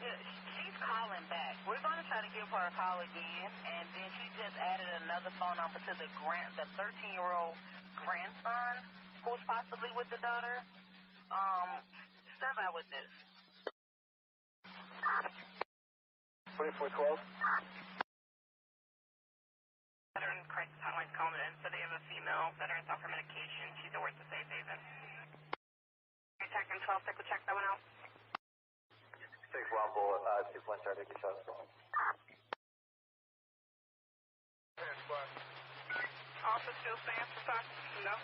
Yeah, she's calling back. We're going to try to give her a call again, and then she just added another phone number to the 13-year-old grandson who's possibly with the daughter. Step out with this. 2412. Veteran Crisis Hotline's calling in, so they have a female veteran off her medication. She's at work to Safe Haven. Attacking 12, take a check that one out. 6 Rumble, 2 point start, take your shots. Officer still stands for time? No.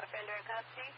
Offender in custody?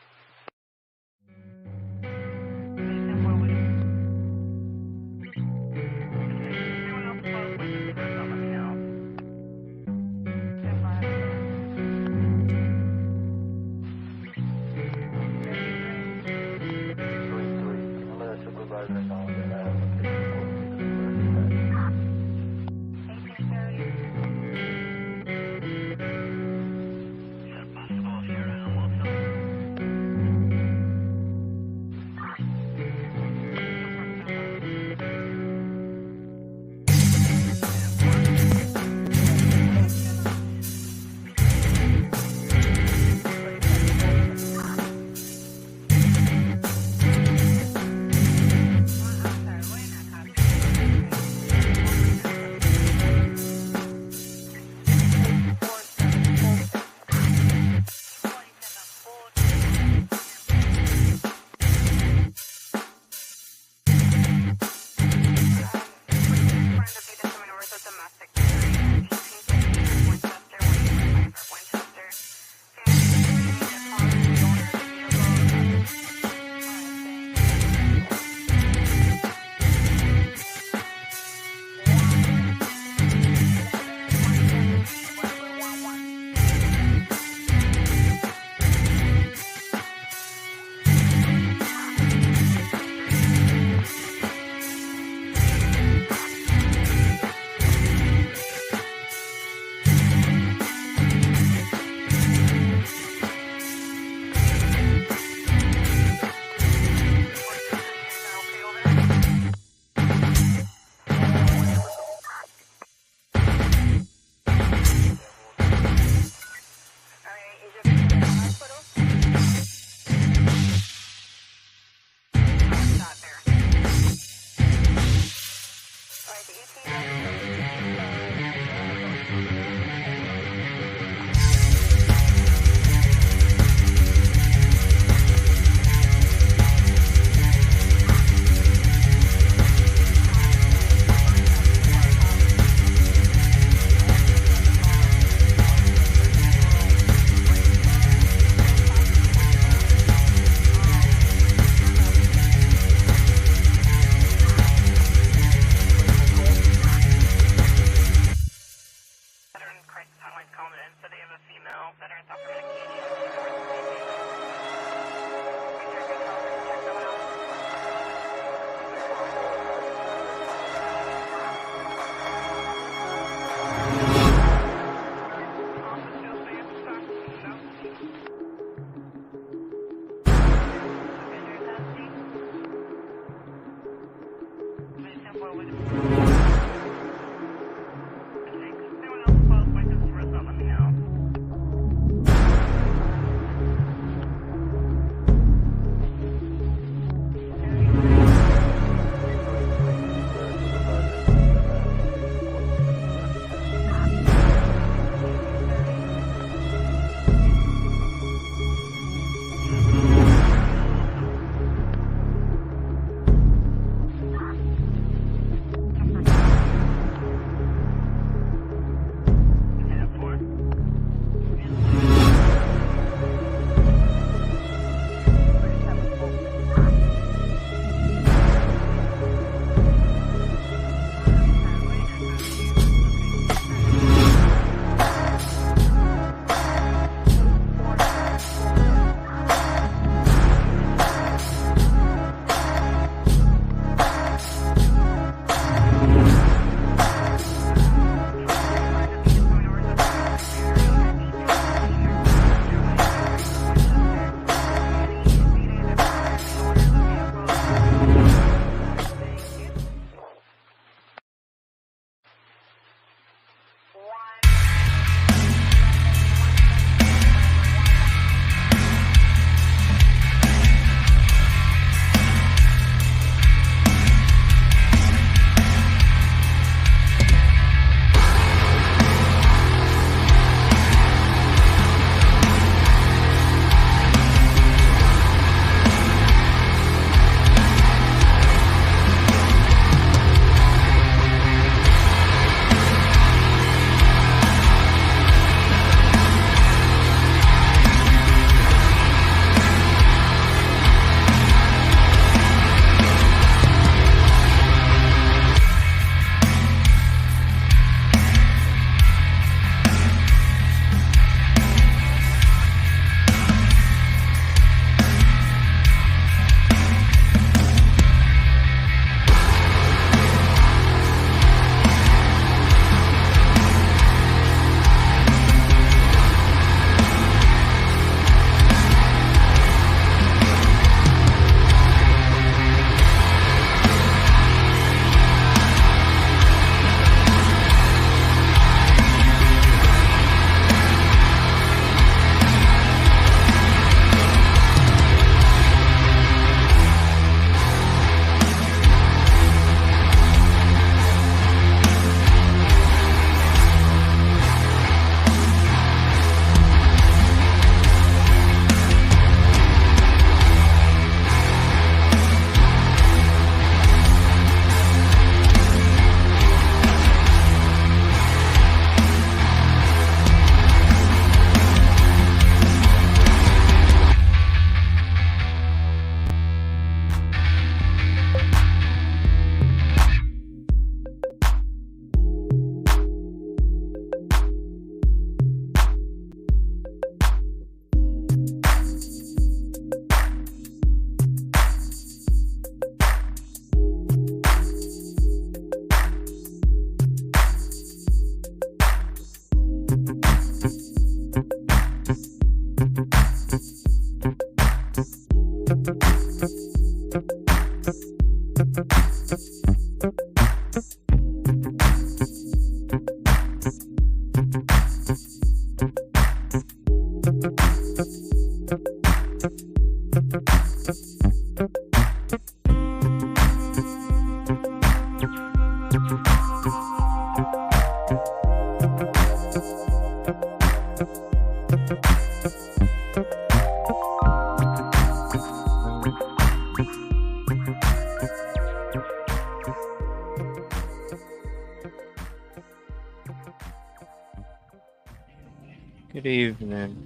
Good evening.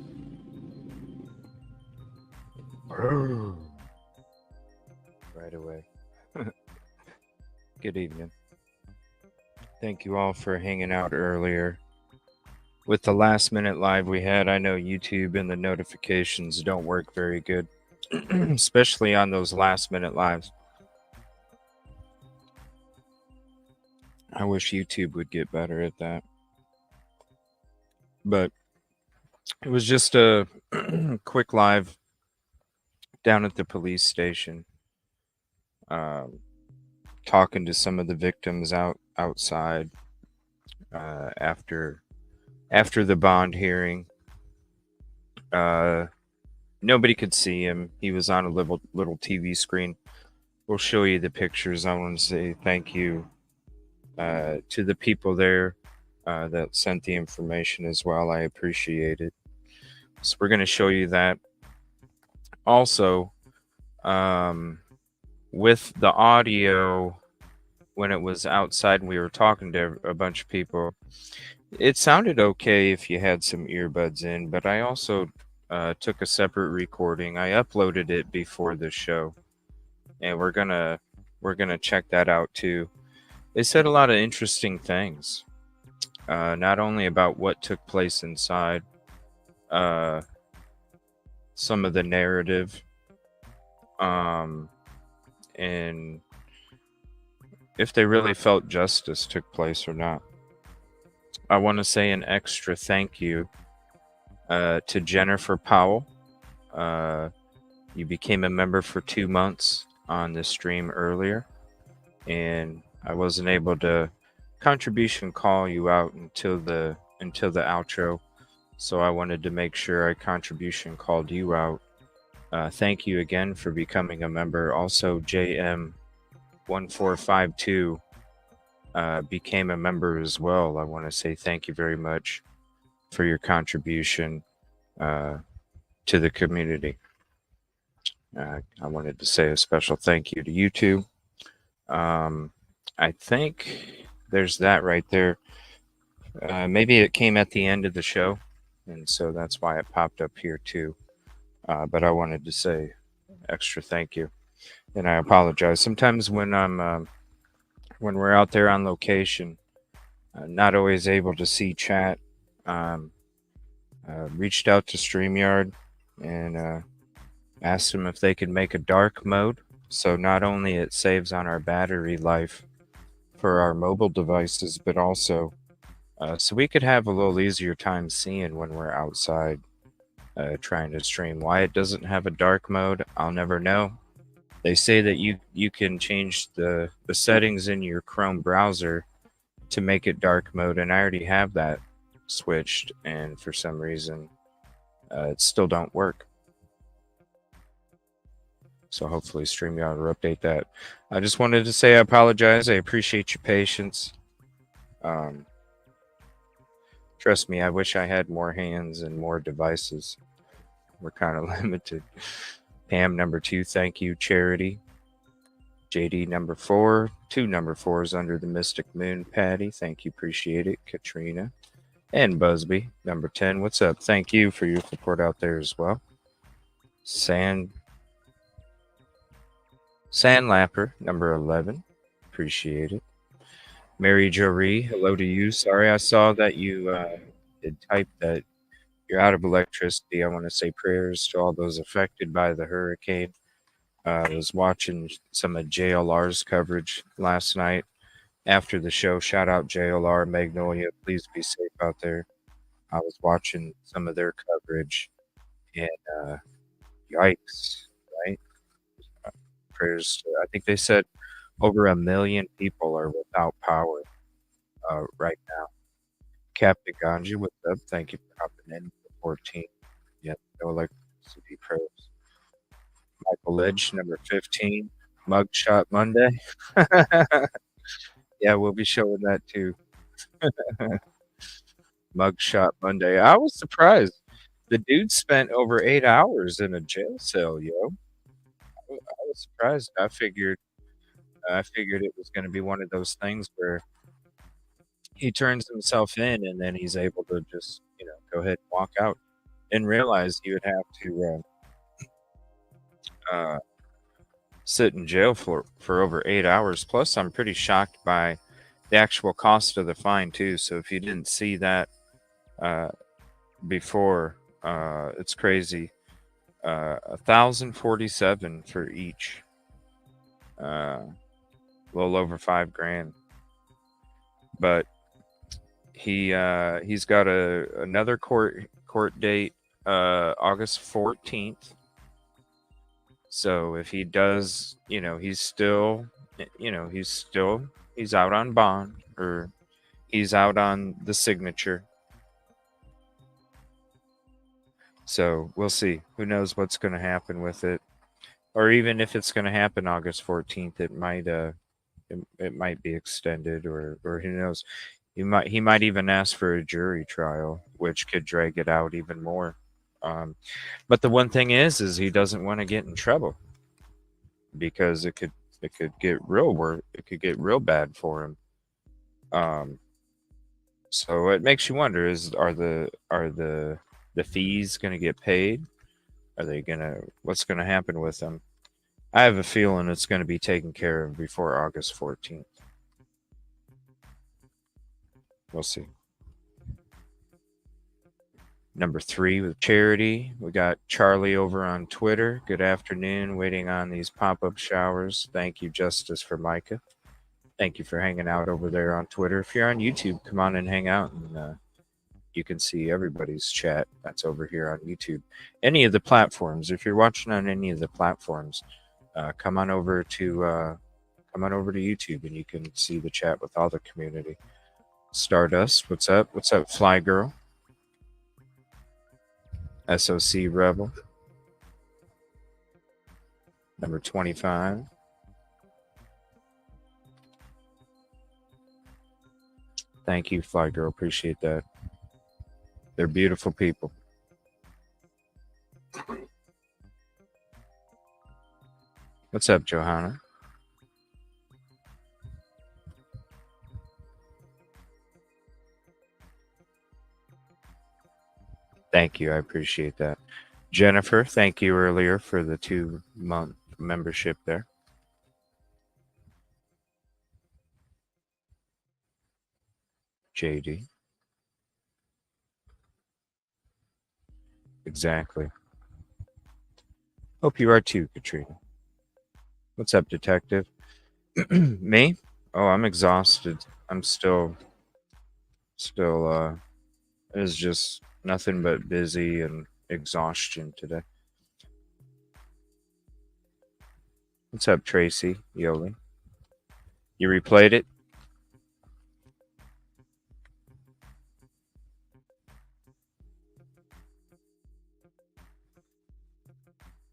Right away. Good evening. Thank you all for hanging out earlier. With the last minute live we had, I know YouTube and the notifications don't work very good, especially on those last minute lives. I wish YouTube would get better at that. But it was just a quick live down at the police station, talking to some of the victims outside after the bond hearing. Nobody could see him. He was on a little TV screen. We'll show you the pictures. I want to say thank you to the people there that sent the information as well. I appreciate it. So we're going to show you that. Also, with the audio, when it was outside and we were talking to a bunch of people, it sounded okay if you had some earbuds in, but I also took a separate recording. I uploaded it before the show, and we're gonna check that out too. They said a lot of interesting things, not only about what took place inside, some of the narrative, and if they really felt justice took place or not. I want to say an extra thank you to Jennifer Powell. You became a member for 2 months on the stream earlier, and I wasn't able to contribution call you out until the outro, so I wanted to make sure I contribution called you out. Thank you again for becoming a member. Also, JM1452 became a member as well. I want to say thank you very much for your contribution to the community. I wanted to say a special thank you to you two. I think there's that right there. Maybe it came at the end of the show, and so that's why it popped up here too. But I wanted to say extra thank you, and I apologize. Sometimes when when we're out there on location, not always able to see chat. Reached out to StreamYard and asked them if they could make a dark mode, so not only it saves on our battery life for our mobile devices, but also so we could have a little easier time seeing when we're outside trying to stream. Why it doesn't have a dark mode, I'll never know. They say that you can change the settings in your Chrome browser to make it dark mode, and I already have that switched, and for some reason it still don't work. So hopefully StreamYard will update that. I just wanted to say I apologize. I appreciate your patience. Trust me, I wish I had more hands and more devices. We're kind of limited. Pam number 2, thank you. Charity. JD number 4, 2 number 4s under the Mystic Moon. Patty, thank you, appreciate it. Katrina and Busby number 10, what's up? Thank you for your support out there as well. Sandlapper number 11, appreciate it. Mary Jorie, hello to you. Sorry, I saw that you did type that you're out of electricity. I want to say prayers to all those affected by the hurricane. I was watching some of JLR's coverage last night after the show. Shout out JLR, Magnolia. Please be safe out there. I was watching some of their coverage, and yikes, right? prayers. I think they said over 1 million people are without power right now. Captain Ganji, what's up? Thank you for hopping in. 14. Yeah, no electricity prayers. Michael Edge, number 15. Mugshot Monday. Yeah, we'll be showing that too. Mugshot Monday. I was surprised. The dude spent over 8 hours in a jail cell, yo. I was surprised. I figured it was going to be one of those things where he turns himself in and then he's able to just, go ahead and walk out. Didn't realize he would have to sit in jail for over 8 hours. Plus, I'm pretty shocked by the actual cost of the fine too. So if you didn't see that before, it's crazy. 1,047 for each. A little over $5,000. But he's got another court date August 14th. So if he does, he's out on bond, or he's out on the signature. So we'll see. Who knows what's going to happen with it, or even if it's going to happen August 14th, it might be extended, or who knows. He might even ask for a jury trial, which could drag it out even more. But the one thing is he doesn't want to get in trouble, because it could get it could get real bad for him. So it makes you wonder: are the fees going to get paid? What's going to happen with them? I have a feeling it's going to be taken care of before August 14th. We'll see. Number 3 with Charity. We got Charlie over on Twitter. Good afternoon. Waiting on these pop-up showers. Thank you, Justice for Micah. Thank you for hanging out over there on Twitter. If you're on YouTube, come on and hang out, and you can see everybody's chat that's over here on YouTube. Any of the platforms. If you're watching on any of the platforms, come on over to YouTube, and you can see the chat with all the community. Stardust, what's up? What's up, Fly Girl? SOC Rebel. Number 25. Thank you, Fly Girl. Appreciate that. They're beautiful people. What's up, Johanna? Thank you. I appreciate that. Jennifer, thank you earlier for the 2-month membership there. JD. Exactly. Hope you are too, Katrina. What's up, Detective? Me? Oh, I'm exhausted. I'm still it's just nothing but busy and exhaustion today. What's up, Tracy Yoli? You replayed it?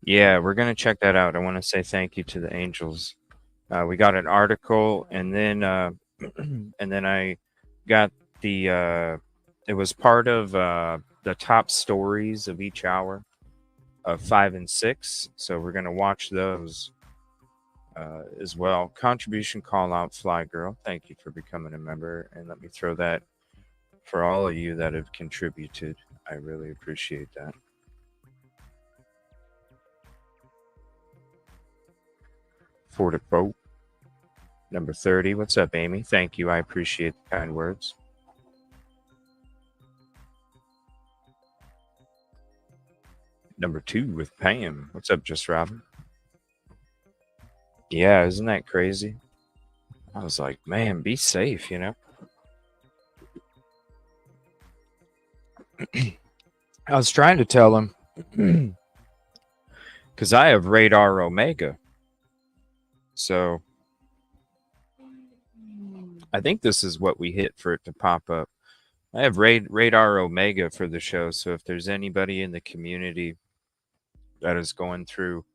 Yeah, we're going to check that out. I want to say thank you to the Angels. We got an article, and then and then I got the it was part of the top stories of each hour of 5 and 6. So we're going to watch those as well. Contribution call out, Fly Girl. Thank you for becoming a member. And let me throw that for all of you that have contributed. I really appreciate that. For the vote. Number 30. What's up, Amy? Thank you. I appreciate the kind words. Number 2 with Pam. What's up, Just Robin? Yeah, isn't that crazy? I was like, man, be safe, you know? I was trying to tell him, because I have Radar Omega. So I think this is what we hit for it to pop up. I have Radar Omega for the show, so if there's anybody in the community that is going through,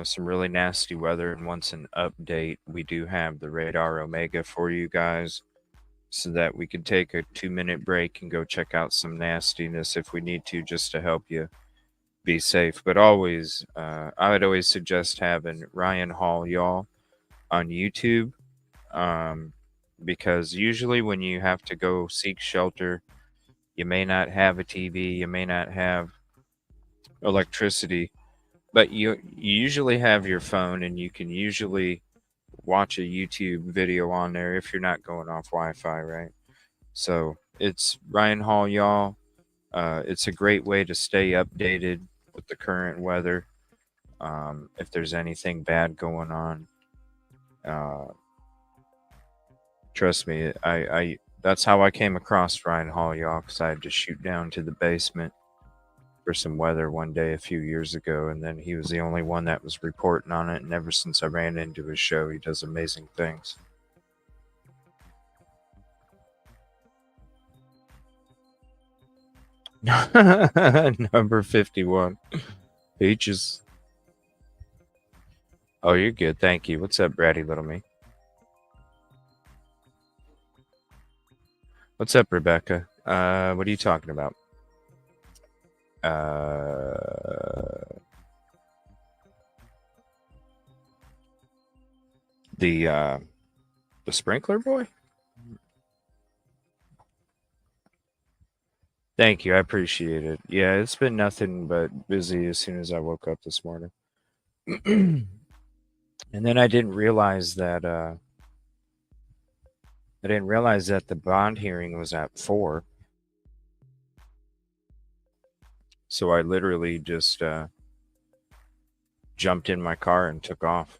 some really nasty weather and wants an update, we do have the Radar Omega for you guys so that we could take a 2-minute break and go check out some nastiness if we need to, just to help you be safe. But always, I would always suggest having Ryan Hall, y'all, on YouTube, um, because usually when you have to go seek shelter, you may not have a TV, you may not have electricity, but you usually have your phone, and you can usually watch a YouTube video on there if you're not going off Wi-Fi, right? So it's Ryan Hall, y'all. It's a great way to stay updated with the current weather. If there's anything bad going on, uh, trust me, I that's how I came across Ryan Hall, y'all, because I had to shoot down to the basement for some weather one day a few years ago, and then he was the only one that was reporting on it. And ever since I ran into his show, he does amazing things. Number 51. Peaches. Oh, you're good. Thank you. What's up, Bratty Little Me? What's up, Rebecca? What are you talking about? The sprinkler boy? Thank you. I appreciate it. Yeah, it's been nothing but busy as soon as I woke up this morning. And then I didn't realize that the bond hearing was at 4. So I literally just jumped in my car and took off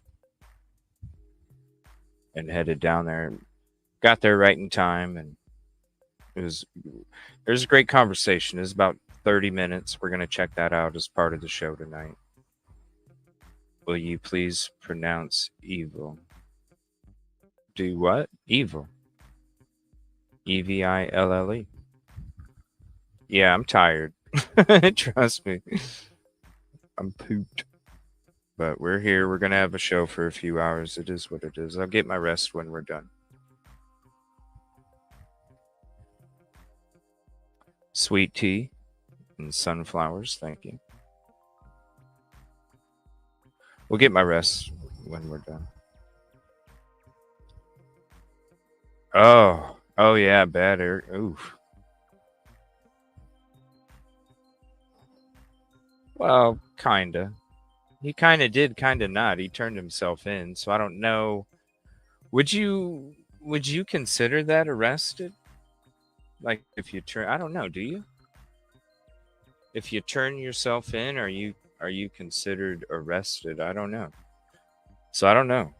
and headed down there. Got there right in time, and it was a great conversation. It was about 30 minutes. We're gonna check that out as part of the show tonight. Will you please pronounce evil? Do what? Evil. Eville. Yeah, I'm tired. Trust me. I'm pooped. But we're here. We're gonna have a show for a few hours. It is what it is. I'll get my rest when we're done. Sweet tea and sunflowers. Thank you. We'll get my rest when we're done. Oh yeah, bad air. Oof. Well, kinda. He kinda did, kinda not. He turned himself in, so I don't know. Would you consider that arrested? Like if you turn, I don't know. Do you? If you turn yourself in, are you considered arrested? I don't know. So I don't know.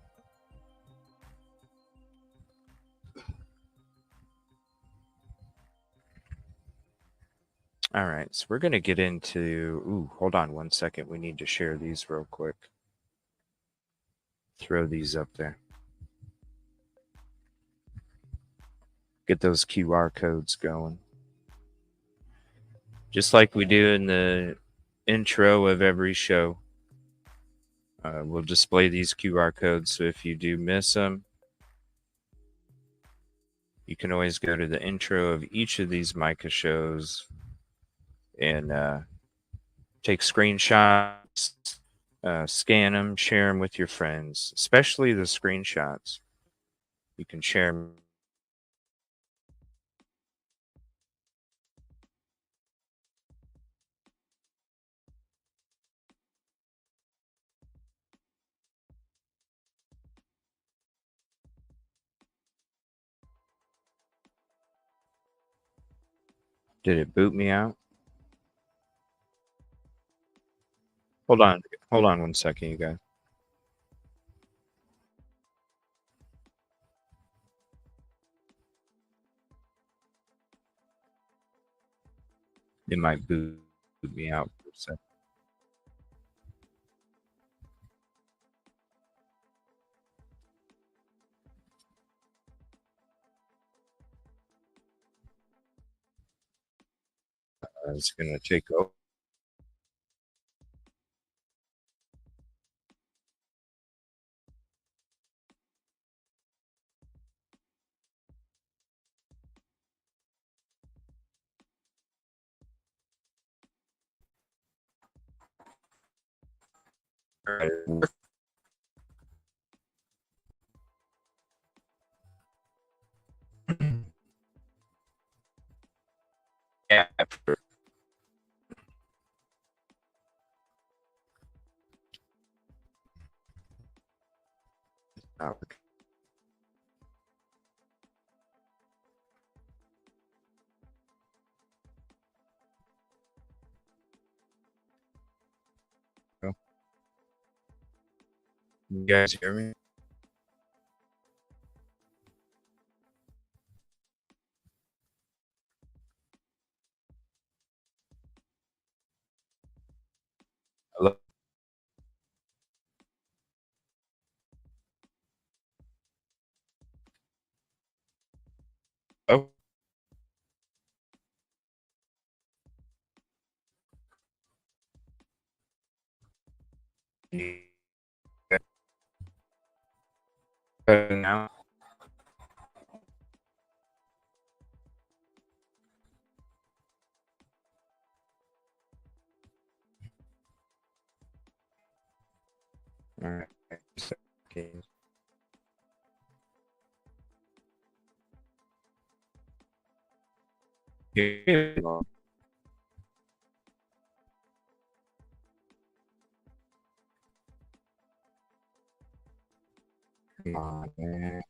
All right, so we're gonna get into. Ooh, hold on 1 second. We need to share these real quick. Throw these up there. Get those QR codes going. Just like we do in the intro of every show. We'll display these QR codes, so if you do miss them, you can always go to the intro of each of these Micah shows and take screenshots, scan them, share them with your friends, especially the screenshots. You can share them. Did it boot me out? Hold on 1 second, you guys. It might boot me out for a second. is going to take over. Yeah, you guys hear me? Hello? Oh, you better now? All right. Okay. Here we go. Come on, man.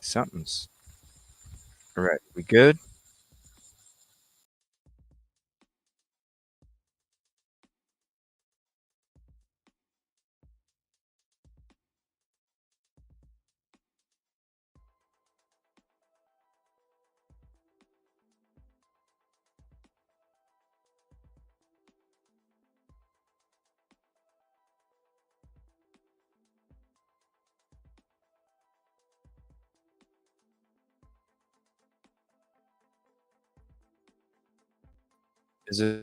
something's all right. We good? Is it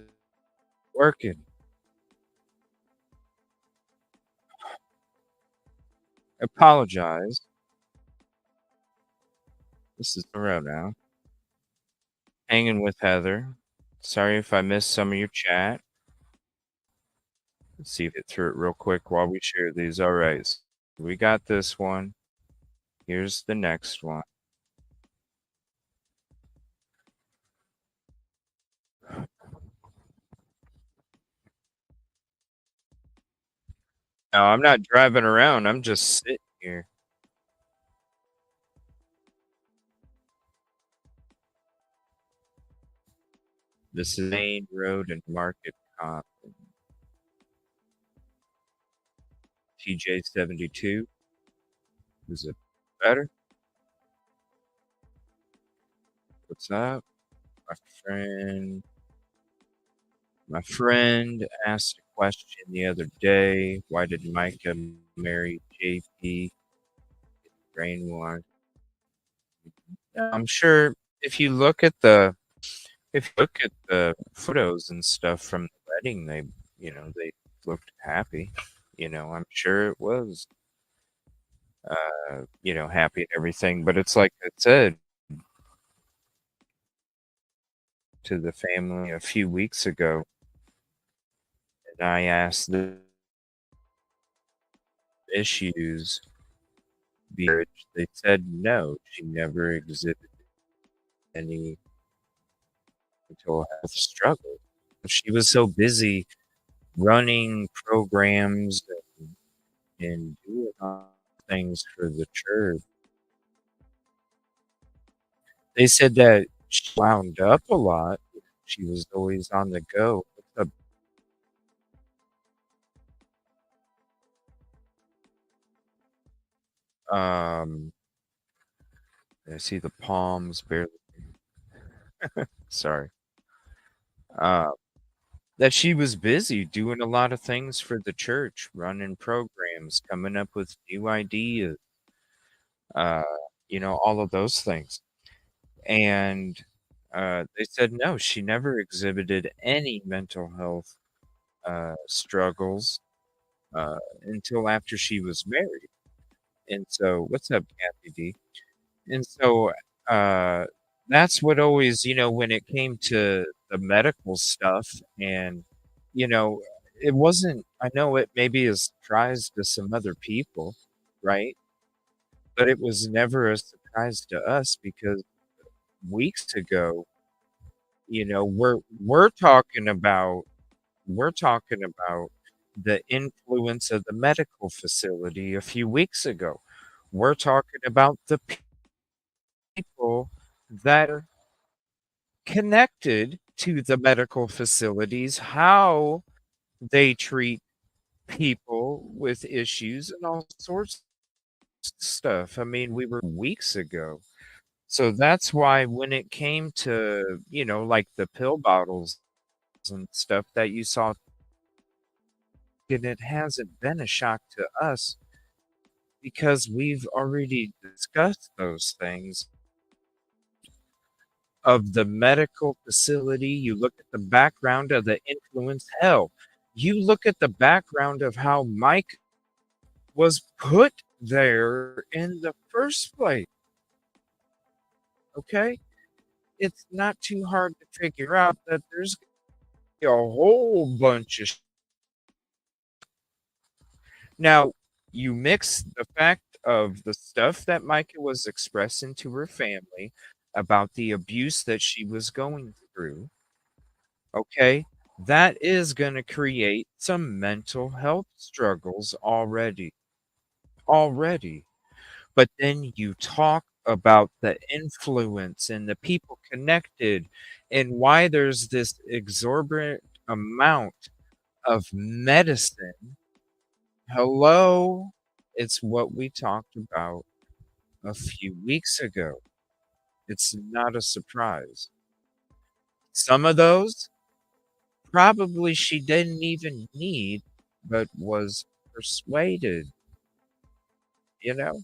working? Apologize. This is the road now. Hanging with Heather. Sorry if I missed some of your chat. Let's see if it through it real quick while we share these. All right. So we got this one. Here's the next one. No, I'm not driving around. I'm just sitting here. This is Main Road and Market Comp. TJ72. Is it better? What's up? My friend. My friend asked a question the other day. Why did Micah marry JP? Brainwashed. I'm sure if you look at the photos and stuff from the wedding, they looked happy. I'm sure it was happy and everything. But it's like I said to the family a few weeks ago, and I asked the issues marriage. They said no, she never exhibited any mental health struggle. She was so busy running programs and doing all things for the church. They said that she wound up a lot. She was always on the go. Um, I see the palms barely. Sorry. Uh, that she was busy doing a lot of things for the church, running programs, coming up with new ideas, uh, all of those things. And they said no, she never exhibited any mental health struggles until after she was married. And so, what's up, Kathy D? And so, uh, that's what always, when it came to the medical stuff, and you know, it wasn't. I know it maybe is a surprise to some other people, right? But it was never a surprise to us because weeks ago, we're talking about the influence of the medical facility a few weeks ago. We're talking about the people that are connected to the medical facilities, how they treat people with issues and all sorts of stuff. I mean, we were weeks ago. So that's why when it came to, like the pill bottles and stuff that you saw, and it hasn't been a shock to us because we've already discussed those things of the medical facility. You look at the background of the influence. Hell, you look at the background of how Mike was put there in the first place. Okay? It's not too hard to figure out that there's a whole bunch of. Now, you mix the fact of the stuff that Micah was expressing to her family about the abuse that she was going through, okay? That is going to create some mental health struggles already. Already. But then you talk about the influence and the people connected and why there's this exorbitant amount of medicine. Hello, it's what we talked about a few weeks ago. It's not a surprise. Some of those probably she didn't even need, but was persuaded, you know?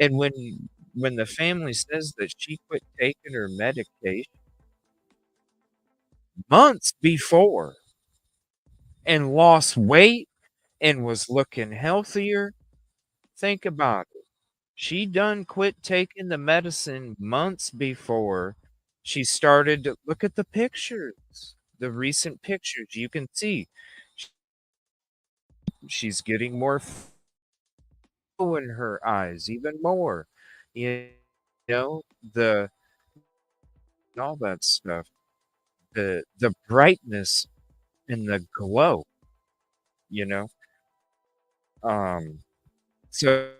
And when the family says that she quit taking her medication months before and lost weight and was looking healthier, think about it. She done quit taking the medicine months before she started to look at the pictures, the recent pictures. You can see she's getting more flow in her eyes, even more. You know, the all that stuff, the brightness and the glow, you know. So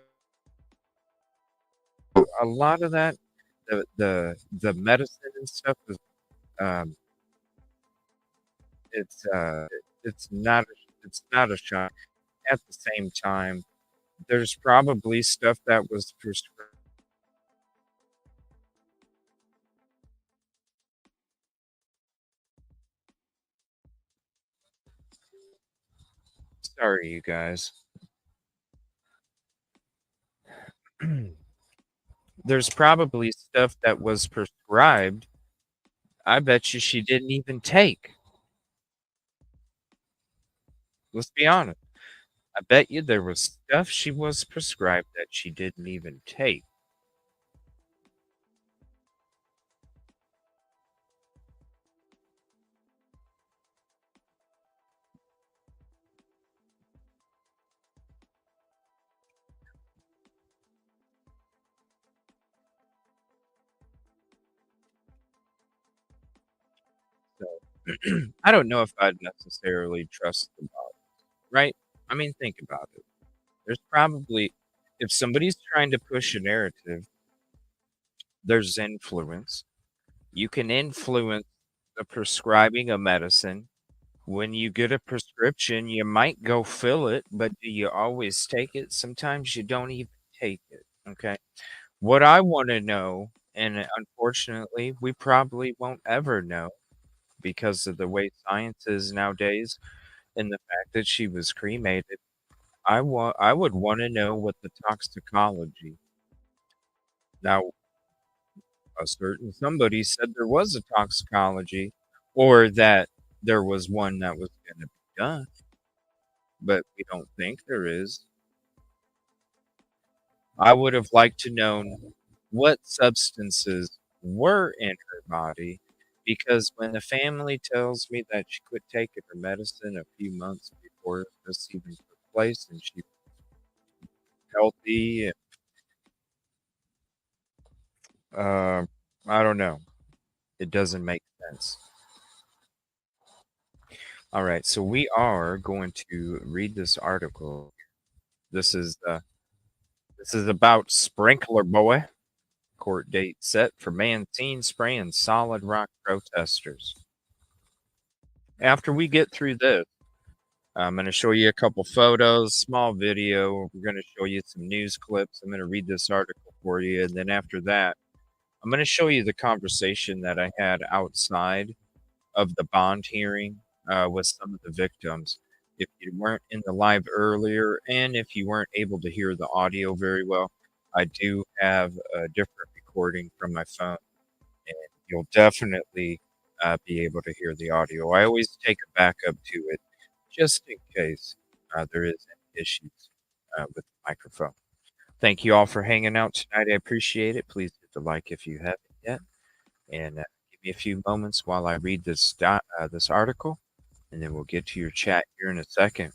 a lot of that, the medicine and stuff is um, it's it's not it's not a shock. At the same time, there's probably stuff that was prescribed. Sorry, you guys. There's probably stuff that was prescribed. I bet you she didn't even take. Let's be honest. I bet you there was stuff she was prescribed that she didn't even take. So I don't know if I'd necessarily trust the bot, right? I mean, think about it. There's probably, if somebody's trying to push a narrative, there's influence. You can influence the prescribing of medicine. When you get a prescription, you might go fill it, but do you always take it? Sometimes you don't even take it. Okay. What I want to know, and unfortunately, we probably won't ever know because of the way science is nowadays and the fact that she was cremated. I would want to know what the toxicology. Now, a certain somebody said there was a toxicology or that there was one that was going to be done, but we don't think there is. I would have liked to known what substances were in her body because when the family tells me that she quit taking her medicine a few months before this even took place and she was healthy and uh, I don't know, it doesn't make sense. All right, so we are going to read this article. This is this is about Sprinkler Boy. Court date set for man seen spraying solid rock protesters. After we get through this, I'm going to show you a couple photos, small video. We're going to show you some news clips. I'm going to read this article for you. And then after that, I'm going to show you the conversation that I had outside of the bond hearing with some of the victims. If you weren't in the live earlier and if you weren't able to hear the audio very well, I do have a different recording from my phone and you'll definitely be able to hear the audio. I always take a backup to it just in case there is any issues with the microphone. Thank you all for hanging out tonight. I appreciate it. Please hit the like if you haven't yet, and give me a few moments while I read this article, and then we'll get to your chat here in a second.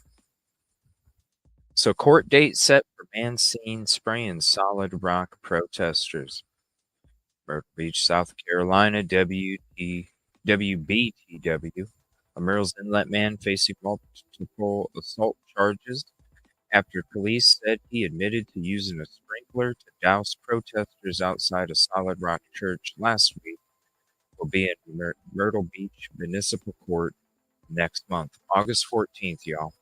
So, court date set for man seen spraying solid rock protesters. Myrtle Beach, South Carolina, WBTW. A Murrells Inlet man facing multiple assault charges after police said he admitted to using a sprinkler to douse protesters outside a Solid Rock church last week. Will be in Myrtle Beach Municipal Court next month, August 14th, y'all.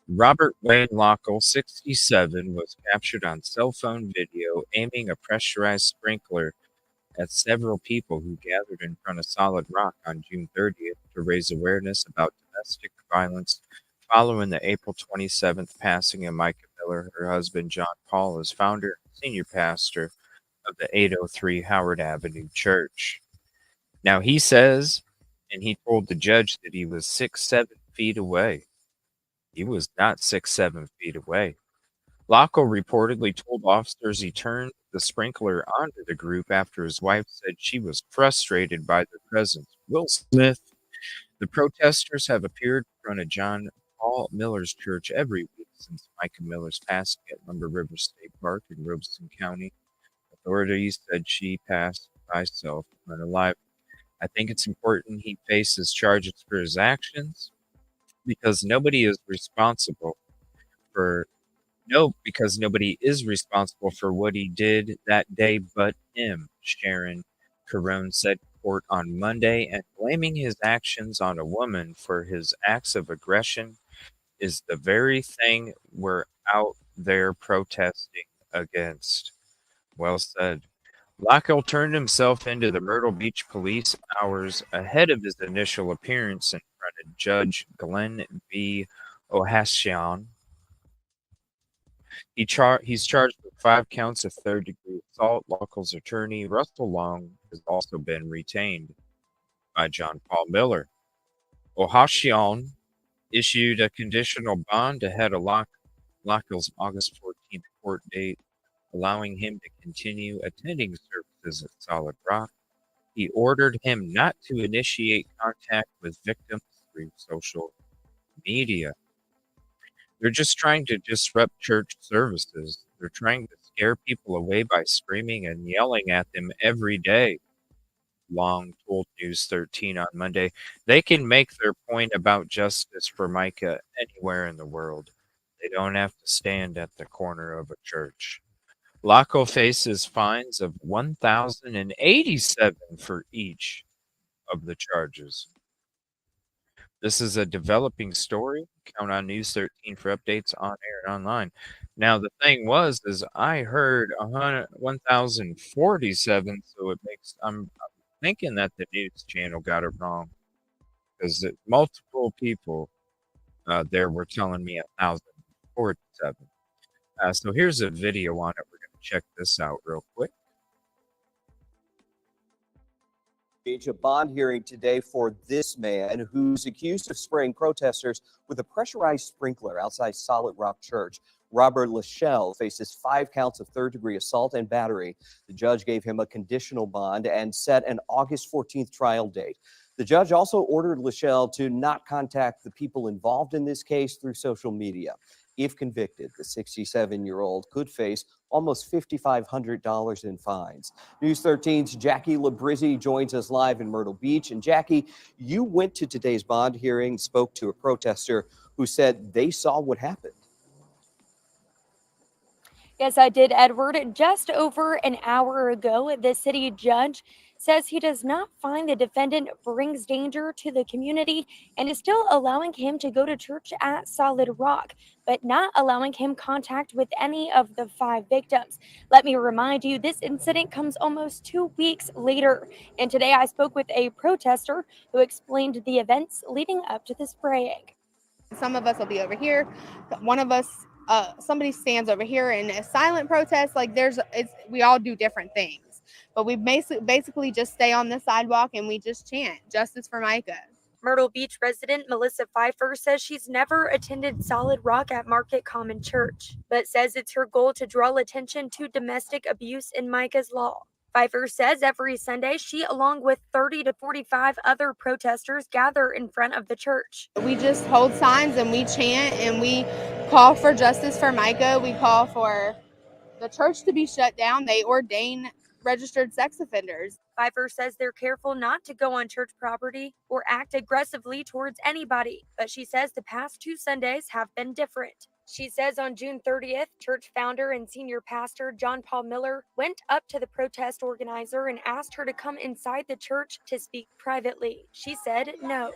Robert Wayne Lockle, 67, was captured on cell phone video aiming a pressurized sprinkler at several people who gathered in front of Solid Rock on June 30th to raise awareness about domestic violence following the April 27th passing of Micah Miller. Her husband, John Paul, is founder and senior pastor of the 803 Howard Avenue Church. Now, he says, and he told the judge that he was 6-7 feet away. He was not 6-7 feet away. Lockle reportedly told officers he turned the sprinkler onto the group after his wife said she was frustrated by their presence. Will Smith. The protesters have appeared in front of John Paul Miller's church every week since Micah Miller's passing at Lumber River State Park in Robeson County. Authorities said she passed by self unalive. I think it's important he faces charges for his actions because nobody is responsible for what he did that day but him, Sharon Carone said in court on Monday, and blaming his actions on a woman for his acts of aggression is the very thing we're out there protesting against. Well said. Lockle turned himself into the Myrtle Beach police hours ahead of his initial appearance in front of Judge Glenn B. Ohashian. He's charged with 5 counts of third-degree assault. Lockle's attorney, Russell Long, has also been retained by John Paul Miller. Ohashian issued a conditional bond ahead of Lockle's August 14th court date, allowing him to continue attending services at Solid Rock. He ordered him not to initiate contact with victims through social media. They're just trying to disrupt church services. They're trying to scare people away by screaming and yelling at them every day, Long told News 13 on Monday. They can make their point about justice for Micah anywhere in the world. They don't have to stand at the corner of a church. Lockle faces fines of $1,087 for each of the charges. This is a developing story. Count on News 13 for updates on air and online. Now, the thing is I heard 1,047, so I'm thinking that the news channel got it wrong because multiple people there were telling me 1,047. So here's a video on it. We're going to check this out real quick. A bond hearing today for this man who's accused of spraying protesters with a pressurized sprinkler outside Solid Rock Church. Robert Lachelle faces 5 counts of third-degree assault and battery. The judge gave him a conditional bond and set an August 14th trial date. The judge also ordered Lachelle to not contact the people involved in this case through social media. If convicted, the 67-year-old could face almost $5,500 in fines. News 13's Jackie Labrizzi joins us live in Myrtle Beach. And Jackie, you went to today's bond hearing, spoke to a protester who said they saw what happened. Yes, I did, Edward. Just over an hour ago, the city judge says he does not find the defendant brings danger to the community and is still allowing him to go to church at Solid Rock, but not allowing him contact with any of the 5 victims. Let me remind you, this incident comes almost 2 weeks later. And today I spoke with a protester who explained the events leading up to the spraying. Some of us will be over here. One of us, somebody stands over here in a silent protest. We all do different things. But we basically just stay on the sidewalk and we just chant justice for Micah. Myrtle Beach resident Melissa Pfeiffer says she's never attended Solid Rock at Market Common Church, but says it's her goal to draw attention to domestic abuse in Micah's law. Pfeiffer says every Sunday she, along with 30 to 45 other protesters, gather in front of the church. We just hold signs and we chant and we call for justice for Micah. We call for the church to be shut down. They ordain registered sex offenders. Pfeiffer says they're careful not to go on church property or act aggressively towards anybody, but she says the past 2 Sundays have been different. She says on June 30th, church founder and senior pastor John Paul Miller went up to the protest organizer and asked her to come inside the church to speak privately. She said no.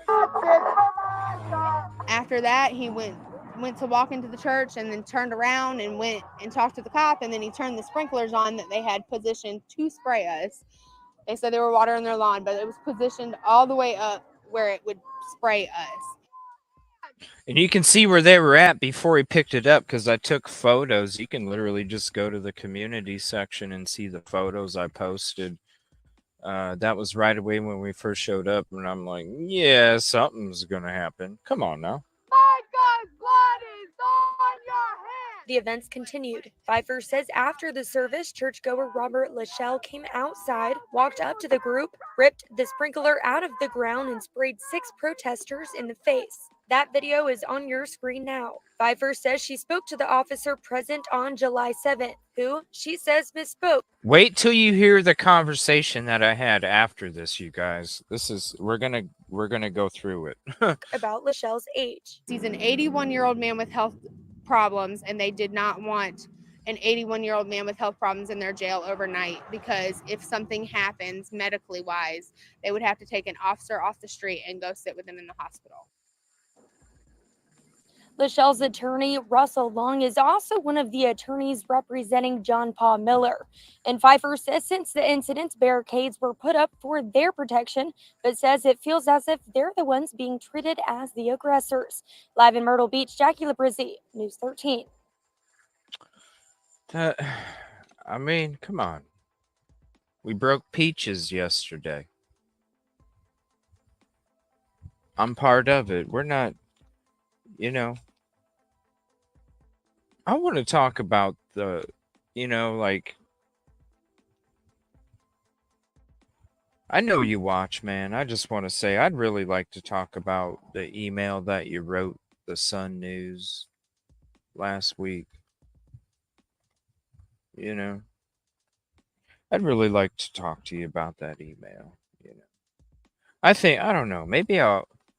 After that, he went to walk into the church and then turned around and went and talked to the cop, and then he turned the sprinklers on that they had positioned to spray us. They said they were watering their lawn, but it was positioned all the way up where it would spray us. And you can see where they were at before he picked it up, because I took photos. You can literally just go to the community section and see the photos I posted. That was right away when we first showed up, and I'm like, yeah, something's going to happen. Come on now. My God's blood is on your hands. The events continued. Pfeiffer says after the service, churchgoer Robert Lachelle came outside, walked up to the group, ripped the sprinkler out of the ground, and sprayed 6 protesters in the face. That video is on your screen now. Pfeiffer says she spoke to the officer present on July 7th, who she says misspoke. Wait till you hear the conversation that I had after this, you guys. We're gonna go through it. About Lachelle's age. He's an 81-year-old man with health problems, and they did not want an 81-year-old man with health problems in their jail overnight, because if something happens medically wise, they would have to take an officer off the street and go sit with him in the hospital. Lachelle's attorney, Russell Long, is also one of the attorneys representing John Paul Miller. And Pfeiffer says since the incident, barricades were put up for their protection, but says it feels as if they're the ones being treated as the aggressors. Live in Myrtle Beach, Jackie Labrizzi, News 13. I mean, come on. We broke peaches yesterday. I'm part of it. We're not, I want to talk about the, I know you watch, man. I just want to say I'd really like to talk about the email that you wrote the Sun News last week. I'd really like to talk to you about that email. I don't know.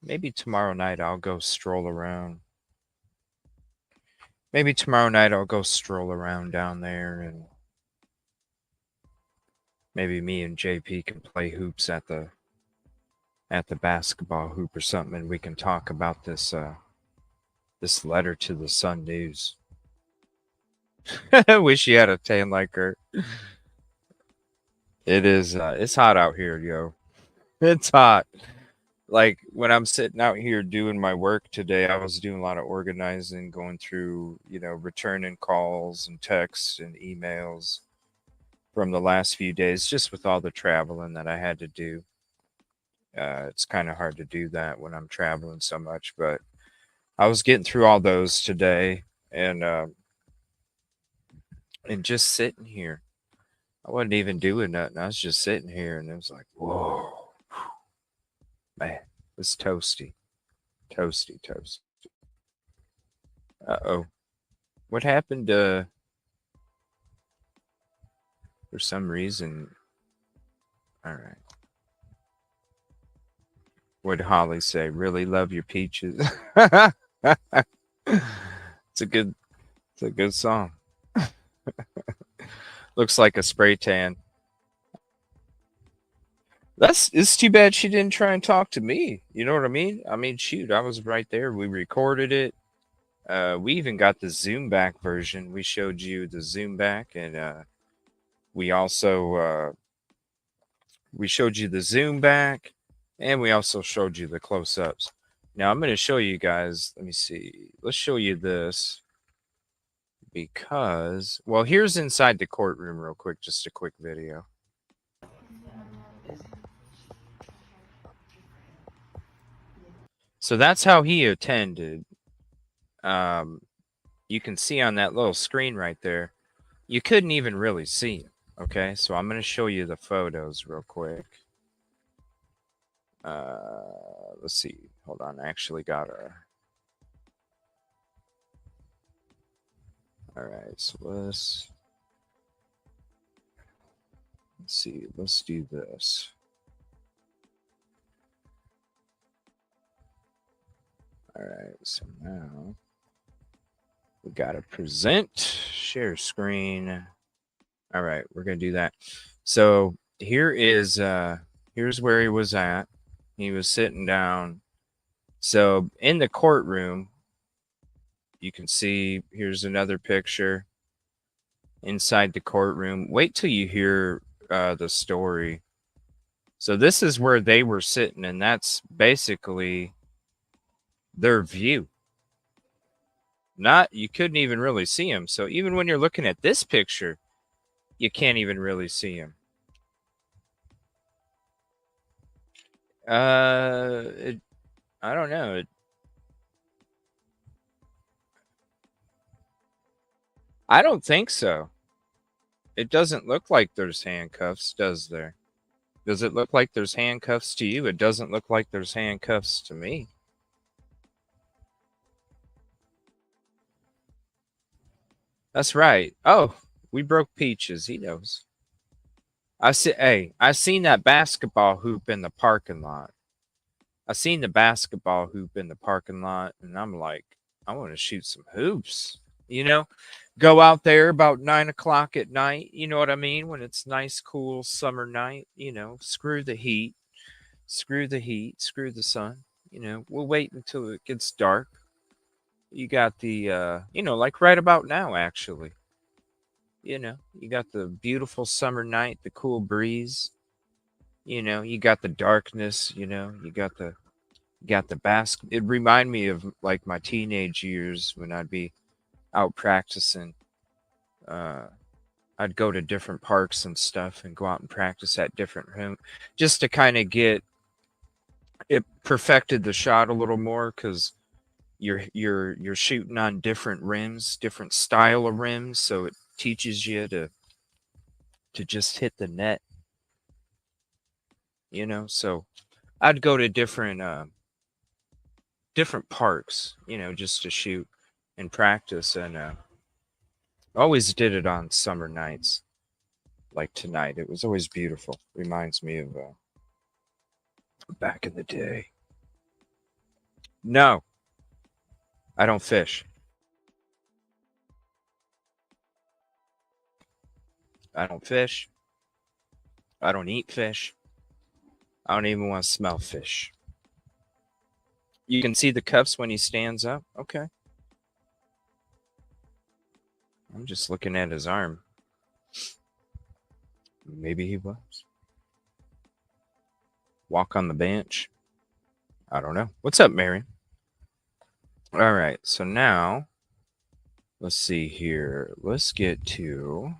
Maybe tomorrow night I'll go stroll around. Maybe tomorrow night I'll go stroll around down there, and maybe me and JP can play hoops at the basketball hoop or something, and we can talk about this letter to the Sun News. I wish you had a tan like her. It is it's hot out here, yo. It's hot. Like when I'm sitting out here doing my work today, I was doing a lot of organizing, going through, returning calls and texts and emails from the last few days, just with all the traveling that I had to do. It's kind of hard to do that when I'm traveling so much, but I was getting through all those today, and just sitting here. I wasn't even doing nothing. I was just sitting here, and it was like, whoa, man, it's toasty. Uh-oh. What happened for some reason? All right. What did Holly say? Really love your peaches. It's a good song. Looks like a spray tan. It's too bad she didn't try and talk to me. You know what I mean? I mean, shoot, I was right there. We recorded it. We even got the Zoom back version. We showed you the Zoom back, and we also we showed you the Zoom back, and we also showed you the close-ups. Now I'm going to show you guys. Let me see. Let's show you this. Because, well, here's inside the courtroom real quick, just a quick video. So that's how he attended. You can see on that little screen right there, you couldn't even really see him. Okay, so I'm going to show you the photos real quick. Let's see. Hold on, I actually got a... All right, so let's see. Let's do this. All right, so now We gotta present, share screen. All right, we're gonna do that. So here's where he was at. He was sitting down. So in the courtroom, you can see here's another picture inside the courtroom. Wait till you hear the story. So this is where they were sitting, and that's basically their view. You couldn't even really see him. So even when you're looking at this picture, you can't even really see him. I don't know. I don't think so. It doesn't look like there's handcuffs, does there? Does it look like there's handcuffs to you? It doesn't look like there's handcuffs to me. That's right. Oh, we broke Peaches. He knows. I seen that basketball hoop in the parking lot. I seen the basketball hoop in the parking lot, and I'm like, I want to shoot some hoops. You know, go out there about 9 o'clock at night. You know what I mean? When it's nice, cool summer night. You know, screw the heat, screw the sun. You know, we'll wait until it gets dark. You got the, like right about now, actually. You know, you got the beautiful summer night, the cool breeze. You know, you got the darkness. You know, you got the It remind me of like my teenage years when I'd be out practicing. Uh, I'd go to different parks and stuff and go out and practice at different home just to kind of get it perfected the shot a little more because you're shooting on different rims, different style of rims, so it teaches you to just hit the net. You know, so I'd go to different parks, you know, just to shoot and practice, and always did it on summer nights like tonight. It was always beautiful. Reminds me of back in the day. No, I don't fish. I don't fish. I don't eat fish. I don't even want to smell fish. You can see the cuffs when he stands up. Okay. I'm just looking at his arm. Maybe he was. Walk on the bench. I don't know. What's up, Mary? All right. So now, let's see here. Let's get to.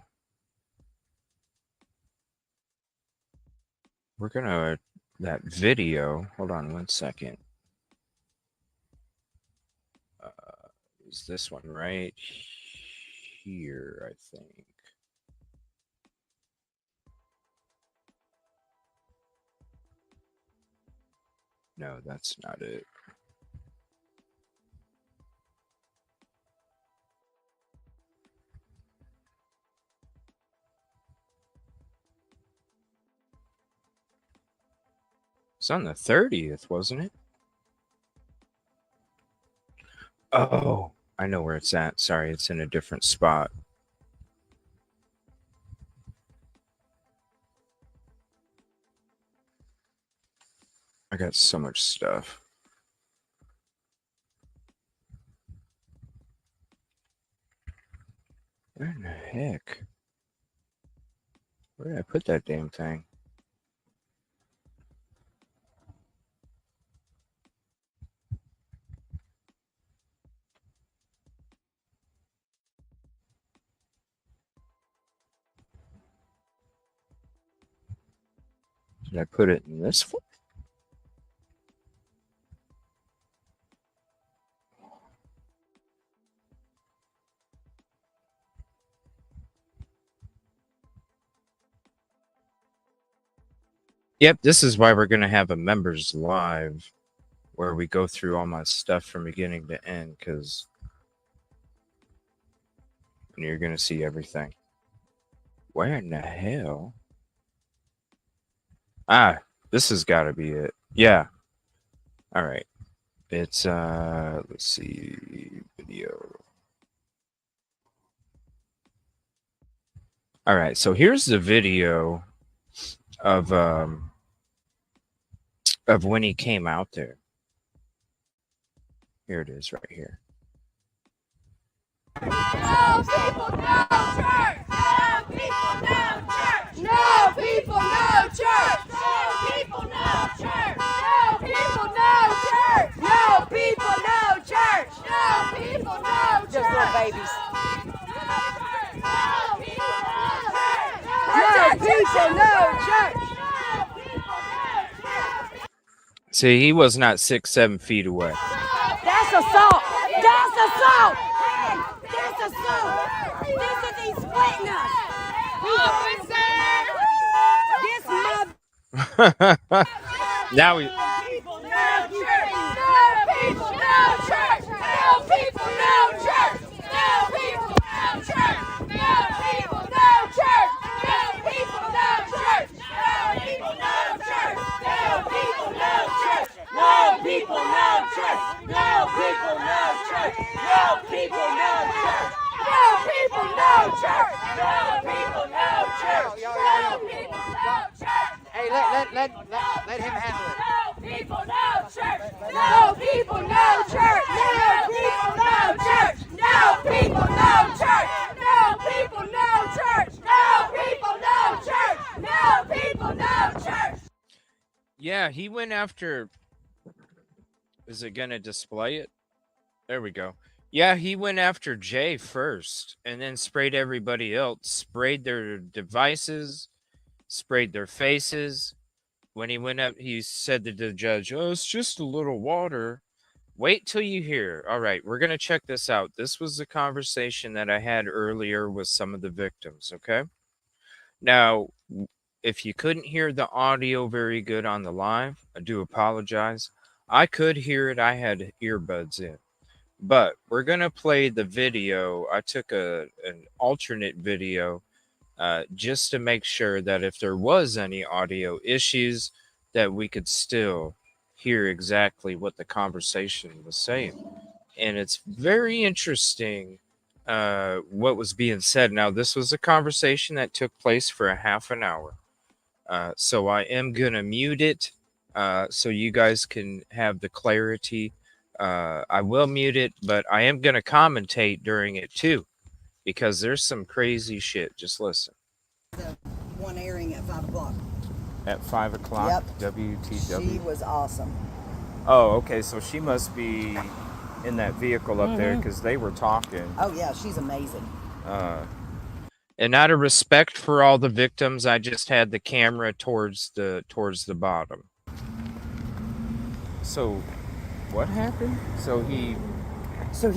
We're going to. That video. Hold on 1 second. Is this one right here, I think. No, that's not it. It's on the 30th, wasn't it? Oh, I know where it's at. Sorry, it's in a different spot. I got so much stuff. Where in the heck? Where did I put that damn thing? Did I put it in this one? Yep, this is why we're going to have a members live where we go through all my stuff from beginning to end, because you're going to see everything. Where in the hell? Ah, this has got to be it. Yeah. All right. It's, let's see, video. All right, so here's the video of when he came out there. Here it is, right here. No people, no church. No people, no church. No people, no church. No people, no church. No people, no church. No people, no church. No people, no church. Just little babies. No people, no church. See, he was not 6-7 feet away. That's assault. That's assault. That's assault. This is he's splitting us. This mother. Now he. No people, no church. No people, no church. No people, no church. No people, no church. No people, no church. No people, no church. No people, no church. No people, no church. No people, no church. No people, no church. No people, no church. No people, no church. No people, no church. No people, no church. Hey, let him handle it. No people, no church. No people, no church. No people, no church. No people, no church. No people, no church. No people, no church. No people, no church. Yeah, he went after. Is it gonna display it? There we go. Yeah, he went after Jay first, and then sprayed everybody else. Sprayed their devices, sprayed their faces. When he went up, he said to the judge, "Oh, it's just a little water." Wait till you hear. All right, we're gonna check this out. This was the conversation that I had earlier with some of the victims. Okay. Now, if you couldn't hear the audio very good on the live, I do apologize. I could hear it. I had earbuds in. But we're going to play the video. I took an alternate video just to make sure that if there was any audio issues, that we could still hear exactly what the conversation was saying. And it's very interesting what was being said. Now, this was a conversation that took place for a half an hour. So I am going to mute it so you guys can have the clarity. I will mute it, but I am going to commentate during it too, because there's some crazy shit. Just listen. The one airing at 5 o'clock. At 5 o'clock, Yep. WTW. She was awesome. Oh, okay. So she must be in that vehicle up there because they were talking. Oh yeah, she's amazing. And out of respect for all the victims, I just had the camera towards the bottom. So, what happened? So he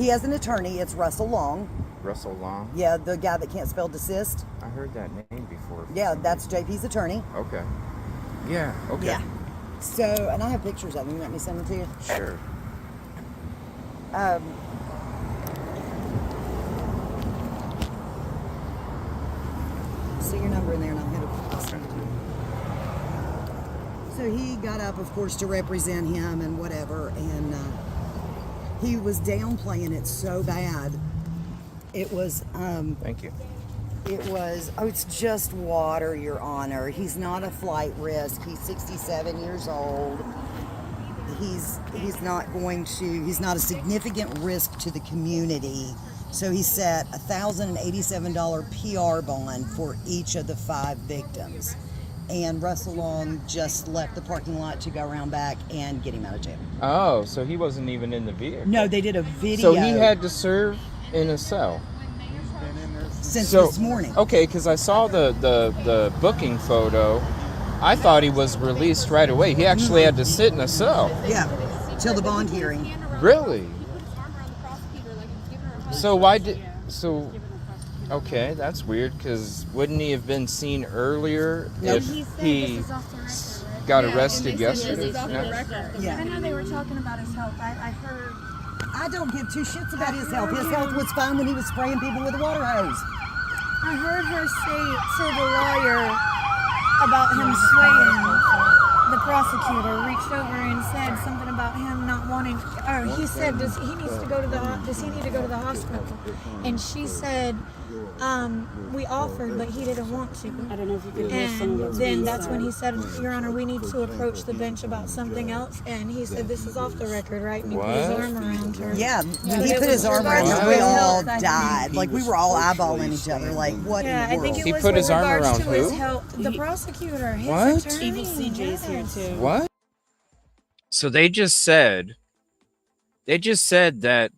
has an attorney. It's Russell Long. Russell Long. Yeah, the guy that can't spell desist. I heard that name before. Yeah, that's JP's attorney. Okay. Yeah. Okay. Yeah. So, and I have pictures of him. You want me to send them to you? Sure. See your number in there, and I'll send it to you. So he got up, of course, to represent him and whatever, and he was downplaying it so bad. It was. Thank you. It was, oh, it's just water, Your Honor. He's not a flight risk. He's 67 years old. He's not a significant risk to the community. So he set a $1,087 PR bond for each of the 5 victims. And Russell Long just left the parking lot to go around back and get him out of jail. Oh, so he wasn't even in the vehicle. No, they did a video. So he had to serve in a cell. Since this morning. Okay, because I saw the booking photo. I thought he was released right away. He actually had to sit in a cell. Yeah, till the bond hearing. Really? So okay, that's weird, because wouldn't he have been seen earlier if he got arrested yesterday? Yeah. I know they were talking about his health. I heard. I don't give 2 shits about his health. His health was fine when he was spraying people with a water hose. I heard her say to the lawyer about him swaying. the prosecutor reached over and said something about him not wanting, or he said, does he need to go to the hospital? And she said, we offered, but he didn't want to. I don't know if you could And then that's when he said, Your Honor, we need to approach the bench about something else. And he said, this is off the record, right? And he put his arm around her. Yeah, when he put his arm around her, we all died. Like, we were all eyeballing each other. Like, what in the world? I think it He was put with his arm regards around to his who? health. The prosecutor, his What? attorney. Evil CJ's here too. What? So they just said that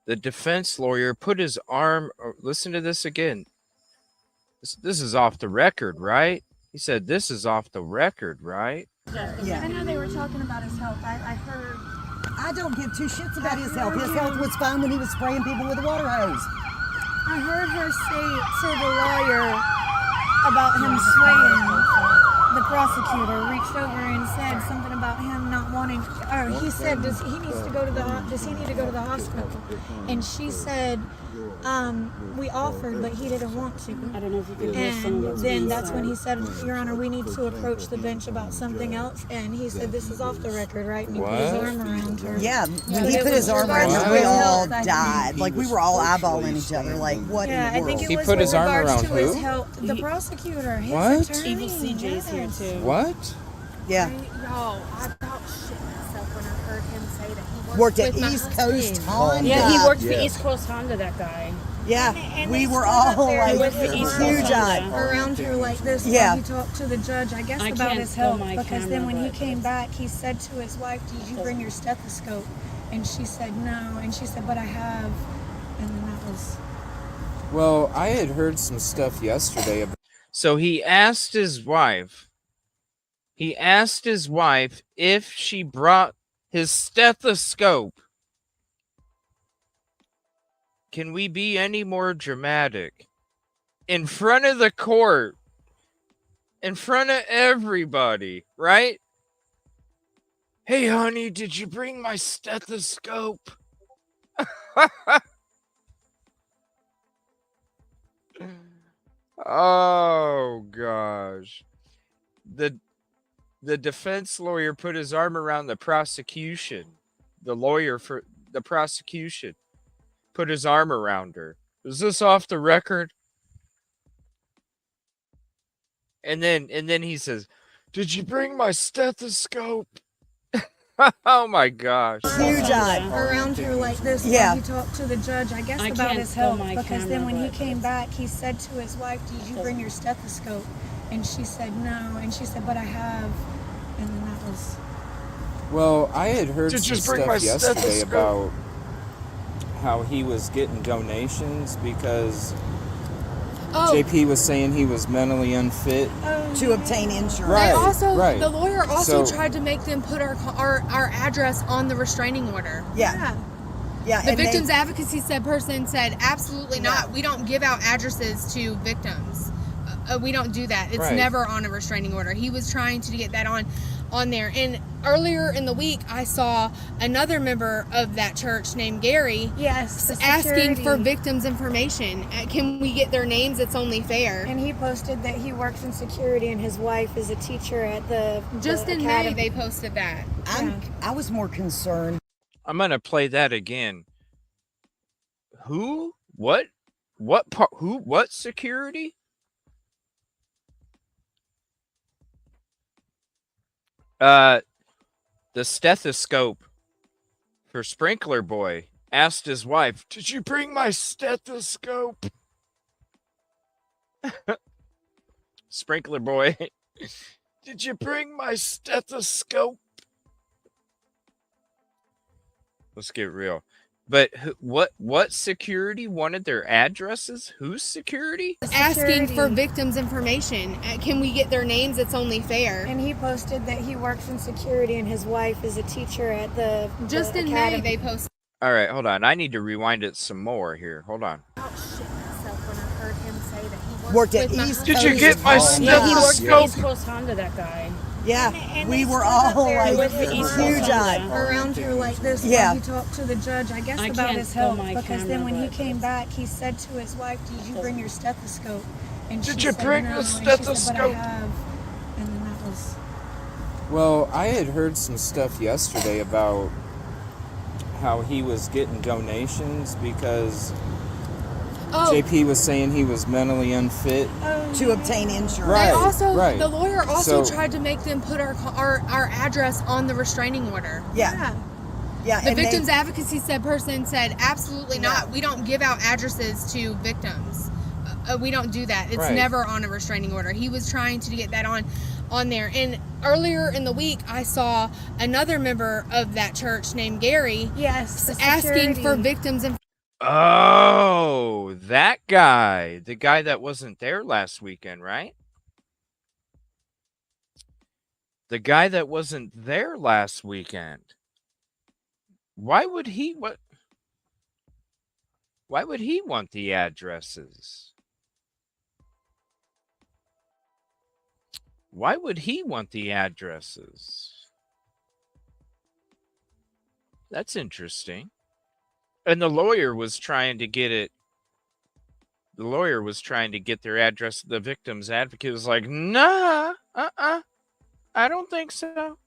the defense lawyer put his arm. Listen to this again. This is off the record, right? He said this is off the record, right? I know they were talking about his health. I heard. I don't give two shits about his health. His health was fine when he was spraying people with a water hose. I heard her say to the lawyer about him swaying. The prosecutor reached over and said something about him not wanting, or he said, does he need to go to the hospital? And she said, we offered, but he didn't want to. I don't know if you could And then that's when he said, Your Honor, we need to approach the bench about something else. And he said, this is off the record, right? And he put his arm around her. Yeah, when he put his arm around her, we all died. Like, we were all eyeballing each other. Like, what in the world? I think it He was put with his arm regards around to his who? health. The prosecutor, his What? attorney. Evil CJ's here too. What? Yeah. Y'all, I about shit myself when I heard him say that he Worked at with my East husband. Coast Honda. Yeah, he worked for East Coast Honda, that guy. Yeah, And we they were stood up all there like with the huge East Coast eyes. Honda. around her like this Yeah. while he talked to the judge, I guess, I about can't his pull health. my Because then camera, when he but- came back, he said to his wife, did you bring your stethoscope? And she said no. And she said, but I have. And then that was... Well, I had heard some stuff yesterday about. So he asked his wife. He asked his wife if she brought his stethoscope. Can we be any more dramatic? In front of the court. In front of everybody, right? Hey, honey, did you bring my stethoscope? Oh, gosh. The defense lawyer put his arm around the prosecution. The lawyer for the prosecution put his arm around her. Is this off the record? And then he says, "Did you bring my stethoscope?" Oh my gosh. Huge eyes. around her like this Yeah. while he talked to the judge, I guess, I about can't his pull health. my Because then when camera, he but- came back, he said to his wife, did you bring your stethoscope? And she said no. And she said, but I have. And then that was... Well, I had heard Did some you bring my stuff yesterday stethoscope? about how he was getting donations because JP was saying he was mentally unfit. To obtain insurance. Right. They also, right. the lawyer also So- tried to make them put our address on the restraining order. Yeah. Yeah. The and they- victims advocacy person said, absolutely not. We don't give out addresses to victims. We don't do that. It's Right. never on a restraining order. He was trying to get that on there. And earlier in the week, I saw another member of that church named Gary Yes, the asking for security. victims' information. Can we get their names? It's only fair. And he posted that he works in security and his wife is a teacher at the Just the in May, academy. they posted that. I was more concerned. I'm gonna play that again. Who? What? What part? Who? What security? The stethoscope for Sprinkler Boy asked his wife, "Did you bring my stethoscope?" Sprinkler Boy, "Did you bring my stethoscope?" Let's get real. But what security wanted their addresses? Whose security? Asking for Security. victims' information. Can we get their names? It's only fair. And he posted that he works in security and his wife is a teacher at the Just in May, academy. they posted. All right, hold on. I need to rewind it some more here. Hold on. About shit myself when I heard him say that he Worked at with my East husband. Did you get my Honda. Yeah, he worked for stethoscope? East Coast Honda, that guy. Yeah, And we they were stood up all there like with the East huge Coast eyes. Honda. around her like this Yeah. while he talked to the judge, I guess, I about can't his pull health. my Because then camera, when he but- came back, he said to his wife, did you bring your stethoscope? And Did she you said bring no. the And she said, but I stethoscope? have. And then that was... Well, I had heard some stuff yesterday about how he was getting donations because JP was saying he was mentally unfit to obtain insurance. They also, right. the lawyer also So- tried to make them put our address on the restraining order. Yeah. The and victims advocacy person said absolutely not. We don't give out addresses to victims. We don't do that. It's Right. never on a restraining order. He was trying to get that on there. And earlier in the week, I saw another member of that church named Gary. Yes, the asking for security. victims and Oh, that guy. The guy that wasn't there last weekend, right? The guy that wasn't there last weekend. Why would he want the addresses? Why would he want the addresses? That's interesting. And the lawyer was trying to get it. The lawyer was trying to get their address. The victim's advocate was like, nah, I don't think so.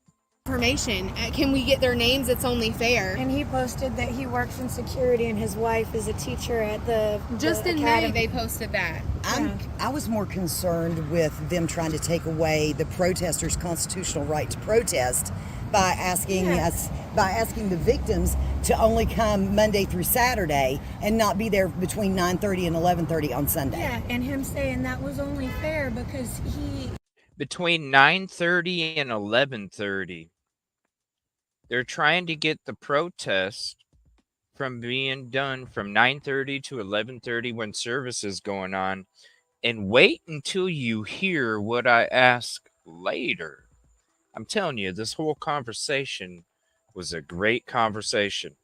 information. Can we get their names? It's only fair. And he posted that he works in security and his wife is a teacher at the Just in May, academy. they posted that. I was more concerned with them trying to take away the protesters' constitutional right to protest by asking the victims to only come Monday through Saturday and not be there between 9:30 and 11:30 on Sunday. Yeah, and him saying that was only fair because he... Between 9:30 and 11:30. They're trying to get the protest from being done from 9:30 to 11:30 when service is going on, and wait until you hear what I ask later. I'm telling you, this whole conversation was a great conversation.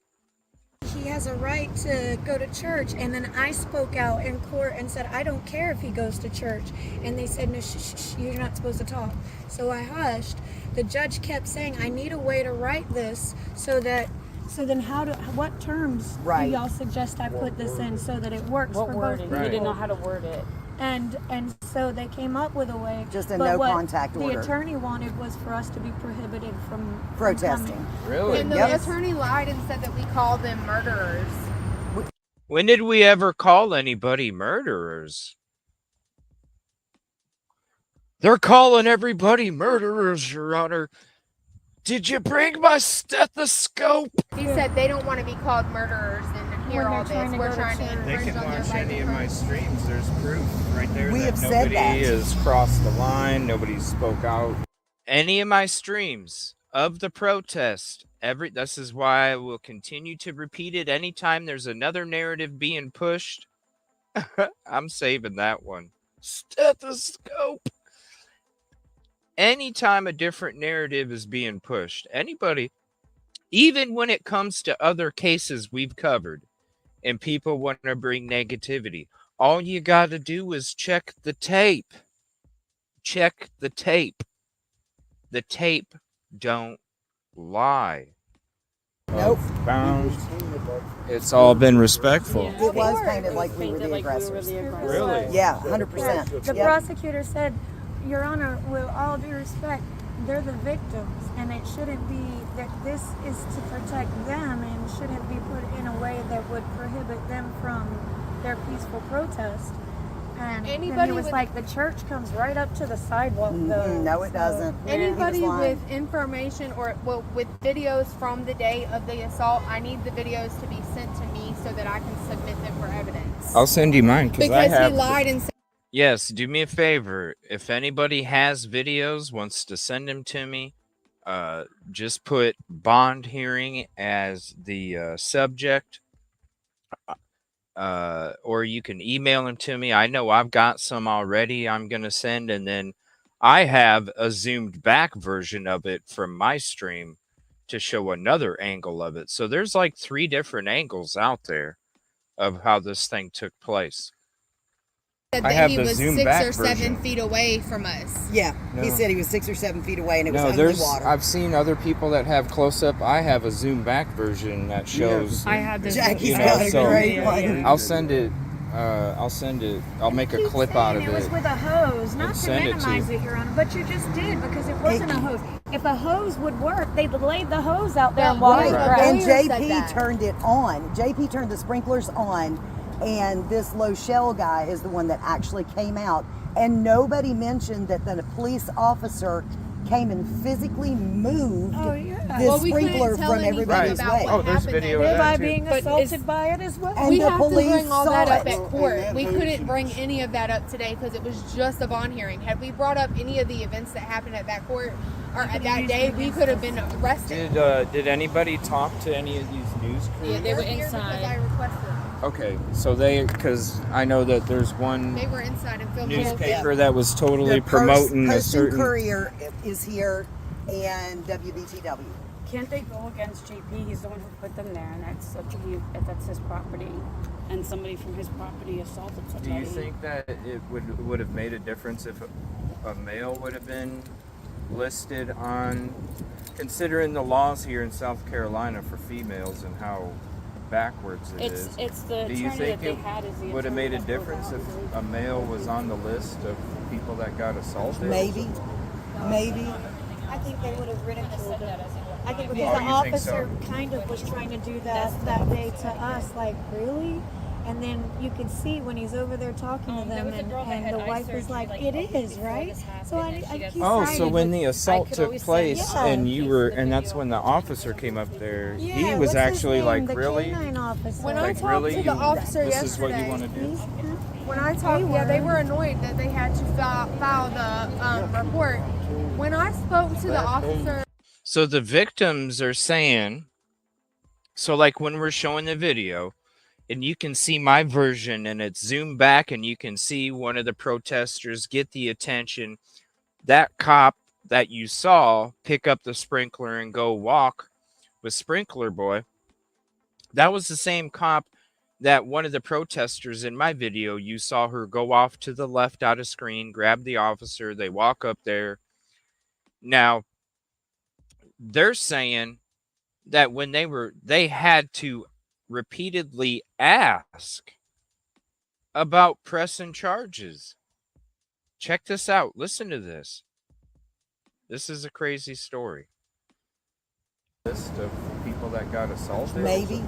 He has a right to go to church, and then I spoke out in court and said I don't care if he goes to church, and they said no, shh, you're not supposed to talk. So I hushed. The judge kept saying I need a way to write this so then what terms do y'all suggest I put this in so that it works for both people? He didn't know how to word it. And so they came up with a way. Just a but what no-contact order. The attorney wanted was for us to be prohibited from Protesting. coming. Really? And the attorney lied and said that we called them murderers. When did we ever call anybody murderers? They're calling everybody murderers, Your Honor. Did you bring my stethoscope? He said they don't want to be called murderers and hear When all they're this. trying to We're go to trying to church. They infringe can on their watch right any to of my protest. streams. There's proof right there We that have said nobody that. has crossed the line. Nobody's spoke out. Any of my streams of the protest, this is why I will continue to repeat it anytime there's another narrative being pushed. I'm saving that one. Stethoscope. Anytime a different narrative is being pushed, anybody, even when it comes to other cases we've covered and people want to bring negativity, all you got to do is check the tape. Check the tape. The tape don't lie. Nope. Bound. It's all been respectful. It was painted like we were the aggressors. Really? Yeah, 100%. The prosecutor said, Your Honor, with all due respect, they're the victims, and it shouldn't be that this is to protect them and shouldn't be put in a way that would prohibit them from their peaceful protest. And he was like, the church comes right up to the sidewalk, though. No, it doesn't. Anybody with information or with videos from the day of the assault, I need the videos to be sent to me so that I can submit them for evidence. I'll send you mine because I have. He lied and said. Yes, do me a favor. If anybody has videos, wants to send them to me, just put bond hearing as the subject. Or you can email them to me. I know I've got some already I'm going to send. And then I have a zoomed back version of it from my stream to show another angle of it. So there's like 3 different angles out there of how this thing took place. Said I that have he the was zoom 6 back or 7 version. feet away from us. Yeah, No. he said he was 6 or 7 feet away and it was No, only there's. water. I've seen other people that have close up. I have a zoom back version that shows. I have this. Jackie's You know, got a so great one. I'll send it. I'll make a clip out of It was it. with a hose, not and to send it to minimize you. it, Your Honor, but you just did because it wasn't a hose. If a hose would work, they'd laid the hose out there and Right. water Right. grass. And Lawyer said JP that. turned it on. JP turned the sprinklers on, and this Lochelle guy is the one that actually came out. And nobody mentioned that the police officer came and physically moved Oh, yeah. this Well, we couldn't sprinkler tell from anything everybody's about way. what Oh, there's happened video that of day. Thereby that too. being But assaulted by it as well. And we the have to police bring all that saw up it. at court. We couldn't bring any of that up today because it was just a bond hearing. Had we brought up any of the events that happened at that court or at that day, we could have been arrested. Did anybody talk to any of these news crews? Yeah, they were They're here because I inside. requested. Okay, so because I know that there's one They were inside and filmed the whole thing. newspaper that was totally The promoting a Post and certain. Courier is here, and WBTW. Can't they go against JP? He's the one who put them there, and that's his property. And somebody from his property assaulted Do somebody. you think that it would have made a difference if a male would have been listed on, considering the laws here in South Carolina for females and how backwards it is? It's the Do you attorney think that they it had is the would have attorney made a that difference goes if out. a male was on the list of people that got assaulted? Maybe. I think they would have ridiculed it. I think Oh, because the you think so? officer kind of was trying to do that day to us, like, really? And then you could see when he's over there talking to There them, was a girl that and had the eye wife was surgery, like, like, it a week is, before right? this happened, So and she he got- Oh, so sided when with- the assault could took always send place Yeah. and you were, and that's video. when the officer came up there, Yeah, he was what's his actually name? like, the really? canine officer. When I Like, talked really? to the officer This yesterday, is what you want to do? when I talked, yeah, they were annoyed that they had to file the report. When I spoke to the officer, So the victims are saying, so like when we're showing the video and you can see my version and it's zoomed back and you can see one of the protesters get the attention, that cop that you saw pick up the sprinkler and go walk with Sprinkler Boy, that was the same cop that one of the protesters in my video, you saw her go off to the left out of screen, grab the officer, they walk up there. Now, they're saying that when they had to repeatedly ask about pressing charges. Check this out. Listen to this. This is a crazy story. List of people that got assaulted? Maybe.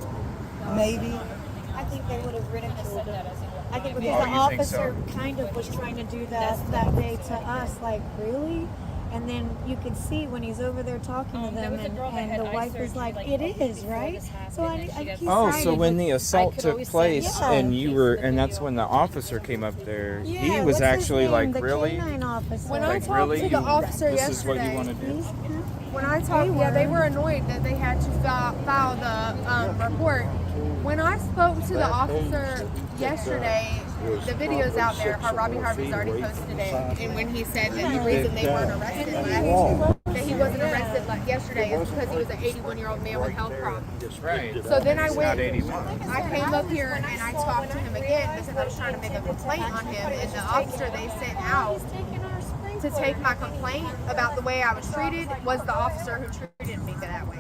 I think they would have ridiculed it. I think Oh, because the you think officer so? kind of was trying to do that day to us, like, really? And then you could see when he's over there talking to There them, was a girl that and had the eye wife was surgery, like, like, it a week is, before right? this happened, So and she he got- Oh, sided so when with- the assault could took always send place Yeah. and you were, the and that's video. when the officer came up there, Yeah, he was what's his actually name? like, the really? canine officer. when I Like, talked really? to the officer This is what you yesterday, want to do? when I talked, yeah, they were annoyed that they had to file the report. When I spoke to the officer yesterday, the video's out there. Robbie Harvey's already posted it, and when he said that the reason they weren't arrested that he wasn't arrested like yesterday is because he was an 81-year-old man with health problems. Right. So then I He's went, not 81. I came up here and I talked to him again because I was trying to make a complaint on him, and the officer they sent out to take my complaint about the way I was treated was the officer who treated me that way.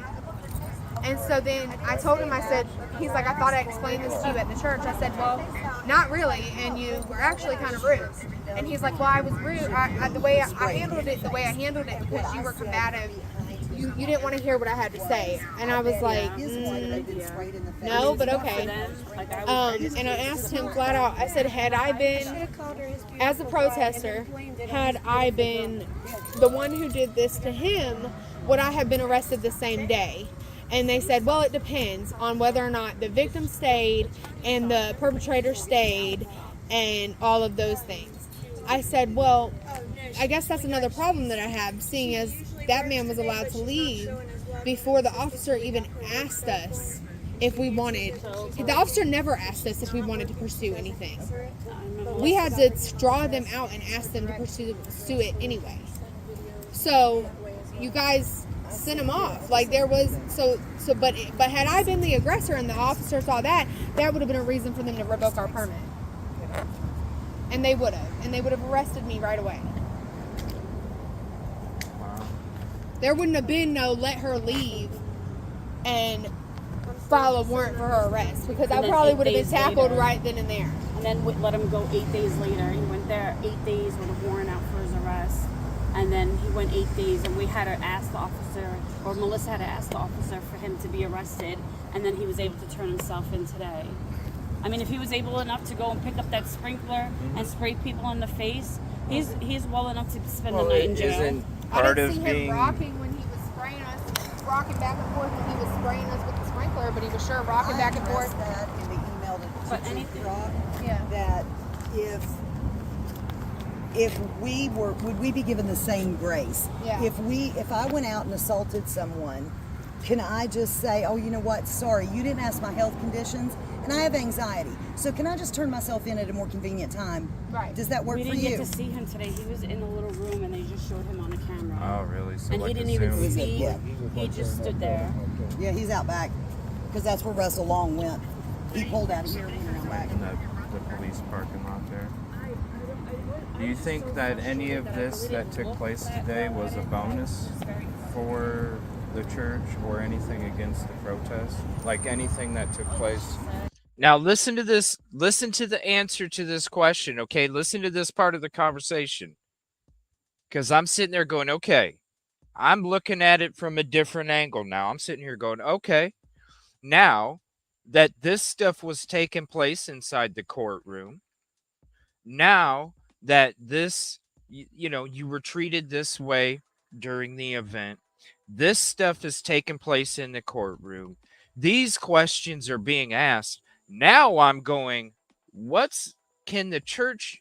And so then I told him, I said, he's like, I thought I explained this to you at the church. I said, well, not really, and you were actually kind of rude. And he's like, well, I was rude. The way I handled it because you were combative. You didn't want to hear what I had to say. And I was like, no, but okay. And I asked him flat out, I said, had I been, as a protester, had I been the one who did this to him, would I have been arrested the same day? And they said, well, it depends on whether or not the victim stayed and the perpetrator stayed and all of those things. I said, well, I guess that's another problem that I have, seeing as that man was allowed to leave before the officer even asked us if we wanted. The officer never asked us if we wanted to pursue anything. We had to draw them out and ask them to pursue it anyway. So you guys sent him off. Like there was but had I been the aggressor and the officer saw that would have been a reason for them to revoke our permit. And they would have arrested me right away. Wow. There wouldn't have been no let her leave and file a warrant for her arrest because I then probably 8 would have been days tackled later. right then and there. And then let him go 8 days later. He went there 8 days with a warrant out for his arrest. And then he went 8 days, and we had to ask the officer, or Melissa had to ask the officer for him to be arrested, and then he was able to turn himself in today. I mean, if he was able enough to go and pick up that sprinkler and spray people in the face, he's well enough to spend the night in jail. Isn't I part didn't of see being him rocking when he was spraying us, rocking back and forth when he was spraying us with the sprinkler, but he was sure rocking back and forth. That in the email to But Chief anything- Rock, Yeah. that if we were, would we be given the same grace? Yeah. If I went out and assaulted someone, can I just say, oh, you know what, sorry, you didn't ask my health conditions, and I have anxiety, so can I just turn myself in at a more convenient time? Right. Does that work We for didn't you? get to see him today. He was in a little room, and they just showed him on a camera. Oh, really? So And like he didn't a even Zoom? see. Yeah. He just stood there. Yeah, he's out back, because that's where Russell Long went. He pulled out of here and went out back. in the police parking lot there. Do you think that any of this that took place today was a bonus for the church or anything against the protest? Like anything that took place? Now listen to this. Listen to the answer to this question, okay? Listen to this part of the conversation. Because I'm sitting there going, okay, I'm looking at it from a different angle now. I'm sitting here going, okay, now that this stuff was taking place inside the courtroom, now that this, you were treated this way during the event, this stuff is taking place in the courtroom, these questions are being asked. Now I'm going, can the church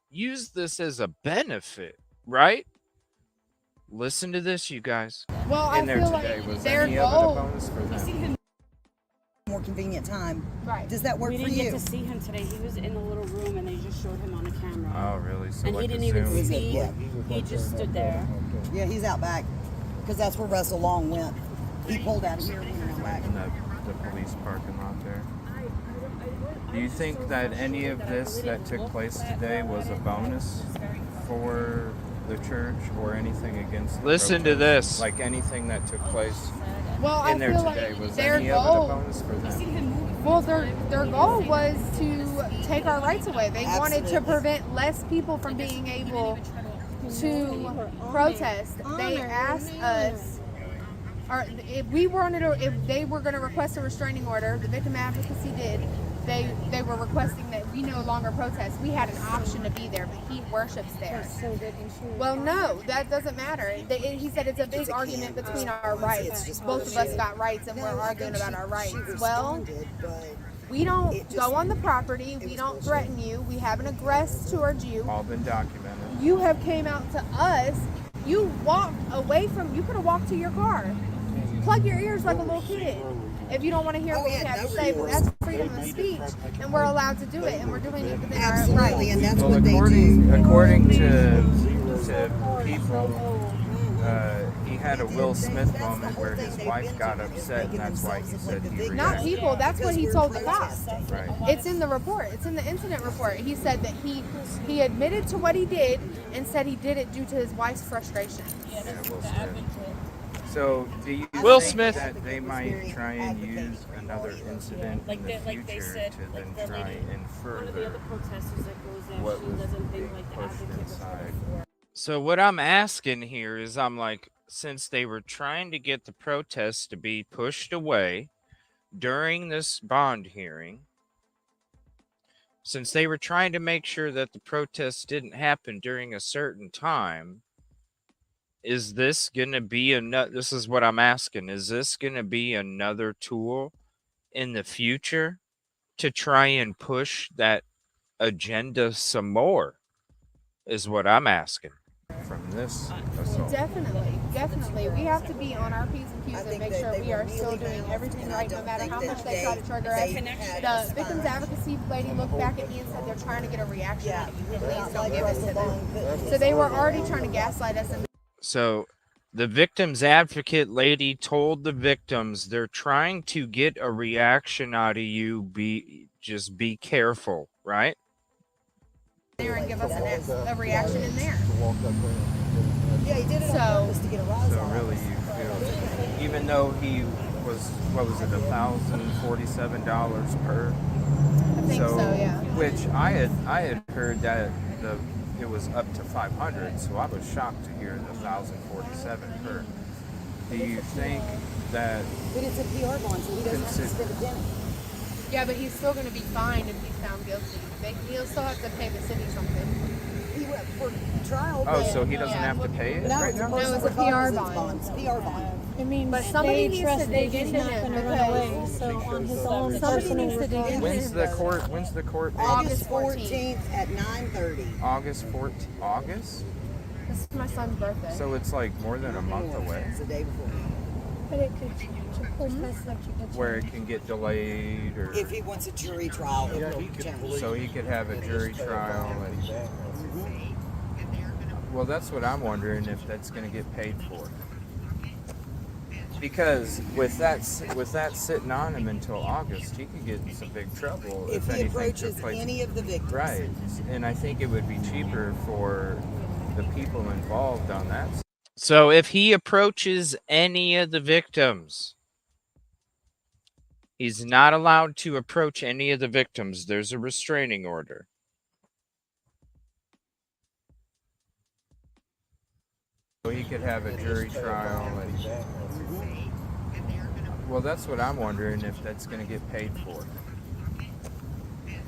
use this as a benefit, right? Listen to this, you guys. Well, I In there feel today, like was their any of it a goal. bonus for them? More convenient time. Right. Does that work We for didn't you? get to see him today. He was in a little room, and they just showed him on a camera. Oh, really? So And like he didn't a even Zoom? see. Yeah. He just stood there. Yeah, he's out back, because that's where Russell Long went. He pulled out of here and went out back. in the police parking lot there. Do you think that any of this that took place today was a bonus for the church or anything against the Listen to protest? this. Like anything that took place Well, I in there feel today, like was their any of it a goal. bonus for them? Well, their goal was to take our rights away. They wanted to Absolutely. prevent less people from being able to protest. They asked us, or if they were going to request a restraining order, the victim advocacy did. They were requesting that we no longer protest. We had an option to be there, but he worships there. Well, no, that doesn't matter. He said it's a big argument between our rights. Both of us got rights, and we're arguing about our rights. Well, we don't go on the property. We don't threaten you. We haven't aggressed towards you. All been documented. You have came out to us. You walked away from. You could have walked to your car. Plug your ears like a little kid. If you don't want to hear what we have to say, but that's freedom of speech, and we're allowed to do it, and we're doing it within our Absolutely, rights. and that's Well, what they according do. to people, he had a Will Smith moment where his wife got upset, and that's why he said he reacted. Not people. That's what he told the cops. Right. It's in the report. It's in the incident report. He said that he admitted to what he did and said he did it due to his wife's frustration. Yeah, Will Smith. So, do you Will think Smith. that they might try and use another incident in the future to then try and One of the further other protesters that goes there, what she was doesn't being think like the pushed advocate was there inside? before. So what I'm asking here is, I'm like, since they were trying to get the protests to be pushed away during this bond hearing, since they were trying to make sure that the protests didn't happen during a certain time, is this going to be another, this is what I'm asking, is this going to be another tool in the future to try and push that agenda some more, is what I'm asking. From this assault? Definitely. We have to be on our P's and Q's and make sure we are still doing everything right, no matter how much they try to trigger us. The victims advocacy lady looked back at me and said they're trying to get a reaction out of you. Please don't give it to them. So they were already trying to gaslight us. So the victims advocate lady told the victims they're trying to get a reaction out of you. Just be careful, right? There and give us a reaction in there. Yeah, he did it So- on purpose to get a rise So out of really, us. you feel, even though he was, what was it, $1,047 per? I think so, yeah. Which I had heard that the it was up to 500. So I was shocked to hear the 1,047 per. Do you think that? But it's a PR bond, so he doesn't have to spend a penny. Yeah, but he's still going to be fined if he's found guilty. He'll still have to pay the city something. He went for trial. Oh, but so he doesn't have to pay it no, right it's now? No, it's a PR bond. PR bond. It means But somebody they needs trust to that dig he's into not him going to run away. So on his own Somebody personal needs to dig into When's the court? When's the court? date? August 14th at 9:30. August 14th. August? This is my son's birthday. So it's like more than a month away. It's the day before. But it could change. Of course, that's subject to change. Where it can get delayed, or If he wants a jury trial, it will change. so he could have a jury trial. And well, that's what I'm wondering, if that's going to get paid for. Because with that sitting on him until August, he could get in some big trouble If he anything approaches took place. any of the victims. Right, and I think it would be cheaper for the people involved on that. So if he approaches any of the victims, he's not allowed to approach any of the victims. There's a restraining order. So he could have a jury trial. And well, that's what I'm wondering, if that's going to get paid for.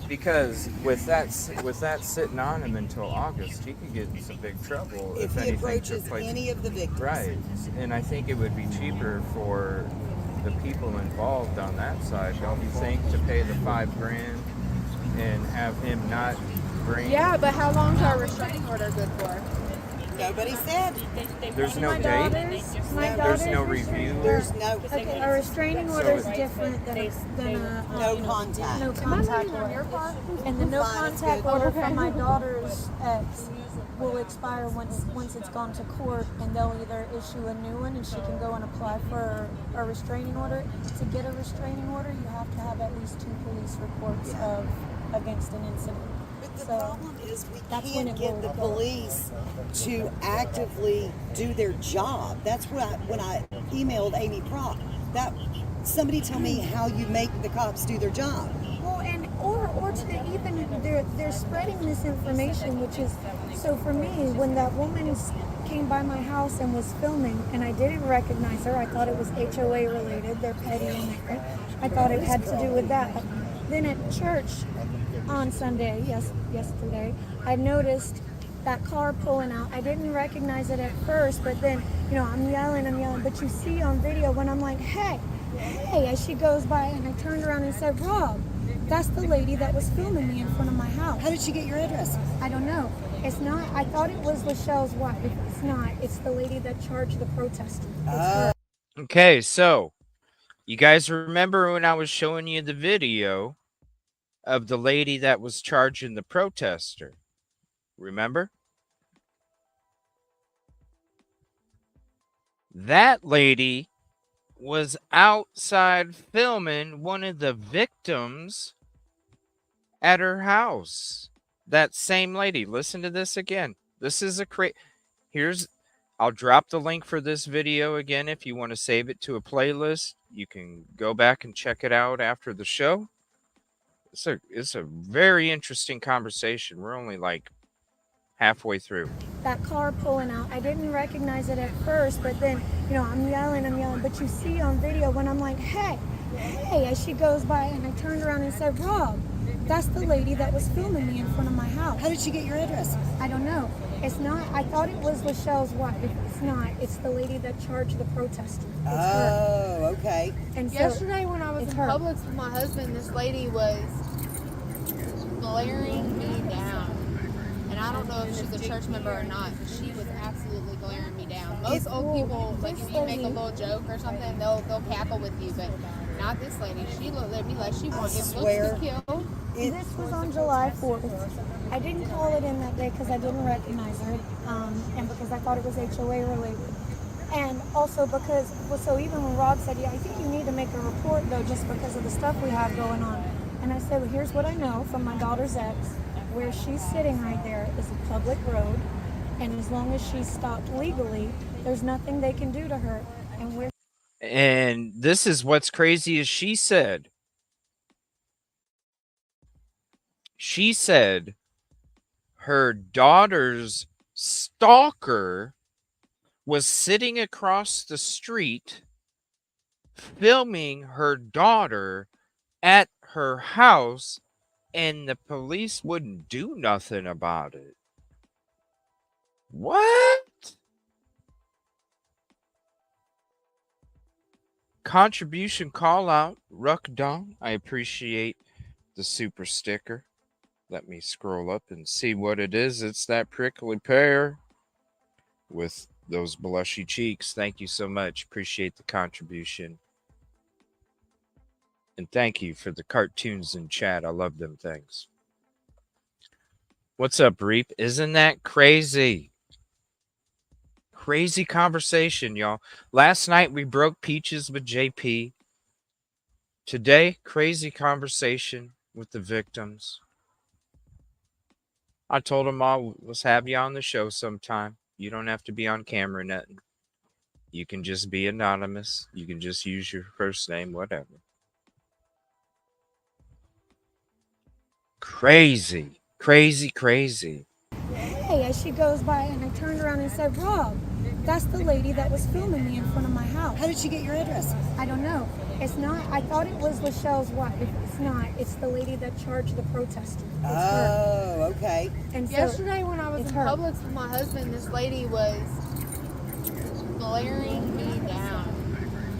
Because with that sitting on him until August, he could get in some big trouble If he anything approaches took place. any of the victims. Right, and I think it would be cheaper for the people involved on that side, don't you think, to pay the $5,000 and have him not bring? Yeah, but how long is our restraining order good for? Nobody said. There's no My date. daughter's There's no review. There's no Okay, a restraining order is different than a no contact. no contact order. And the no contact order from my daughter's ex will expire once it's gone to court, and they'll either issue a new one and she can go and apply for a restraining order. To get a restraining order, you have to have at least 2 police reports against an incident. But the So, problem is we that's when can't it get will the go. police to actively do their job. That's what when I emailed Amy Prock. That somebody tell me how you make the cops do their job. Well, and or to even they're spreading this information, which is so for me when that woman came by my house and was filming, and I didn't recognize her. I thought it was HOA related. They're petty and there. I thought it had to do with that. Then at church on Sunday, yesterday, I noticed that car pulling out. I didn't recognize it at first, but then, I'm yelling, but you see on video when I'm like, hey, as she goes by, and I turned around and said, Rob, that's the lady that was filming me in front of my house. How did she get your address? I don't know. It's not, I thought it was Lachelle's wife. It's not. It's the lady that charged the protester. It's her. Okay, so you guys remember when I was showing you the video of the lady that was charging the protester? Remember? That lady was outside filming one of the victims at her house. That same lady. Listen to this again. This is I'll drop the link for this video again. If you want to save it to a playlist, you can go back and check it out after the show. It's a very interesting conversation. We're only like halfway through. That car pulling out. I didn't recognize it at first, but then, I'm yelling, but you see on video when I'm like, hey, as she goes by, and I turned around and said, Rob, that's the lady that was filming me in front of my house. How did she get your address? I don't know. It's not, I thought it was Lachelle's wife. It's not. It's the lady that charged the protester. It's her. Okay. And so, Yesterday when I was in her. Publix with my husband, this lady was glaring me down. And I don't know if she's a church member or not, but she was absolutely glaring me down. Most old people, like if you make a little joke or something, they'll cackle with you, but not this lady. She looked at me like she wanted looks to kill. This was on July 4th. I didn't call it in that day because I didn't recognize her, and because I thought it was HOA related. And also because, so even when Rob said, I think you need to make a report though, just because of the stuff we have going on. And I said, well, here's what I know from my daughter's ex. Where she's sitting right there is a public road, and as long as she's stopped legally, there's nothing they can do to her. And this is what's crazy is she said her daughter's stalker was sitting across the street filming her daughter at her house, and the police wouldn't do nothing about it. What? Contribution call out, Ruck Dong. I appreciate the super sticker. Let me scroll up and see what it is. It's that prickly pear with those blushy cheeks. Thank you so much. Appreciate the contribution. And thank you for the cartoons in chat. I love them things. What's up, Reap? Isn't that crazy? Crazy conversation, y'all. Last night we broke peaches with JP. Today, crazy conversation with the victims. I told them all, let's have you on the show sometime. You don't have to be on camera, nothing. You can just be anonymous. You can just use your first name, whatever. Crazy, crazy, crazy. Hey, as she goes by, and I turned around and said, Rob, that's the lady that was filming me in front of my house. How did she get your address? I don't know. It's not, I thought it was Lachelle's wife. It's not. It's the lady that charged the protester. It's her. Okay. And so Yesterday when I was it's in her. Publix with my husband, this lady was glaring me down.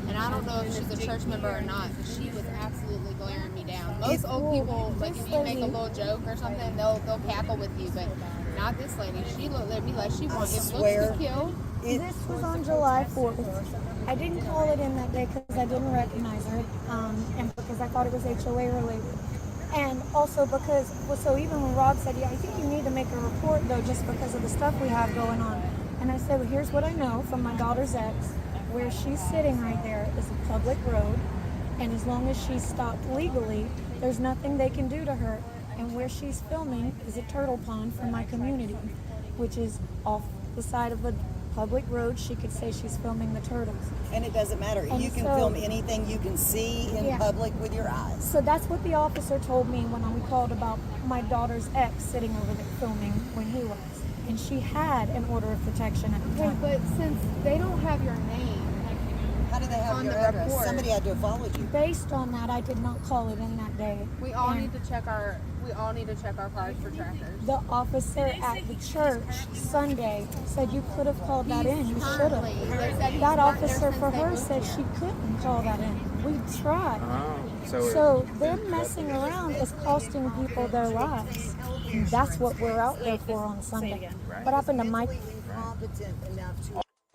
And I don't know if she's a church member or not, but she was absolutely glaring me down. Most old people, like if you make a little joke or something, they'll cackle with you, but not this lady. She looked at me like she wanted looks to kill. This was on July 4th. I didn't call it in that day because I didn't recognize her, and because I thought it was HOA related. And also because, well, so even when Rob said, yeah, I think you need to make a report though, just because of the stuff we have going on. And I said, well, here's what I know from my daughter's ex. Where she's sitting right there is a public road, and as long as she's stopped legally, there's nothing they can do to her. And where she's filming is a turtle pond for my community, which is off the side of a public road. She could say she's filming the turtles. And it doesn't matter. And you can so, film anything you can see in public with your eyes. So that's what the officer told me when we called about my daughter's ex sitting over there filming when he was. And she had an order of protection at the time. But since they don't have your name, how do they have on your the address? report, Somebody had to have followed you. Based on that, I did not call it in that day. We all need to check our cars for trackers. The officer at the church Sunday said you could have called that in. You should have. That officer for her said she couldn't call that in. We tried. So them messing around is costing people their lives. And that's what we're out there for on Sunday. What happened to Mike?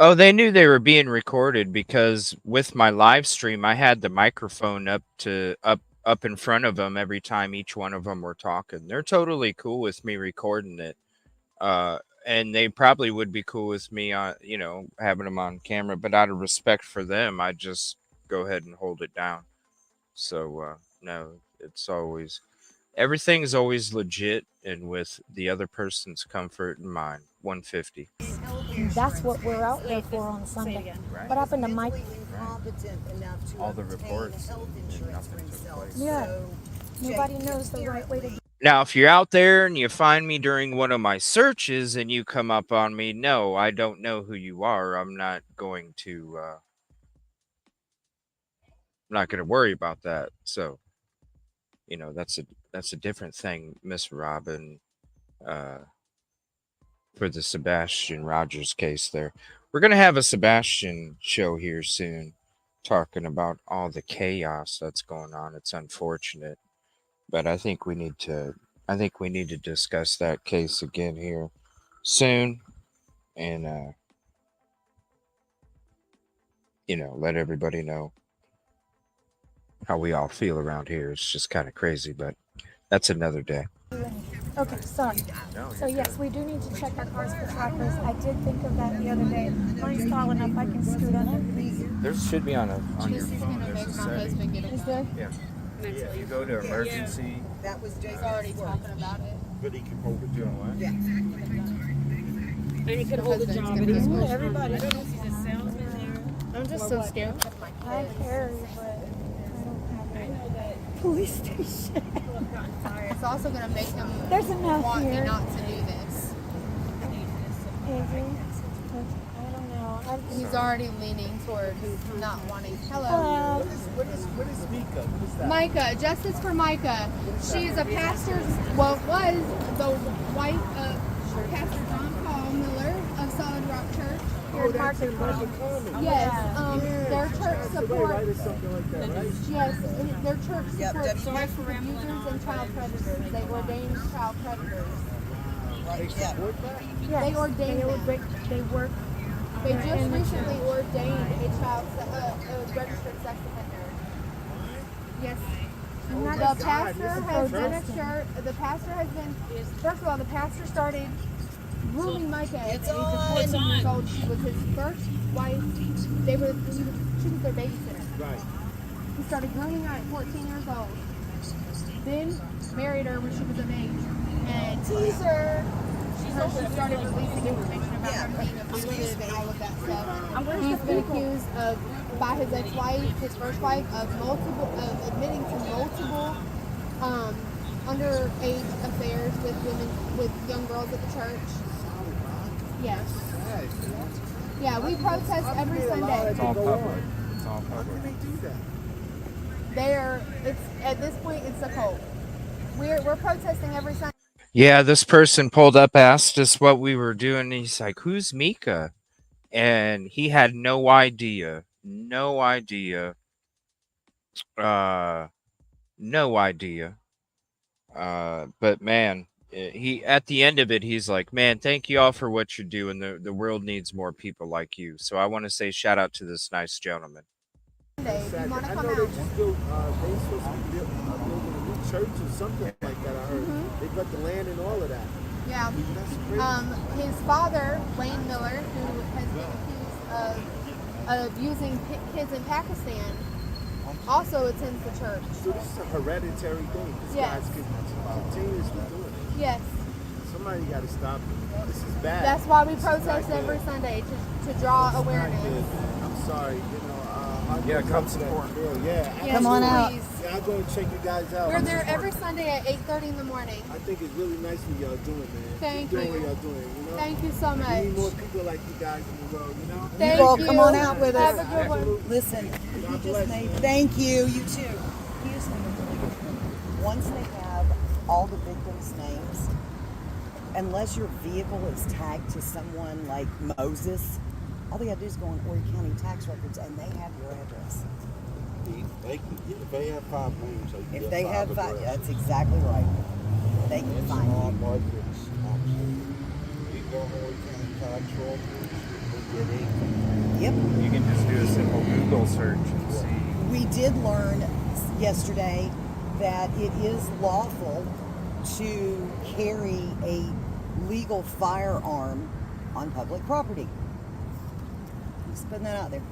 Oh, they knew they were being recorded because with my live stream, I had the microphone up in front of them every time each one of them were talking. They're totally cool with me recording it. And they probably would be cool with me on, having them on camera, but out of respect for them, I just go ahead and hold it down. So, no, everything's always legit and with the other person's comfort in mind. 150. That's what we're out there for on Sunday. What happened to Mike? All the reports and nothing took place. Yeah. Nobody knows the right way to do it. Now, if you're out there and you find me during one of my searches and you come up on me, no, I don't know who you are. I'm not going to worry about that. So, that's a different thing, Miss Robin, for the Sebastian Rogers case there. We're going to have a Sebastian show here soon, talking about all the chaos that's going on. It's unfortunate, but I think we need to discuss that case again here soon, and let everybody know how we all feel around here. It's just kind of crazy, but that's another day. Okay, sorry. So yes, we do need to check our cars for trackers. I did think of that the other day. Mine's tall enough I can scoot under. There should be on your phone. There's a setting. Is there? Yeah. If you go to emergency. That was He's already talking about it. But he can hold it Doing what? Yeah. And he could hold the job. Everybody. I'm just so scared. I carry, but I don't have a police station. It's also going to make them There's enough want me here. not to do this. he's already leaning toward not wanting. Hello. What is Mika? What is that? Micah, justice for Micah. She is a pastor's, well, was the wife of Pastor John Paul Miller of Solid Rock Church here in Market Commons. Yes, their church supports. Yes, their church supports domestic abusers and child predators. They ordained child predators. They ordained them. They just recently ordained a registered sex offender. Yes. The pastor has been a church. The pastor has been. First of all, the pastor started grooming Micah at the age of 14 years old. She was his first wife. She was their babysitter. Right. He started grooming her at 14 years old. Then married her when she was of age. And teaser. She started releasing information about her being abusive and all of that stuff. He's been accused of, by his ex-wife, his first wife, of admitting to multiple underage affairs with women, with young girls at the church. Yes. Yeah, we protest every Sunday. It's all public. It's all How public. can they do that? It's at this point it's a cult. We're protesting every Sunday. Yeah, this person pulled up, asked us what we were doing. And he's like, "Who's Mika?" And he had no idea. No idea. No idea. But man, he at the end of it, he's like, "Man, thank you all for what you're doing. The world needs more people like you." So I want to say shout out to this nice gentleman. You want to I come know out? they just built, they supposed to be building a new church or something like that. I heard they got the land and all of that. Yeah. That's crazy. His father, Wayne Miller, who has been accused of abusing kids in Pakistan, also attends the church. So this is a hereditary thing. This Yes. guy's continuously doing it. Yes. Somebody got to stop it. This is bad. That's why we This is not protest good. every Sunday to draw This is not awareness. good, man. I'm sorry. I'll Yeah, go come to that support. bill. Yeah, Come on out. please. Yeah, I'll go and check you guys out. We're there every Sunday at 8:30 in the morning. I think it's really nice what y'all doing, man. Thank Keep doing you. what y'all doing, you know? Thank you so We need much. more people like you guys in the world, you know? Thank You all you. come on out with us. Have a good one. Listen, God bless you. thank you. You too. He just made a really good point. Once they have all the victims' names, unless your vehicle is tagged to someone like Moses, all they got to do is go on Horry County tax records and they have your address. If they have 5 names, If they have five, that's exactly right. They can find you. Yep. You can just do a simple Google search and see. We did learn yesterday that it is lawful to carry a legal firearm on public property. Just putting that out there.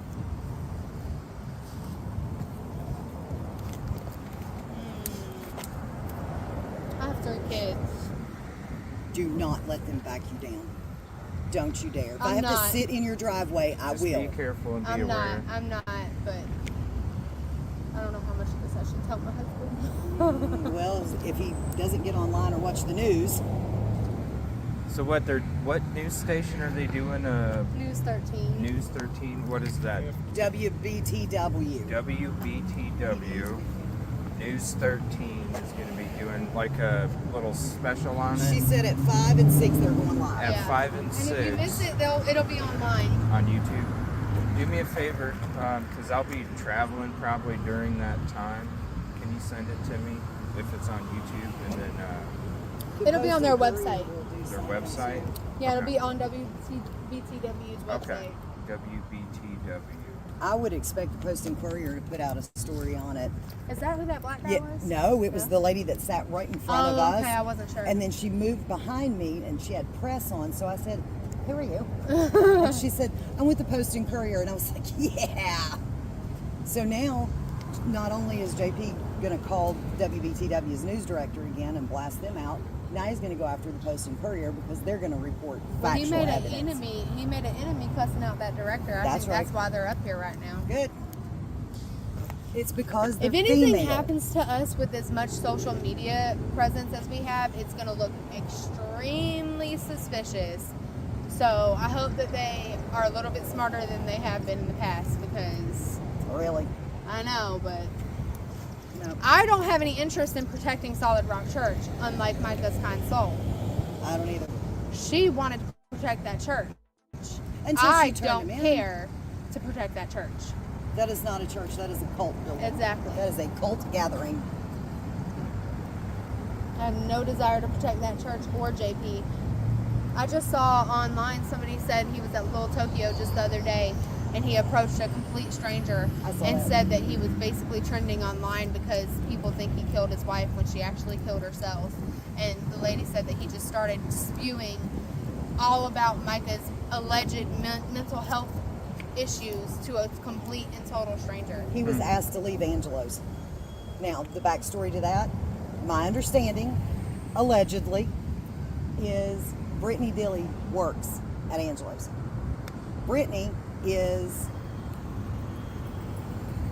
After kids. Do not let them back you down. Don't you dare. If I I'm have not. to sit in your driveway, I Just will. be careful and be I'm aware. not, but I don't know how much of this I should tell my husband. Well, if he doesn't get online or watch the news, So what news station are they doing? News 13. News 13. What is that? WBTW. WBTW. News 13 is going to be doing like a little special on it. She said at 5 and 6 they're going live. At 5 and 6 And if you miss it, it'll be online. on YouTube. Do me a favor, because I'll be traveling probably during that time. Can you send it to me if it's on YouTube? And then It'll be on their website. their website? Yeah, it'll Okay. be on WBTW's website. Okay. WBTW. I would expect the Post and Courier to put out a story on it. Is that who that black guy Yeah, was? no, it was the lady that sat right in front of us. Okay, I wasn't sure. And then she moved behind me and she had press on. So I said, "Who are you?" And she said, "I'm with the Post and Courier." And I was like, "Yeah." So now, not only is JP going to call WBTW's news director again and blast them out, now he's going to go after the Post and Courier because they're going to report Well, factual he made evidence. an enemy. He made an enemy cussing out that director. I That's think right. that's why they're up here right now. Good. It's because they're If anything female. happens to us with as much social media presence as we have, it's going to look extremely suspicious. So I hope that they are a little bit smarter than they have been in the past, because Really? I know, but No, I don't have any interest in protecting Solid Rock Church, unlike Micah's kind soul. I don't either. She wanted to protect that church. Until I she turned don't him in. care to protect that church. That is not a church. That is a cult building. Exactly. That is a cult gathering. I have no desire to protect that church or JP. I just saw online somebody said he was at Little Tokyo just the other day, and he approached a complete stranger and said that he was basically trending online because people think he killed his wife when she actually killed herself. And the lady said that he just started spewing all about Micah's alleged mental health issues to a complete and total stranger. He was asked to leave Angelo's. Now, the backstory to that, my understanding, allegedly, is Brittany Dilly works at Angelo's. Brittany is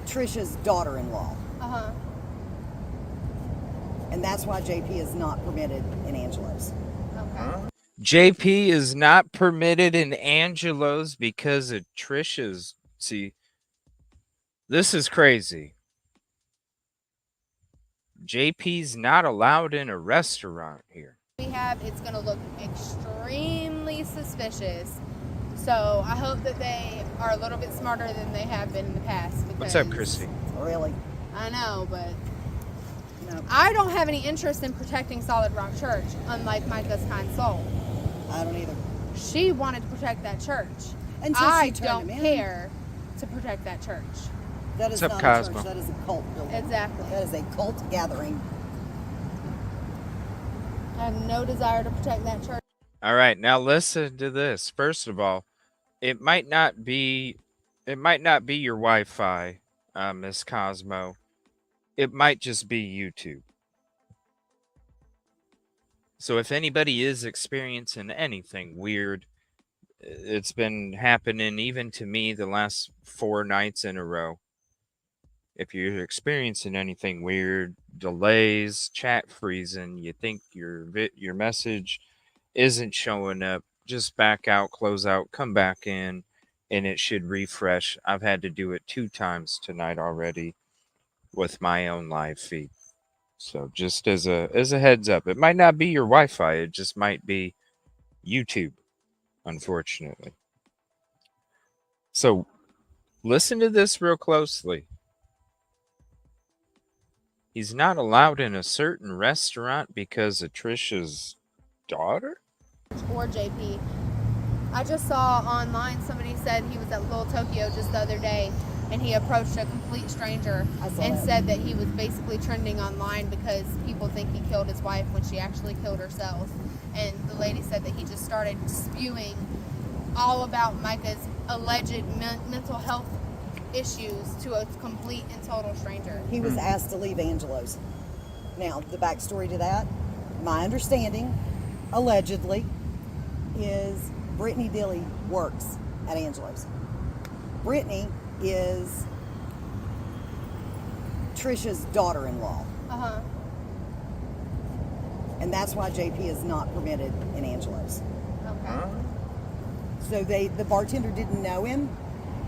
Trisha's daughter-in-law. Uh-huh. And that's why JP is not permitted in Angelo's. Okay. JP is not permitted in Angelo's because of Trisha's. See, this is crazy. JP's not allowed in a restaurant here. It's going to look extremely suspicious. So I hope that they are a little bit smarter than they have been in the past. What's up, Chrissy? Really? I know, but No, I don't have any interest in protecting Solid Rock Church, unlike Micah's kind soul. I don't either. She wanted to protect that church. Until I she turned don't him in. care to protect that church. That is What's up, not a Cosmo? church. That is a cult building. Exactly. That is a cult gathering. I have no desire to protect that church. All right, now listen to this. First of all, it might not be your Wi-Fi, Miss Cosmo. It might just be YouTube. So if anybody is experiencing anything weird, it's been happening even to me the last 4 nights in a row. If you're experiencing anything weird, delays, chat freezing, you think your message isn't showing up, just back out, close out, come back in, and it should refresh. I've had to do it 2 times tonight already with my own live feed. So just as a heads up, it might not be your Wi-Fi, it just might be YouTube, unfortunately. So listen to this real closely. He's not allowed in a certain restaurant because of Trisha's daughter? Or JP. I just saw online somebody said he was at Little Tokyo just the other day, and he approached a complete stranger and said that he was basically trending online because people think he killed his wife when she actually killed herself. And the lady said that he just started spewing all about Micah's alleged mental health issues to a complete and total stranger. He was asked to leave Angelo's. Now, the backstory to that, my understanding, allegedly, is Brittany Dilly works at Angelo's. Brittany is Trisha's daughter-in-law. Uh-huh. And that's why JP is not permitted in Angelo's. Okay. So the bartender didn't know him,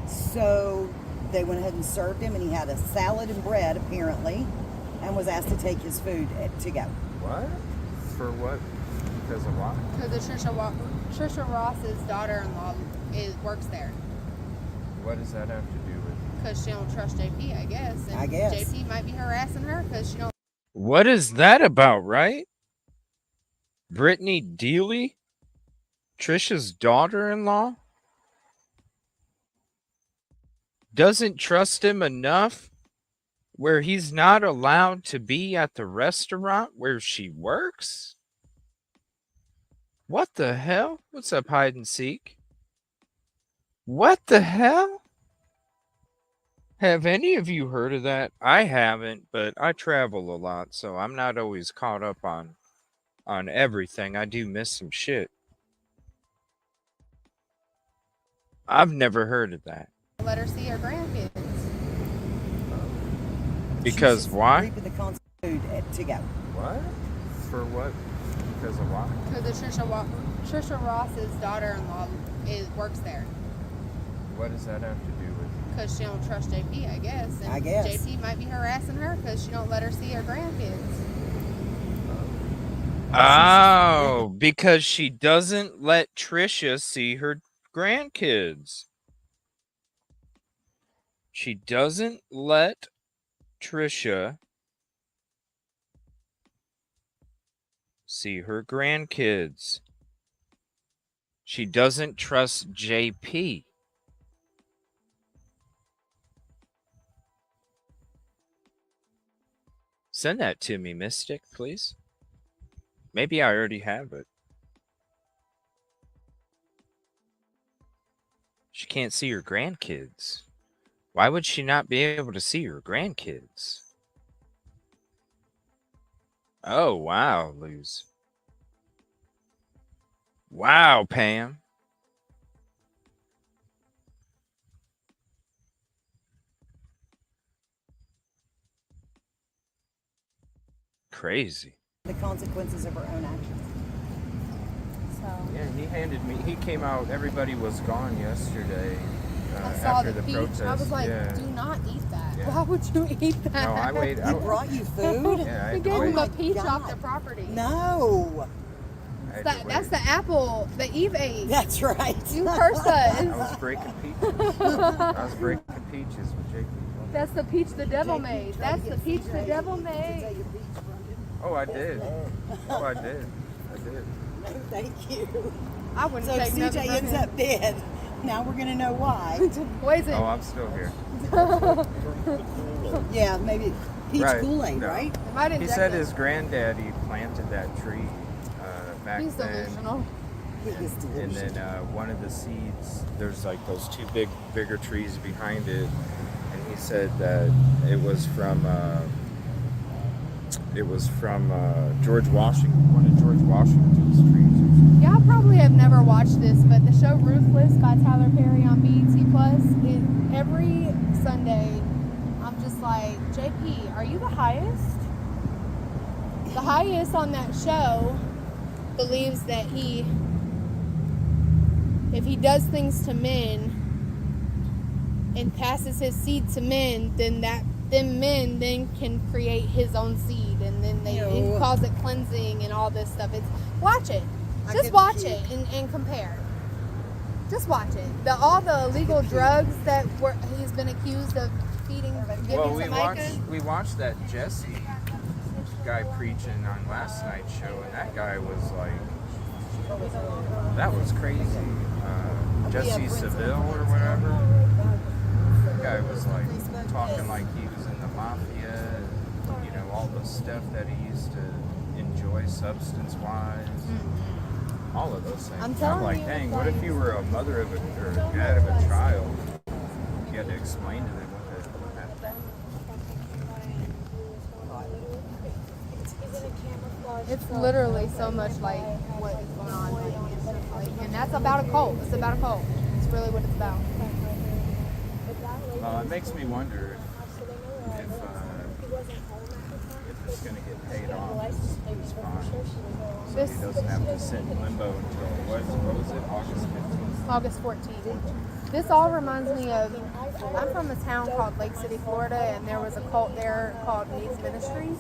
so they went ahead and served him, and he had a salad and bread, apparently, and was asked to take his food to go. What? For what? Because of what? Because Trisha Ross's daughter-in-law works there. What does that have to do with? Because she don't trust JP, I guess. And I guess. JP might be harassing her because she don't. What is that about, right? Brittany Deely? Trisha's daughter-in-law? Doesn't trust him enough where he's not allowed to be at the restaurant where she works? What the hell? What's up, hide and seek? What the hell? Have any of you heard of that? I haven't, but I travel a lot, so I'm not always caught up on everything. I do miss some shit. I've never heard of that. Let her see her grandkids. Because why? Reaping the consequences of food to go. What? For what? Because of what? Because Trisha Ross's daughter-in-law works there. What does that have to do with? Because she don't trust JP, I guess. And I guess. JP might be harassing her because she don't let her see her grandkids. Oh, because she doesn't let Trisha see her grandkids. She doesn't let Trisha see her grandkids. She doesn't trust JP. Send that to me, Mystic, please. Maybe I already have it. She can't see her grandkids. Why would she not be able to see her grandkids? Oh, wow, Luz. Wow, Pam. Crazy. The consequences of her own actions. So. Yeah, he came out, everybody was gone yesterday I saw after the peach. protest. I was like, do not eat that. Yeah. Why would you eat that? No, I waited. He brought you food? Yeah, I He gave him a peach off the property. No. That's the apple that Eve ate. That's right. You cursed us. I was breaking peaches. I was breaking peaches with JP. That's the peach the devil made. That's the peach the devil made. Oh, I did. Oh, I did. I did. No, thank you. I wouldn't so take CJ ends up dead. Now we're gonna know why. Poison. Oh, I'm still here. Yeah, maybe peach Kool-Aid, no. right? He said his granddaddy planted that tree back He's then. delusional. And then one of the seeds, there's like those two bigger trees behind it, and he said that it was from George Washington, one of George Washington's trees. Y'all probably have never watched this, but the show Ruthless by Tyler Perry on BET Plus, every Sunday, I'm just like, JP, are you the highest? The highest on that show believes that if he does things to men and passes his seed to men, then men then can create his own seed, and then he calls it cleansing and all this stuff. Watch it. Just watch it and compare. Just watch it. All the illegal drugs that he's been accused of giving to Micah. We watched that Jesse guy preaching on last night's show, and that guy was like, that was crazy. Jesse Seville or whatever. That guy was like talking like he was in the mafia, and, you know, all the stuff that he used to enjoy substance-wise. All of those things. I'm like, dang, what if you were a mother of or dad of a child? You had to explain to them what that. It's literally so much like what is going on, and that's about a cult. It's about a cult. It's really what it's about. Well, it makes me wonder if it's going to get paid off. His fine, so he doesn't have to sit in limbo until what was it? August 15th. August 14th. This all reminds me of. I'm from a town called Lake City, Florida, and there was a cult there called Mead's Ministries.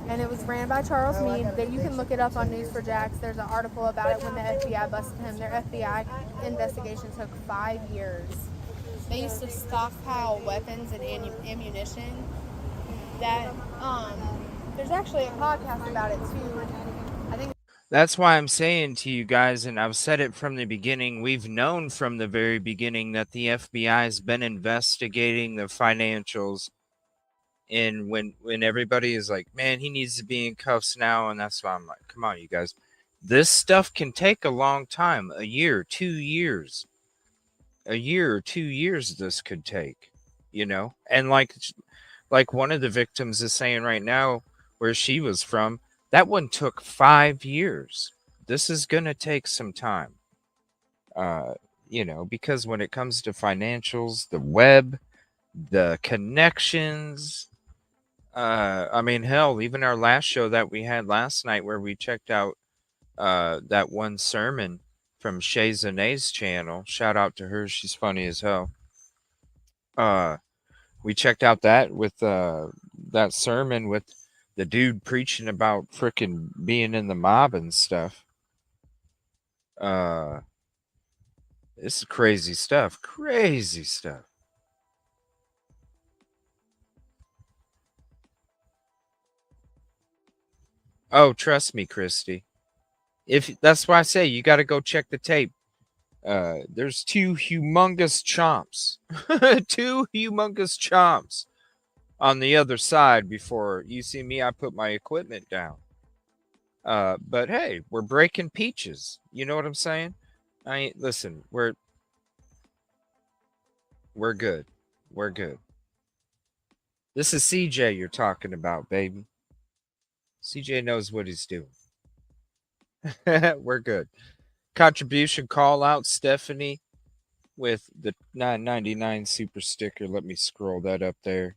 And it was ran by Charles Mead. You can look it up on News4Jax. There's an article about it when the FBI busted him. Their FBI investigation took 5 years. They used to stockpile weapons and ammunition. There's actually a podcast about it too. I think that's why I'm saying to you guys, and I've said it from the beginning, we've known from the very beginning that the FBI has been investigating the financials. And when everybody is like, man, he needs to be in cuffs now, and that's why I'm like, come on, you guys. This stuff can take a long time, a year, 2 years. A year or 2 years this could take, you know? And like one of the victims is saying right now, where she was from, that one took 5 years. This is going to take some time, you know, because when it comes to financials, the web, the connections, I mean, hell, even our last show that we had last night where we checked out that one sermon from Shay Zanae's channel. Shout out to her. She's funny as hell. We checked out that with that sermon with the dude preaching about frickin' being in the mob and stuff. This is crazy stuff. Crazy stuff. Oh, trust me, Christy. If that's why I say you got to go check the tape. There's two humongous chomps, two humongous chomps on the other side before you see me. I put my equipment down. But hey, we're breaking peaches. You know what I'm saying? Listen. We're good. We're good. This is CJ you're talking about, baby. CJ knows what he's doing. We're good. Contribution call out, Stephanie, with the $9.99 super sticker. Let me scroll that up there.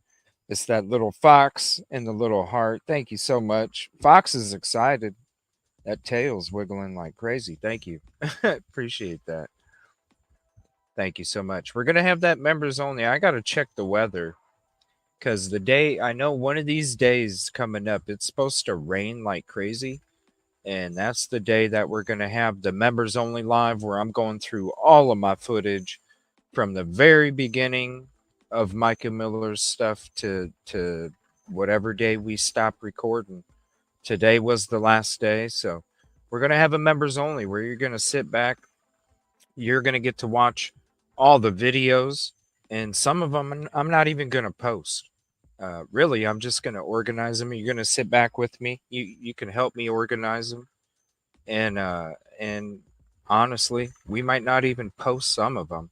It's that little fox and the little heart. Thank you so much. Fox is excited. That tail's wiggling like crazy. Thank you. Appreciate that. Thank you so much. We're going to have that members only. I got to check the weather because I know one of these days coming up, it's supposed to rain like crazy. And that's the day that we're going to have the members only live where I'm going through all of my footage from the very beginning of Micah Miller's stuff to whatever day we stop recording. Today was the last day. So we're going to have a members only where you're going to sit back. You're going to get to watch all the videos. And some of them I'm not even going to post. Really, I'm just going to organize them. You're going to sit back with me. You can help me organize them. And honestly, we might not even post some of them,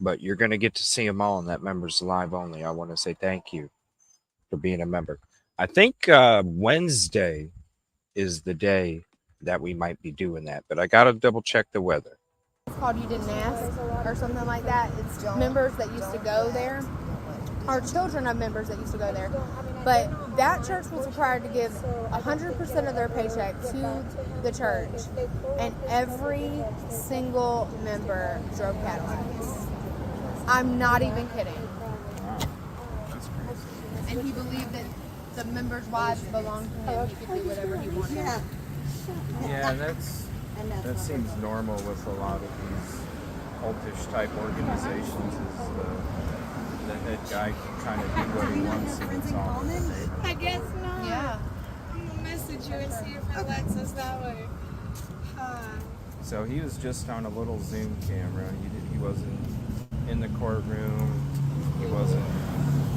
but you're going to get to see them all in that members live only. I want to say thank you for being a member. I think Wednesday is the day that we might be doing that, but I got to double check the weather. It's called You Didn't Ask or something like that. It's members that used to go there. Or children of members that used to go there. But that church was required to give 100% of their paycheck to the church. And every single member drove Cadillacs. I'm not even kidding. And he believed that the members' wives belonged to him. He could do whatever he wanted. Yeah, that seems normal with a lot of these cultish type organizations. The head guy can kind of do what he wants and it's all in the neighborhood. I guess not. Yeah. I'll message you and see if it lets us that way. So he was just on a little Zoom camera. He wasn't in the courtroom. He wasn't.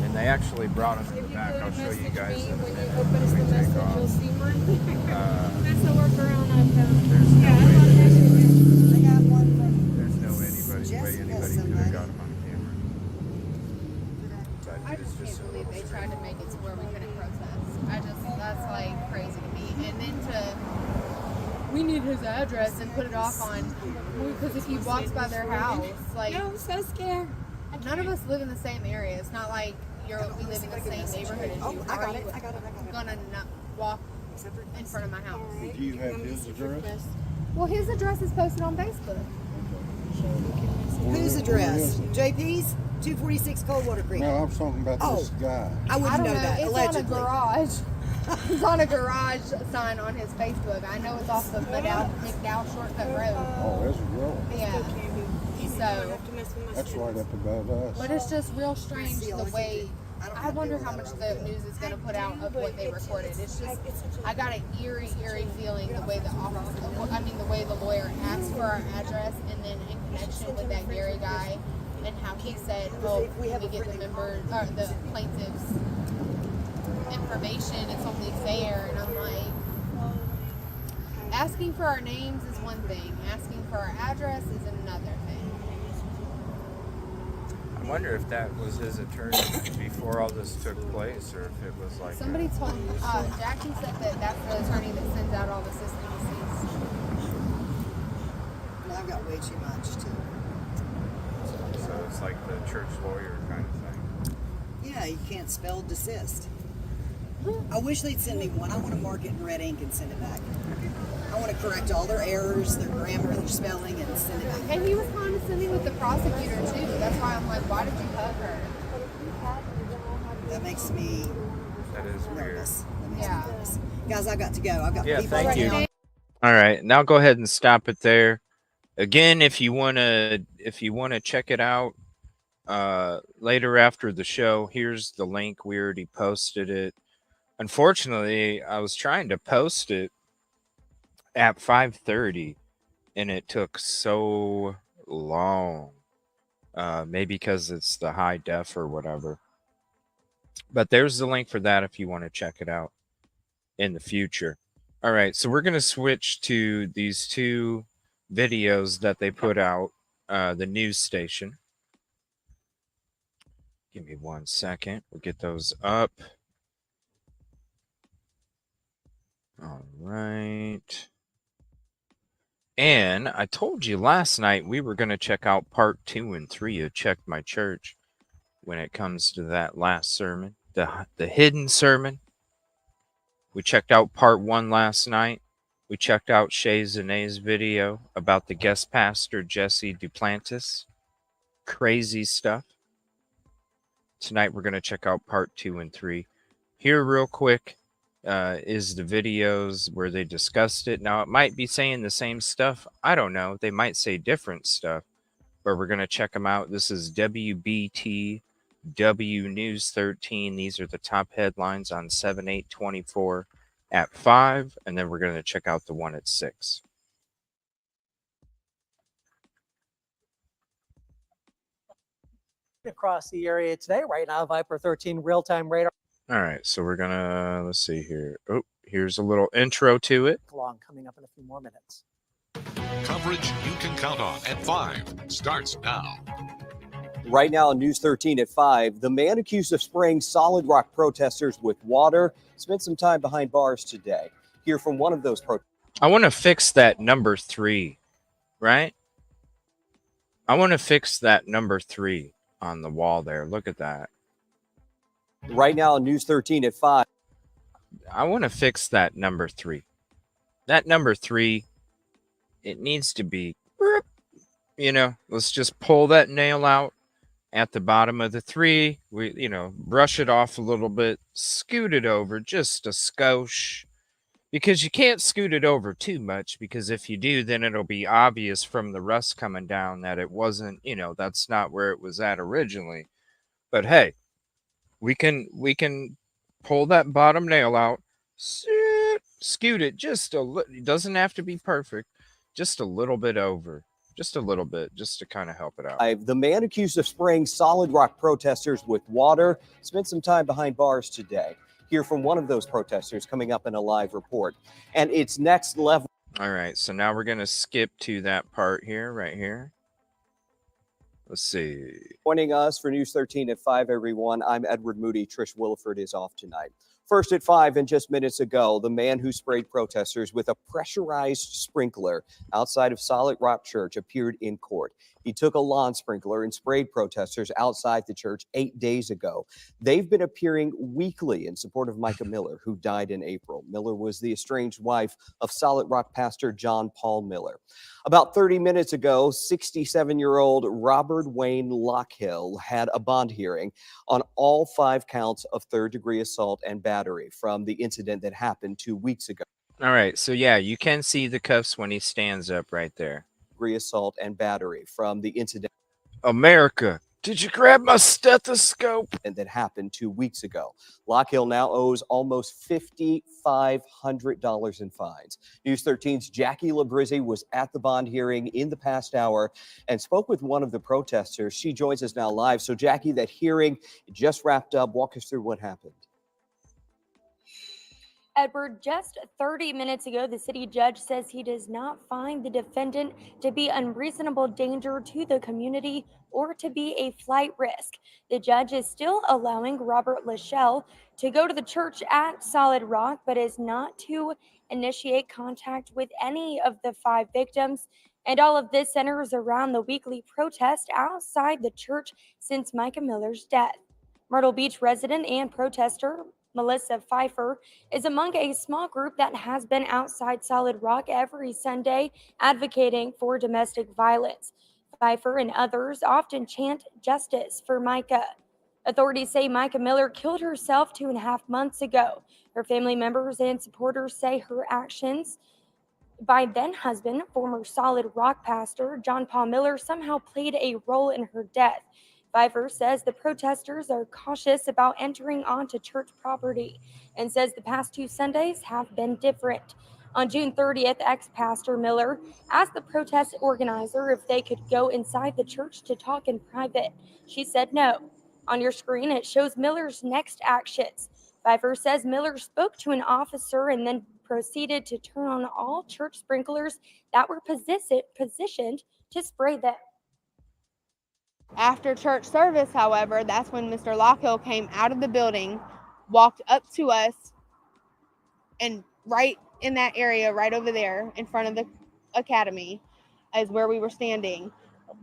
And they actually brought him in the back. I'll show you guys in a minute. When you open us the message, you'll see mine. That's the workaround I've done. There's no way anybody could have got him on camera. I just can't believe they tried to make it to where we couldn't protest. That's like crazy to me. And then we need his address and put it off on, because if he walks by their house, like. No, I'm so scared. None of us live in the same area. It's not like we live in the same neighborhood as you. I got it. Gonna not walk in front of my house. Do you have his address? Well, his address is posted on Facebook. Whose address? JP's? 246 Coldwater Creek. No, I was talking about this guy. I wouldn't know that. It's Allegedly. on a garage. It's on a garage sign on his Facebook. I know it's off of McDowell Shortcut Road. Oh, that's real. Yeah. So That's right up above us. but it's just real strange the way. I wonder how much the news is going to put out of what they recorded. It's just, I got an eerie feeling the way the way the lawyer asked for our address, and then in connection with that Gary guy, and how he said, "Oh, we get the members or the plaintiff's information. It's only fair." And I'm like, asking for our names is one thing. Asking for our address is another thing. I wonder if that was his attorney before all this took place, or if it was like somebody told Jackie said that that's the attorney that sends out all the cease and desist. Well, I've got way too much too. So it's like the church lawyer kind of thing. Yeah, you can't spell desist. I wish they'd send me one. I want to mark it in red ink and send it back. I want to correct all their errors, their grammar, their spelling, and send it back. And he was condescending with the prosecutor too. That's why I'm like, why did you hug her? That makes me That is nervous. weird. That makes me nervous. Guys, I got to go. I've got Yeah, people thank right you. now. All right, now go ahead and stop it there. Again, if you wanna check it out later after the show, here's the link. We already posted it. Unfortunately, I was trying to post it at 5:30, and it took so long. Maybe because it's the high def or whatever. But there's the link for that if you want to check it out in the future. All right, so we're going to switch to these two videos that they put out, the news station. Give me 1 second. We'll get those up. All right. And I told you last night we were going to check out part 2 and 3 of Check My Church when it comes to that last sermon, the hidden sermon. We checked out part 1 last night. We checked out Shay Zanae's video about the guest pastor, Jesse Duplantis. Crazy stuff. Tonight we're going to check out part 2 and 3. Here real quick is the videos where they discussed it. Now, it might be saying the same stuff. I don't know. They might say different stuff. But we're going to check them out. This is WBTW News 13. These are the top headlines on 7/8/24 at 5. And then we're going to check out the one at 6. Across the area today. Right now, Viper 13 real-time radar. All right, so we're gonna, let's see here. Oh, here's a little intro to it. Along coming up in a few more minutes. Coverage you can count on at 5 starts now. Right now on News 13 at 5, the man accused of spraying Solid Rock protesters with water spent some time behind bars today. Hear from one of those protesters. I want to fix that number 3, right? I want to fix that number 3 on the wall there. Look at that. Right now on News 13 at 5. I want to fix that number 3. That number 3, it needs to be, let's just pull that nail out at the bottom of the 3. We, brush it off a little bit, scoot it over just a skosh, because you can't scoot it over too much, because if you do, then it'll be obvious from the rust coming down that it wasn't, that's not where it was at originally. But hey, we can pull that bottom nail out, scoot it just a little. It doesn't have to be perfect, just a little bit over, just a little bit, just to kind of help it out. The man accused of spraying Solid Rock protesters with water spent some time behind bars today. Hear from one of those protesters coming up in a live report. And it's next level. All right, so now we're going to skip to that part here, right here. Let's see. Joining us for News 13 at 5, everyone. I'm Edward Moody. Trish Williford is off tonight. First at 5, and just minutes ago, the man who sprayed protesters with a pressurized sprinkler outside of Solid Rock Church appeared in court. He took a lawn sprinkler and sprayed protesters outside the church 8 days ago. They've been appearing weekly in support of Micah Miller, who died in April. Miller was the estranged wife of Solid Rock pastor John Paul Miller. About 30 minutes ago, 67-year-old Robert Wayne Lockhill had a bond hearing on all 5 counts of third-degree assault and battery from the incident that happened 2 weeks ago. All right, so yeah, you can see the cuffs when he stands up right there. Assault and battery from the incident. America, did you grab my stethoscope? And that happened 2 weeks ago. Lockhill now owes almost $5,500 in fines. News 13's Jackie Labrizzi was at the bond hearing in the past hour and spoke with one of the protesters. She joins us now live. So Jackie, that hearing just wrapped up. Walk us through what happened. Edward, just 30 minutes ago, the city judge says he does not find the defendant to be unreasonable danger to the community or to be a flight risk. The judge is still allowing Robert Lashelle to go to the church at Solid Rock, but is not to initiate contact with any of the 5 victims. And all of this centers around the weekly protest outside the church since Micah Miller's death. Myrtle Beach resident and protester Melissa Pfeiffer is among a small group that has been outside Solid Rock every Sunday advocating for domestic violence. Pfeiffer and others often chant justice for Micah. Authorities say Micah Miller killed herself 2.5 months ago. Her family members and supporters say her actions by then husband, former Solid Rock pastor John Paul Miller, somehow played a role in her death. Pfeiffer says the protesters are cautious about entering onto church property and says the past 2 Sundays have been different. On June 30th, ex-pastor Miller asked the protest organizer if they could go inside the church to talk in private. She said no. On your screen, it shows Miller's next actions. Pfeiffer says Miller spoke to an officer and then proceeded to turn on all church sprinklers that were positioned to spray them. After church service, however, that's when Mr. Lockhill came out of the building, walked up to us, and right in that area, right over there in front of the academy, is where we were standing,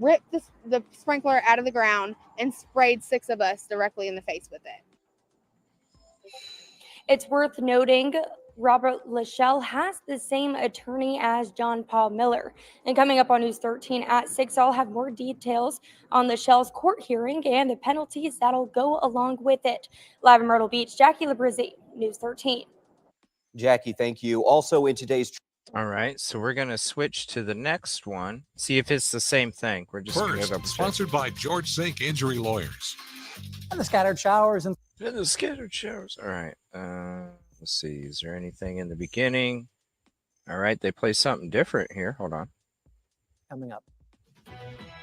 ripped the sprinkler out of the ground and sprayed 6 of us directly in the face with it. It's worth noting Robert Lachelle has the same attorney as John Paul Miller. And coming up on News 13 at 6, I'll have more details on Lachelle's court hearing and the penalties that'll go along with it. Live in Myrtle Beach, Jackie Labrizzi, News 13. Jackie, thank you. Also in today's... All right, so we're going to switch to the next one. See if it's the same thing. We're just First, sponsored by George Sink Injury Lawyers. And the scattered showers. And the scattered showers. All right. Let's see. Is there anything in the beginning? All right. They play something different here. Hold on. Coming up.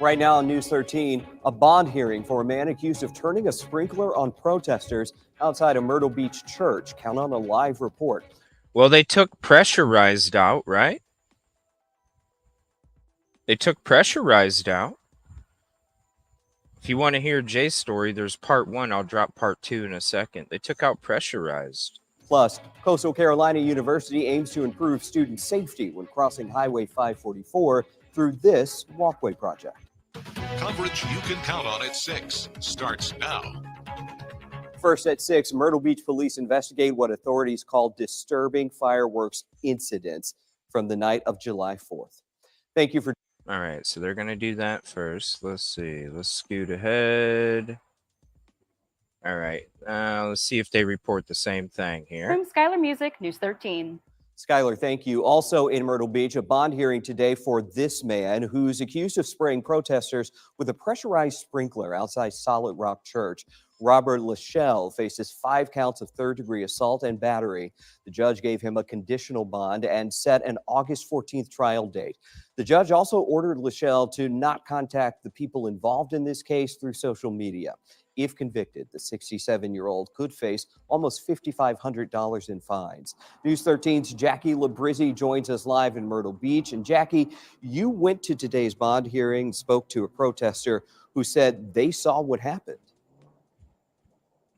Right now on News 13, a bond hearing for a man accused of turning a sprinkler on protesters outside a Myrtle Beach church. Count on a live report. Well, they took pressurized out, right? They took pressurized out. If you want to hear Jay's story, there's part 1. I'll drop part 2 in a second. They took out pressurized. Plus, Coastal Carolina University aims to improve student safety when crossing Highway 544 through this walkway project. Coverage you can count on at 6 starts now. First at 6, Myrtle Beach police investigate what authorities call disturbing fireworks incidents from the night of July 4th. Thank you for... All right, so they're going to do that first. Let's see. Let's scoot ahead. All right. Let's see if they report the same thing here. From Skylar Music, News 13. Skylar, thank you. Also in Myrtle Beach, a bond hearing today for this man who's accused of spraying protesters with a pressurized sprinkler outside Solid Rock Church. Robert Lachelle faces 5 counts of third-degree assault and battery. The judge gave him a conditional bond and set an August 14th trial date. The judge also ordered Lachelle to not contact the people involved in this case through social media. If convicted, the 67-year-old could face almost $5,500 in fines. News 13's Jackie Labrizzi joins us live in Myrtle Beach. And Jackie, you went to today's bond hearing, spoke to a protester who said they saw what happened.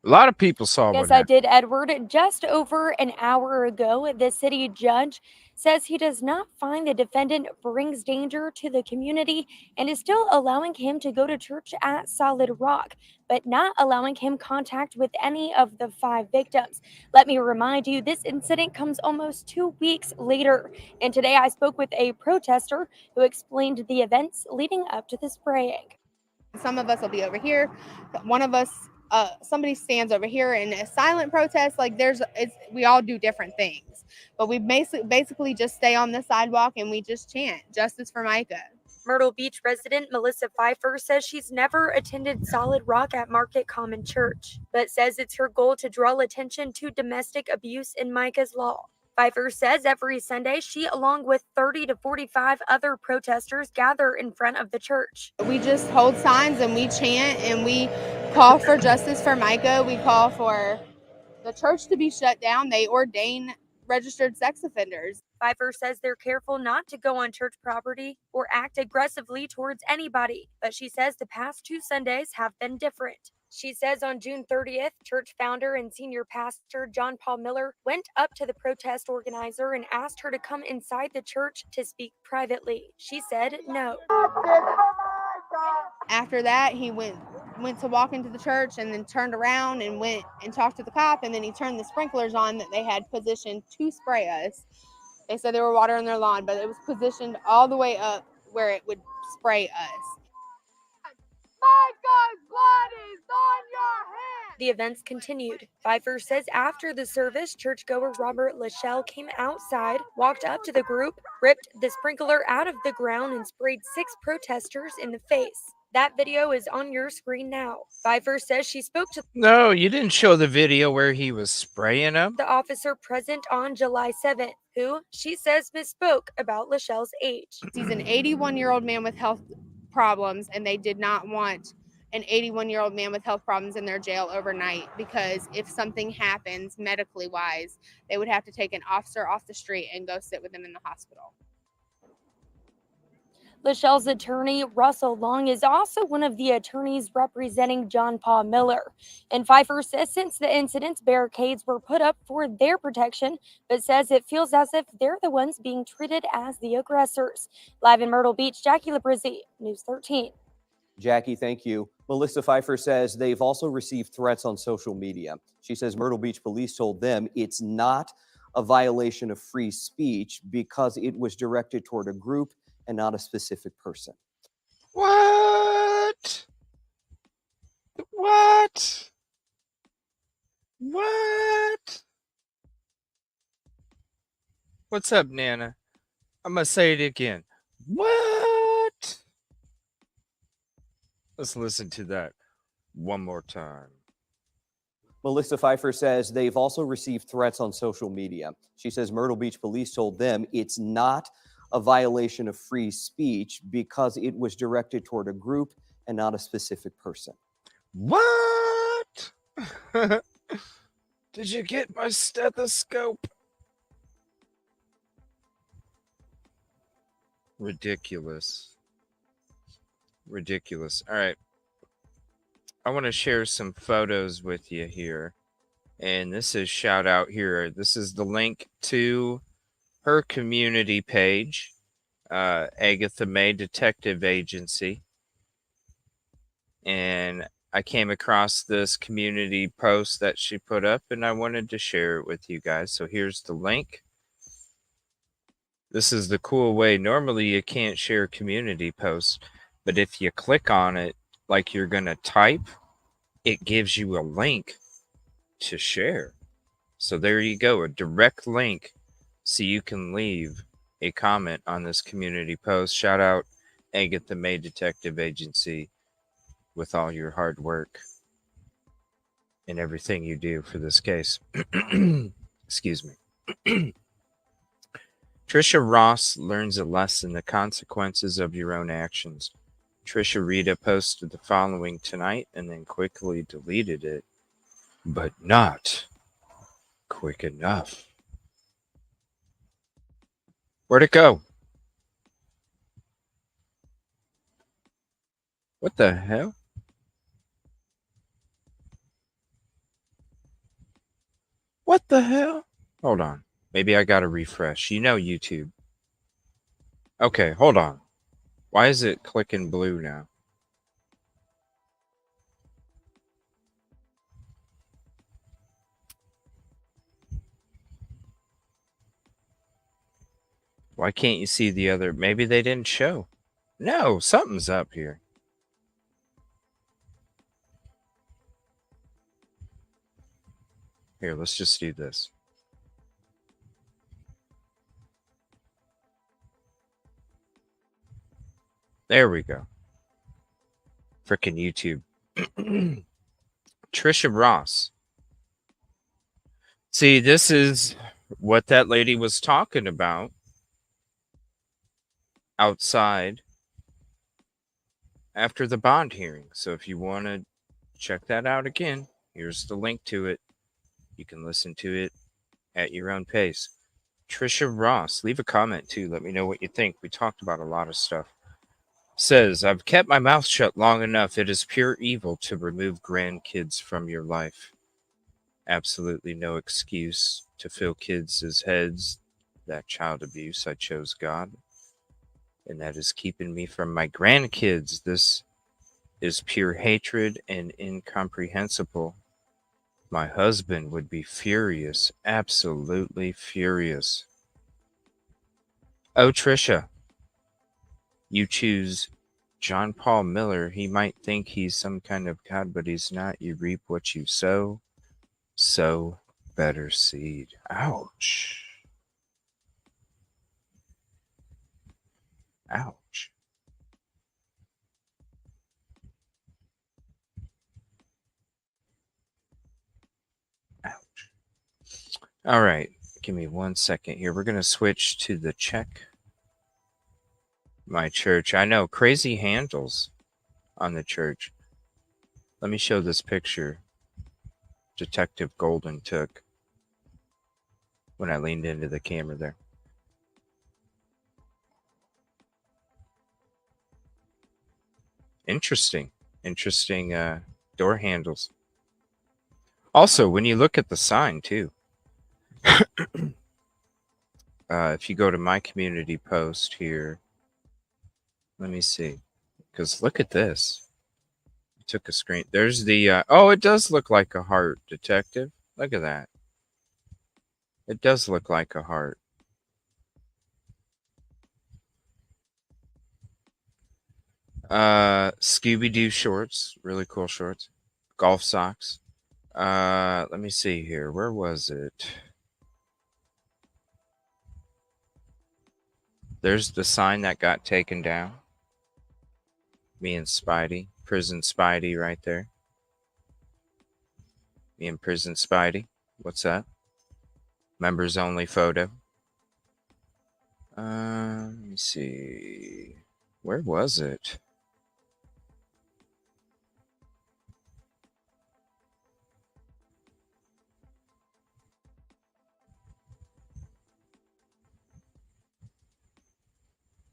A lot of people saw Yes, what I did, Edward. Just over an hour ago, the city judge says he does not find the defendant brings danger to the community and is still allowing him to go to church at Solid Rock, but not allowing him contact with any of the 5 victims. Let me remind you, this incident comes almost 2 weeks later. And today I spoke with a protester who explained the events leading up to the spraying. Some of us will be over here. One of us, somebody stands over here in a silent protest. Like we all do different things, but we basically just stay on the sidewalk and we just chant justice for Micah. Myrtle Beach resident Melissa Pfeiffer says she's never attended Solid Rock at Market Common Church, but says it's her goal to draw attention to domestic abuse in Micah's law. Pfeiffer says every Sunday she, along with 30 to 45 other protesters, gather in front of the church. We just hold signs and we chant and we call for justice for Micah. We call for the church to be shut down. They ordain registered sex offenders. Pfeiffer says they're careful not to go on church property or act aggressively towards anybody, but she says the past 2 Sundays have been different. She says on June 30th, church founder and senior pastor John Paul Miller went up to the protest organizer and asked her to come inside the church to speak privately. She said no. After that, he went went to walk into the church and then turned around and went and talked to the cop, and then he turned the sprinklers on that they had positioned to spray us. They said they were watering their lawn, but it was positioned all the way up where it would spray us. My God's blood is on your hands. The events continued. Pfeiffer says after the service, churchgoer Robert Lachelle came outside, walked up to the group, ripped the sprinkler out of the ground, and sprayed 6 protesters in the face. That video is on your screen now. Pfeiffer says she spoke to No, you didn't show the video where he was spraying them. the officer present on July 7th, who she says misspoke about Lachelle's age. He's an 81-year-old man with health problems, and they did not want an 81-year-old man with health problems in their jail overnight, because if something happens medically wise, they would have to take an officer off the street and go sit with him in the hospital. Lachelle's attorney, Russell Long, is also one of the attorneys representing John Paul Miller. And Pfeiffer says since the incidents, barricades were put up for their protection, but says it feels as if they're the ones being treated as the aggressors. Live in Myrtle Beach, Jackie Labrizzi, News 13. Jackie, thank you. Melissa Pfeiffer says they've also received threats on social media. She says Myrtle Beach police told them it's not a violation of free speech because it was directed toward a group and not a specific person. What? What? What? What's up, Nana? I'm going to say it again. What? Let's listen to that one more time. Melissa Pfeiffer says they've also received threats on social media. She says Myrtle Beach police told them it's not a violation of free speech because it was directed toward a group and not a specific person. What? Did you get my stethoscope? Ridiculous. Ridiculous. All right. I want to share some photos with you here. And this is shout out here. This is the link to her community page, Agatha May Detective Agency. And I came across this community post that she put up, and I wanted to share it with you guys. So here's the link. This is the cool way. Normally you can't share community posts, but if you click on it like you're going to type, it gives you a link to share. So there you go, a direct link so you can leave a comment on this community post. Shout out Agatha May Detective Agency with all your hard work and everything you do for this case. Excuse me. Trisha Ross learns a lesson: the consequences of your own actions. Trisha Rita posted the following tonight and then quickly deleted it, but not quick enough. Where'd it go? What the hell? What the hell? Hold on. Maybe I gotta refresh. You know YouTube. Okay, hold on. Why is it clicking blue now? Why can't you see the other? Maybe they didn't show. No, something's up here. Here, let's just do this. There we go. Frickin' YouTube. Trisha Ross. See, this is what that lady was talking about outside after the bond hearing. So if you want to check that out again, here's the link to it. You can listen to it at your own pace. Trisha Ross, leave a comment too. Let me know what you think. We talked about a lot of stuff. Says, I've kept my mouth shut long enough. It is pure evil to remove grandkids from your life. Absolutely no excuse to fill kids' heads that child abuse. I chose God, and that is keeping me from my grandkids. This is pure hatred and incomprehensible. My husband would be furious, absolutely furious. Oh, Trisha, you choose John Paul Miller. He might think he's some kind of God, but he's not. You reap what you sow. Sow better seed. Ouch. Ouch. Ouch. All right. Give me 1 second here. We're going to switch to the check my church. I know, crazy handles on the church. Let me show this picture Detective Golden took when I leaned into the camera there. Interesting door handles. Also, when you look at the sign too, if you go to my community post here, let me see, because look at this. I took a screen. There's the, oh, it does look like a heart, Detective. Look at that. It does look like a heart. Scooby-Doo shorts, really cool shorts. Golf socks. Let me see here. Where was it? There's the sign that got taken down. Me and Spidey. Prison Spidey right there. Me and Prison Spidey. What's that? Members only photo. Let me see. Where was it?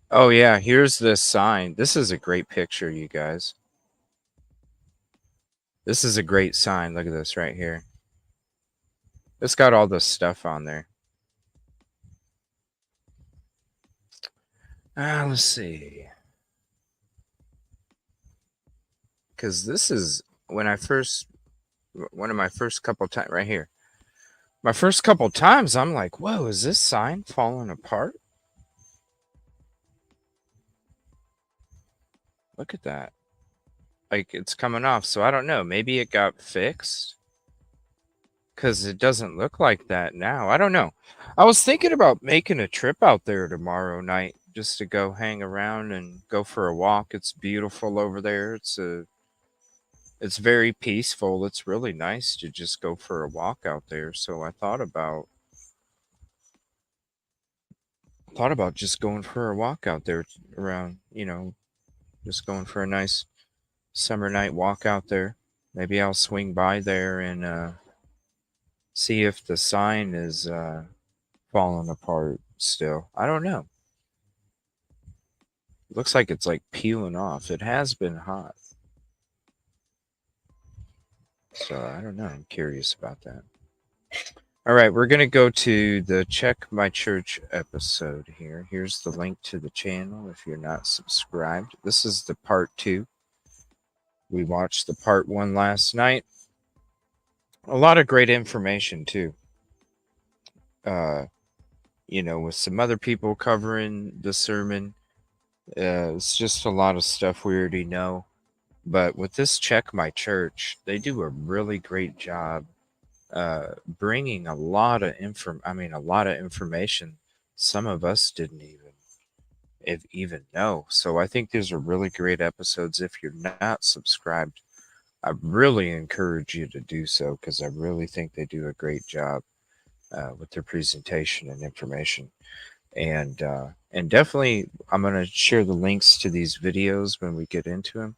Oh yeah, here's this sign. This is a great picture, you guys. This is a great sign. Look at this right here. It's got all this stuff on there. Let's see. Because this is when I first, one of my first couple times, right here. My first couple times, I'm like, whoa, is this sign falling apart? Look at that. Like, it's coming off. So I don't know. Maybe it got fixed. Because it doesn't look like that now. I don't know. I was thinking about making a trip out there tomorrow night just to go hang around and go for a walk. It's beautiful over there. It's very peaceful. It's really nice to just go for a walk out there. So I thought about just going for a walk out there around, just going for a nice summer night walk out there. Maybe I'll swing by there and see if the sign is falling apart still. I don't know. Looks like it's like peeling off. It has been hot. So I don't know. I'm curious about that. All right, we're going to go to the Check My Church episode here. Here's the link to the channel if you're not subscribed. This is the part 2. We watched the part 1 last night. A lot of great information too. With some other people covering the sermon. It's just a lot of stuff we already know. But with this Check My Church, they do a really great job bringing a lot of information some of us didn't even know. So I think these are really great episodes. If you're not subscribed, I really encourage you to do so because I really think they do a great job with their presentation and information. And definitely, I'm going to share the links to these videos when we get into them.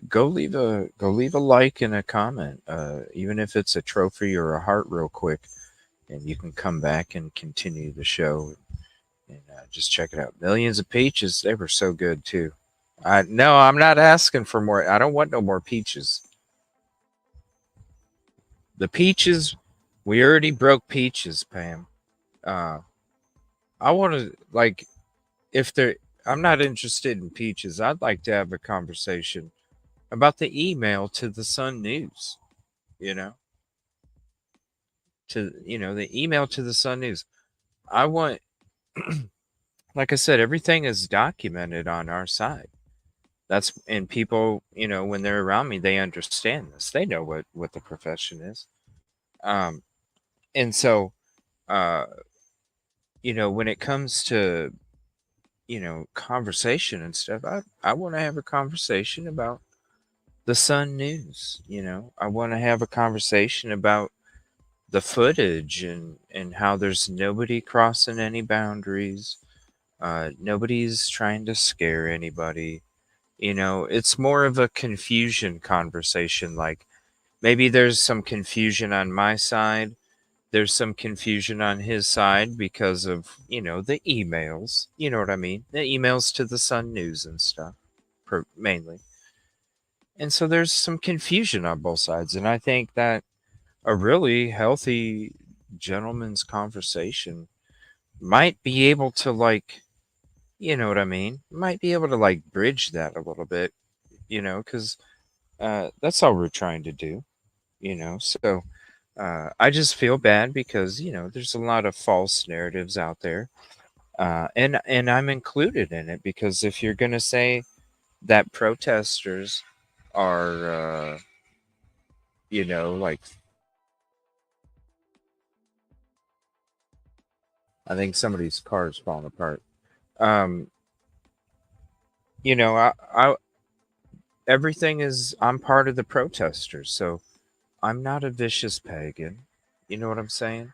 Go leave a like and a comment, even if it's a trophy or a heart real quick, and you can come back and continue the show and just check it out. Millions of Peaches, they were so good too. No, I'm not asking for more. I don't want no more peaches. The peaches, we already broke peaches, Pam. I want to I'm not interested in peaches. I'd like to have a conversation about the email to the Sun News, you know, the email to the Sun News. I want, like I said, everything is documented on our side. And people, when they're around me, they understand this. They know what the profession is. Um, and so, uh, when it comes to, conversation and stuff, I want to have a conversation about the Sun News. I want to have a conversation about the footage and how there's nobody crossing any boundaries. Nobody's trying to scare anybody. It's more of a confusion conversation. Like maybe there's some confusion on my side. There's some confusion on his side because of, the emails. You know what I mean? The emails to the Sun News and stuff, mainly. And so there's some confusion on both sides. And I think that a really healthy gentleman's conversation might be able to, like, you know what I mean? Might be able to, like, bridge that a little bit, because that's all we're trying to do, So I just feel bad because, there's a lot of false narratives out there. And I'm included in it because if you're going to say that protesters are, like, I think somebody's car is falling apart. Um, I everything is, I'm part of the protesters, so I'm not a vicious pagan. You know what I'm saying?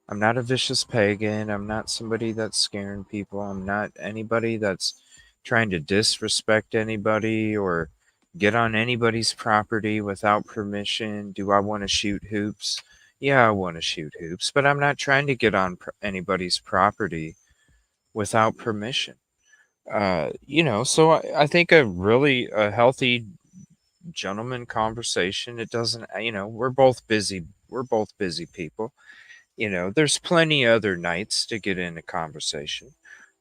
I'm not a vicious pagan. I'm not somebody that's scaring people. I'm not anybody that's trying to disrespect anybody or get on anybody's property without permission. Do I want to shoot hoops? Yeah, I want to shoot hoops, but I'm not trying to get on anybody's property without permission. So I think a healthy gentleman conversation. It doesn't, we're both busy. We're both busy people. There's plenty other nights to get in a conversation.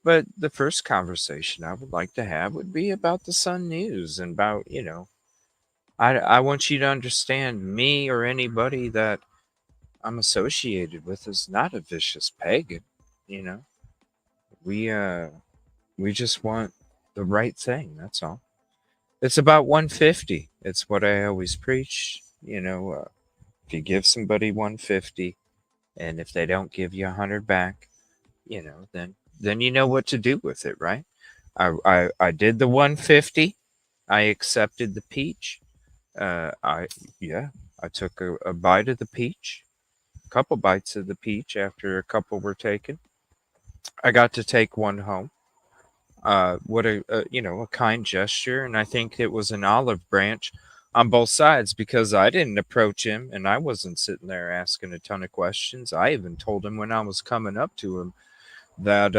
But the first conversation I would like to have would be about the Sun News and about, I want you to understand me or anybody that I'm associated with is not a vicious pagan. You know, we, uh, we just want the right thing. That's all. It's about 150. It's what I always preach. If you give somebody 150, and if they don't give you 100 back, then you know what to do with it, right? I did the 150. I accepted the peach. I yeah, I took a bite of the peach, a couple bites of the peach after a couple were taken. I got to take one home. What a kind gesture, and I think it was an olive branch on both sides because I didn't approach him and I wasn't sitting there asking a ton of questions. I even told him when I was coming up to him that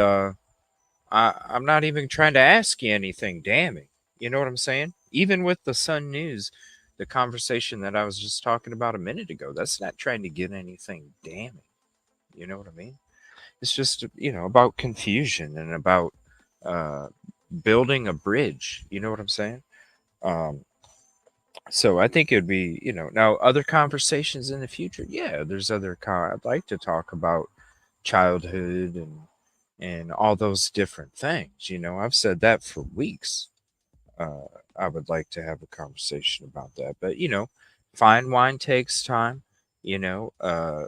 I'm not even trying to ask you anything damning. You know what I'm saying? Even with the Sun News, the conversation that I was just talking about a minute ago, that's not trying to get anything damning. You know what I mean? It's just, about confusion and about uh, building a bridge. You know what I'm saying? Um, so I think it'd be, now other conversations in the future. Yeah, there's I'd like to talk about childhood and all those different things. I've said that for weeks. Uh, I would like to have a conversation about that. But, fine wine takes time. You know, uh,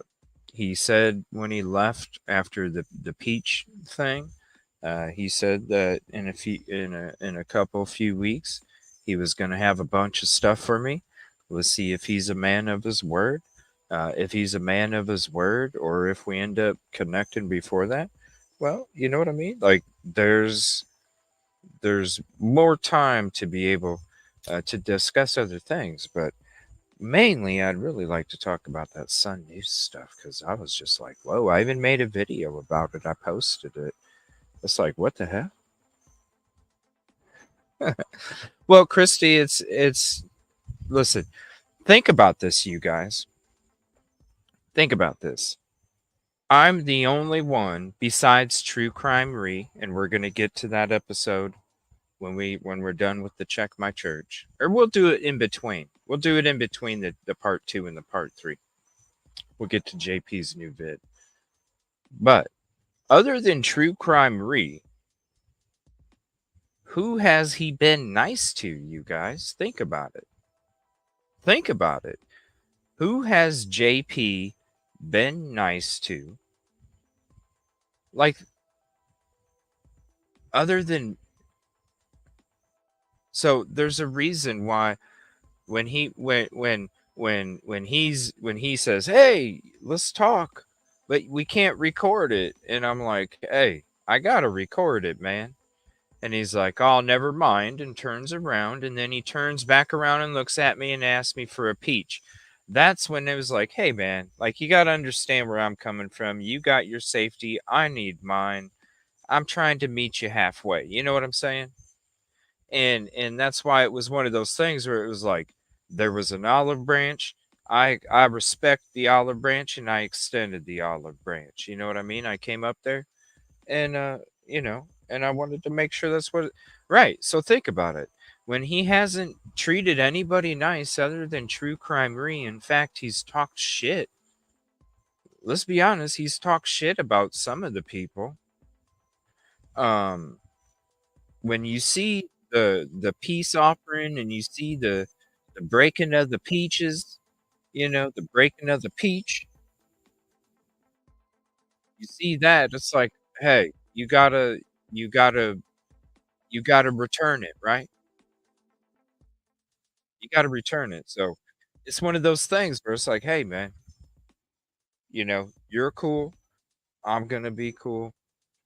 he said when he left after the peach thing, he said that in a couple few weeks, he was going to have a bunch of stuff for me. We'll see if he's a man of his word. If he's a man of his word, or if we end up connecting before that, well, you know what I mean? Like there's more time to be able to discuss other things, but mainly I'd really like to talk about that Sun News stuff because I was just like, whoa! I even made a video about it. I posted it. It's like, what the hell? Well, Christy, it's listen. Think about this, you guys. Think about this. I'm the only one besides True Crime Re, and we're gonna get to that episode when we're done with the check my church, or we'll do it in between. We'll do it in between the part 2 and the part 3. We'll get to JP's new vid. But other than True Crime Re, who has he been nice to, you guys? Think about it. Think about it. Who has JP been nice to? Like, other than, so there's a reason why when he when he says, "Hey, let's talk," but we can't record it, and I'm like, "Hey, I gotta record it, man." And he's like, "Oh, never mind," and turns around, and then he turns back around and looks at me and asks me for a peach. That's when it was like, "Hey, man, like, you gotta understand where I'm coming from. You got your safety, I need mine. I'm trying to meet you halfway." You know what I'm saying? And that's why it was one of those things where it was like, there was an olive branch. I respect the olive branch, and I extended the olive branch. You know what I mean? I came up there, and and I wanted to make sure that's what right. So think about it. When he hasn't treated anybody nice other than True Crime Re, in fact, he's talked shit. Let's be honest, he's talked shit about some of the people. When you see the peace offering, and you see the breaking of the peaches, the breaking of the peach, you see that, it's like, hey, you gotta you gotta return it, right? You gotta return it. So it's one of those things where it's like, hey, man, you're cool, I'm gonna be cool.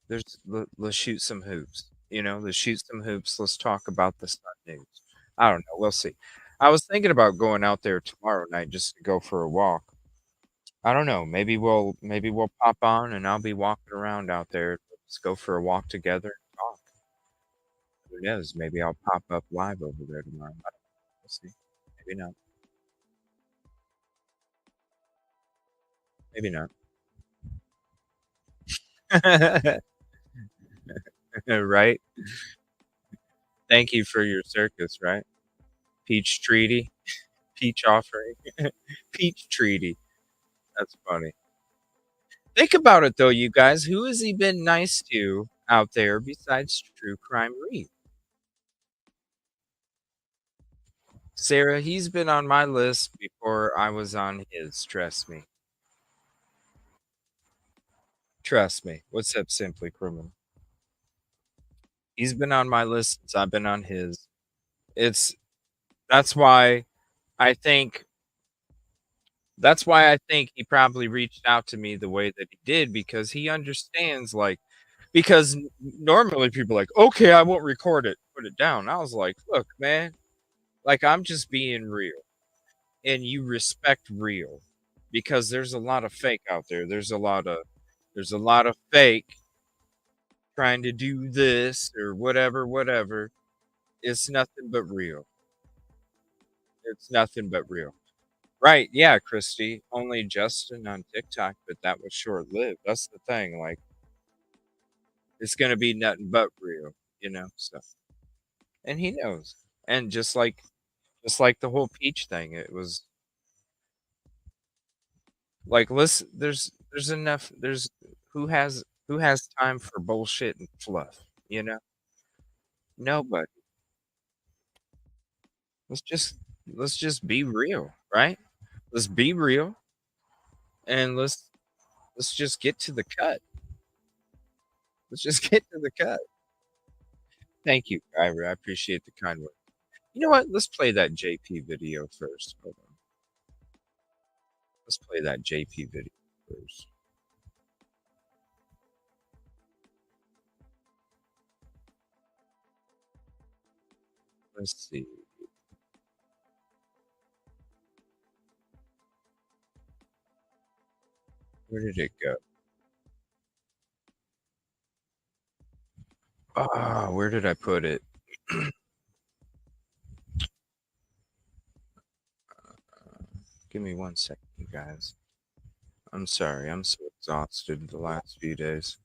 Let's shoot some hoops. Let's shoot some hoops. Let's talk about the Sun News. I don't know. We'll see. I was thinking about going out there tomorrow night just to go for a walk. I don't know. Maybe we'll pop on, and I'll be walking around out there. Let's go for a walk together and talk. Who knows? Maybe I'll pop up live over there tomorrow. We'll see. Maybe not. Maybe not. Right? Thank you for your circus, right? Peach treaty, peach offering, peach treaty. That's funny. Think about it though, you guys. Who has he been nice to out there besides True Crime Re? Sarah, he's been on my list before I was on his. Trust me. Trust me. What's up, Simply Criminal? He's been on my list since I've been on his. It's that's why I think he probably reached out to me the way that he did, because he understands, like, because normally people are like, okay, I won't record it, put it down. I was like, look, man, like, I'm just being real, and you respect real, because there's a lot of fake out there. There's a lot of fake trying to do this or whatever. It's nothing but real. It's nothing but real. Right, yeah, Christy. Only Justin on TikTok, but that was short lived. That's the thing. Like, it's gonna be nothing but real. So, and he knows. And just like the whole peach thing, it was like, listen, there's enough. Who has time for bullshit and fluff? Nobody. Let's just let's just be real, right? Let's be real, and let's just get to the cut. Let's just get to the cut. Thank you, Ira. I appreciate the kind word. You know what? Let's play that JP video first. Hold on. Let's play that JP video first. Let's see. Where did it go? Ah, where did I put it? Give me 1 second, you guys. I'm sorry. I'm so exhausted the last few days.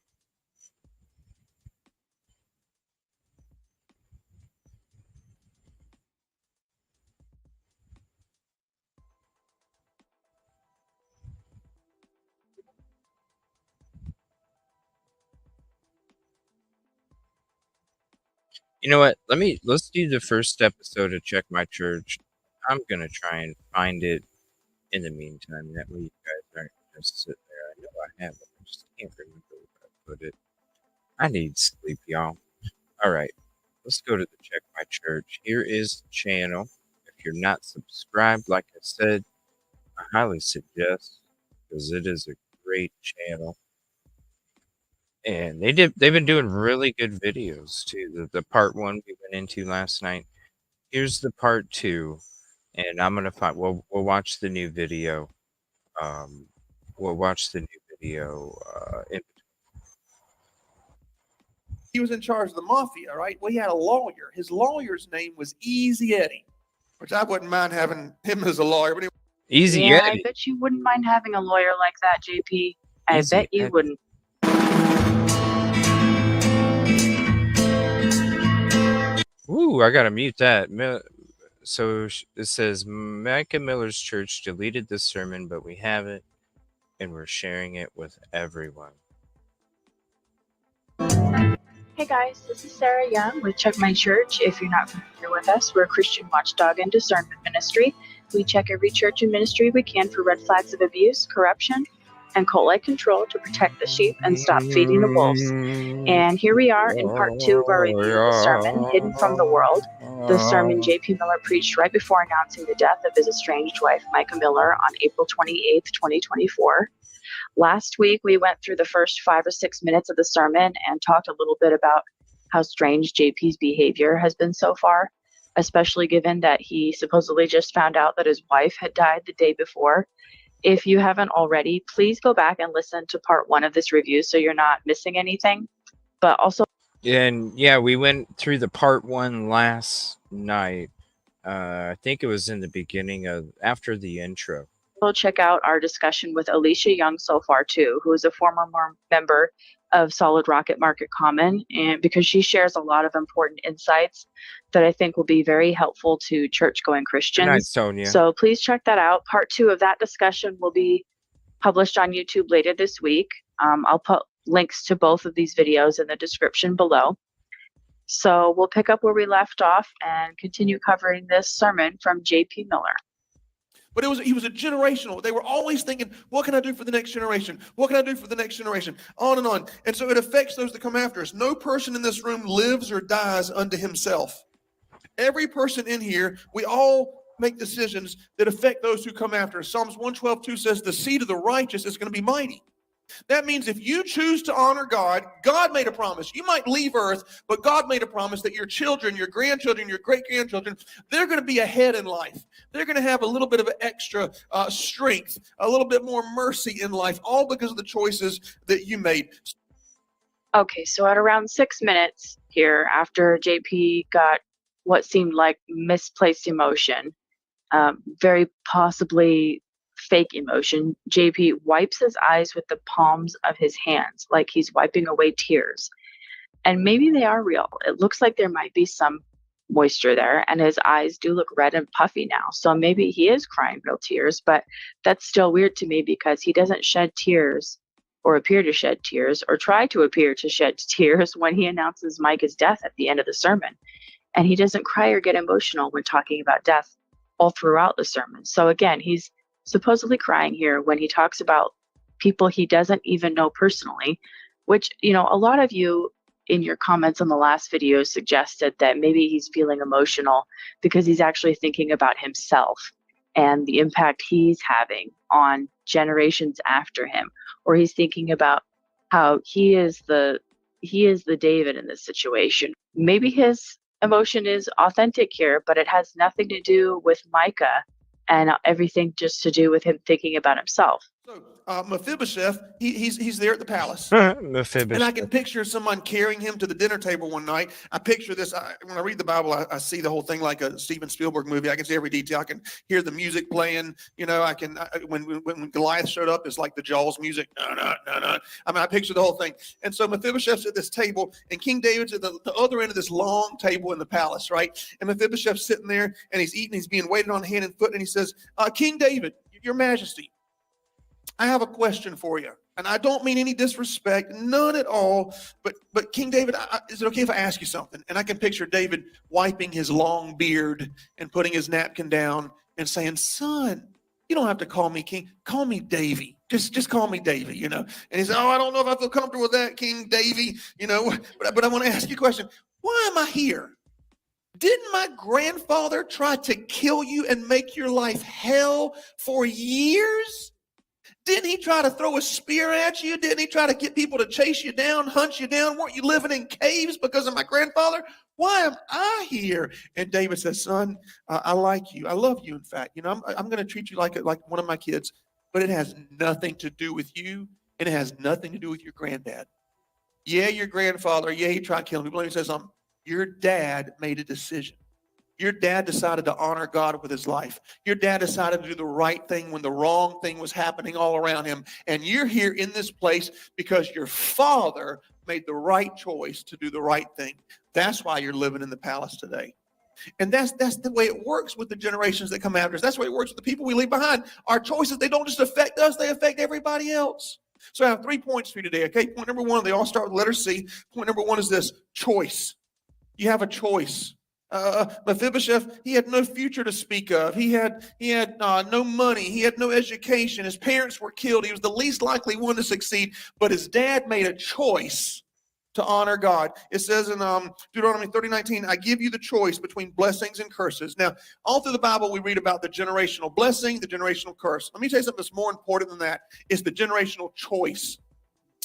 You know what? Let's do the first episode of Check My Church. I'm gonna try and find it in the meantime. That way you guys aren't just sit there. I know I have it. I just can't remember where I put it. I need sleep, y'all. All right. Let's go to the Check My Church. Here is the channel. If you're not subscribed, like I said, I highly suggest, because it is a great channel. And they've been doing really good videos too. The part 1 we went into last night. Here's the part 2, and I'm gonna find. We'll watch the new video. We'll watch the new video. He was in charge of the mafia, right? Well, he had a lawyer. His lawyer's name was Easy Eddie, which I wouldn't mind having him as a lawyer. But Easy Yeah, Eddie. I bet you wouldn't mind having a lawyer like that, JP. I Easy bet you Eddie. wouldn't. Ooh, I gotta mute that. So it says Micah Miller's church deleted this sermon, but we have it, and we're sharing it with everyone. Hey guys, this is Sarah Young with Check My Church. If you're not familiar with us, we're a Christian watchdog and discernment ministry. We check every church and ministry we can for red flags of abuse, corruption, and cult-like control to protect the sheep and stop feeding the wolves. And here we are in part 2 of our review of the sermon, Hidden from the World, the sermon J.P. Miller preached right before announcing the death of his estranged wife, Micah Miller, on April 28th, 2024. Last week, we went through the first 5 or 6 minutes of the sermon and talked a little bit about how strange JP's behavior has been so far, especially given that he supposedly just found out that his wife had died the day before. If you haven't already, please go back and listen to part 1 of this review so you're not missing anything. But also, And yeah, we went through the part 1 last night. I think it was in the beginning after the intro. check out our discussion with Alicia Young so far too, who is a former member of Solid Rocket Market Common, and because she shares a lot of important insights that I think will be very helpful to church-going Christians. Good night, Sonia. So please check that out. Part 2 of that discussion will be published on YouTube later this week. I'll put links to both of these videos in the description below. So we'll pick up where we left off and continue covering this sermon from J.P. Miller. But he was a generational. They were always thinking, what can I do for the next generation? What can I do for the next generation? On and on. And so it affects those that come after us. No person in this room lives or dies unto himself. Every person in here, we all make decisions that affect those who come after us. Psalms 112:2 says, the seed of the righteous is going to be mighty. That means if you choose to honor God, God made a promise. You might leave earth, but God made a promise that your children, your grandchildren, your great-grandchildren, they're going to be ahead in life. They're going to have a little bit of extra strength, a little bit more mercy in life, all because of the choices that you made. Okay, so at around 6 minutes here, after JP got what seemed like misplaced emotion, very possibly fake emotion, JP wipes his eyes with the palms of his hands, like he's wiping away tears. And maybe they are real. It looks like there might be some moisture there, and his eyes do look red and puffy now. So maybe he is crying real tears, but that's still weird to me because he doesn't shed tears or appear to shed tears or try to appear to shed tears when he announces Micah's death at the end of the sermon. And he doesn't cry or get emotional when talking about death all throughout the sermon. So again, he's supposedly crying here when he talks about people he doesn't even know personally, which, you know, a lot of you in your comments on the last video suggested that maybe he's feeling emotional because he's actually thinking about himself and the impact he's having on generations after him, or he's thinking about how he is the David in this situation. Maybe his emotion is authentic here, but it has nothing to do with Micah and everything just to do with him thinking about himself. So Mephibosheth, he's there at the palace. Mephibosheth. And I can picture someone carrying him to the dinner table one night. I picture this. When I read the Bible, I see the whole thing like a Steven Spielberg movie. I can see every detail. I can hear the music playing. You know, when Goliath showed up, it's like the Jaws music. No. I mean, I picture the whole thing. And so Mephibosheth's at this table, and King David's at the other end of this long table in the palace, right? And Mephibosheth's sitting there, and he's eating. He's being waited on hand and foot, and he says, King David, your majesty, I have a question for you. And I don't mean any disrespect, none at all. But King David, is it okay if I ask you something? And I can picture David wiping his long beard and putting his napkin down and saying, son, you don't have to call me King. Call me Davy. Just call me Davy, you know. And he said, oh, I don't know if I feel comfortable with that, King Davy, you know. But I want to ask you a question. Why am I here? Didn't my grandfather try to kill you and make your life hell for years? Didn't he try to throw a spear at you? Didn't he try to get people to chase you down, hunt you down? Weren't you living in caves because of my grandfather? Why am I here? And David says, son, I like you. I love you, in fact. You know, I'm going to treat you like one of my kids, but it has nothing to do with you, and it has nothing to do with your granddad. Yeah, your grandfather, yeah, he tried killing me. But let me say something. Your dad made a decision. Your dad decided to honor God with his life. Your dad decided to do the right thing when the wrong thing was happening all around him. And you're here in this place because your father made the right choice to do the right thing. That's why you're living in the palace today. And that's the way it works with the generations that come after us. That's the way it works with the people we leave behind. Our choices, they don't just affect us, they affect everybody else. So I have 3 points for you today, okay? Point number one, they all start with the letter C. Point number one is this: choice. You have a choice. Mephibosheth, he had no future to speak of. He had no money. He had no education. His parents were killed. He was the least likely one to succeed. But his dad made a choice to honor God. It says in Deuteronomy 30:19, I give you the choice between blessings and curses. Now, all through the Bible, we read about the generational blessing, the generational curse. Let me tell you something that's more important than that. It's the generational choice.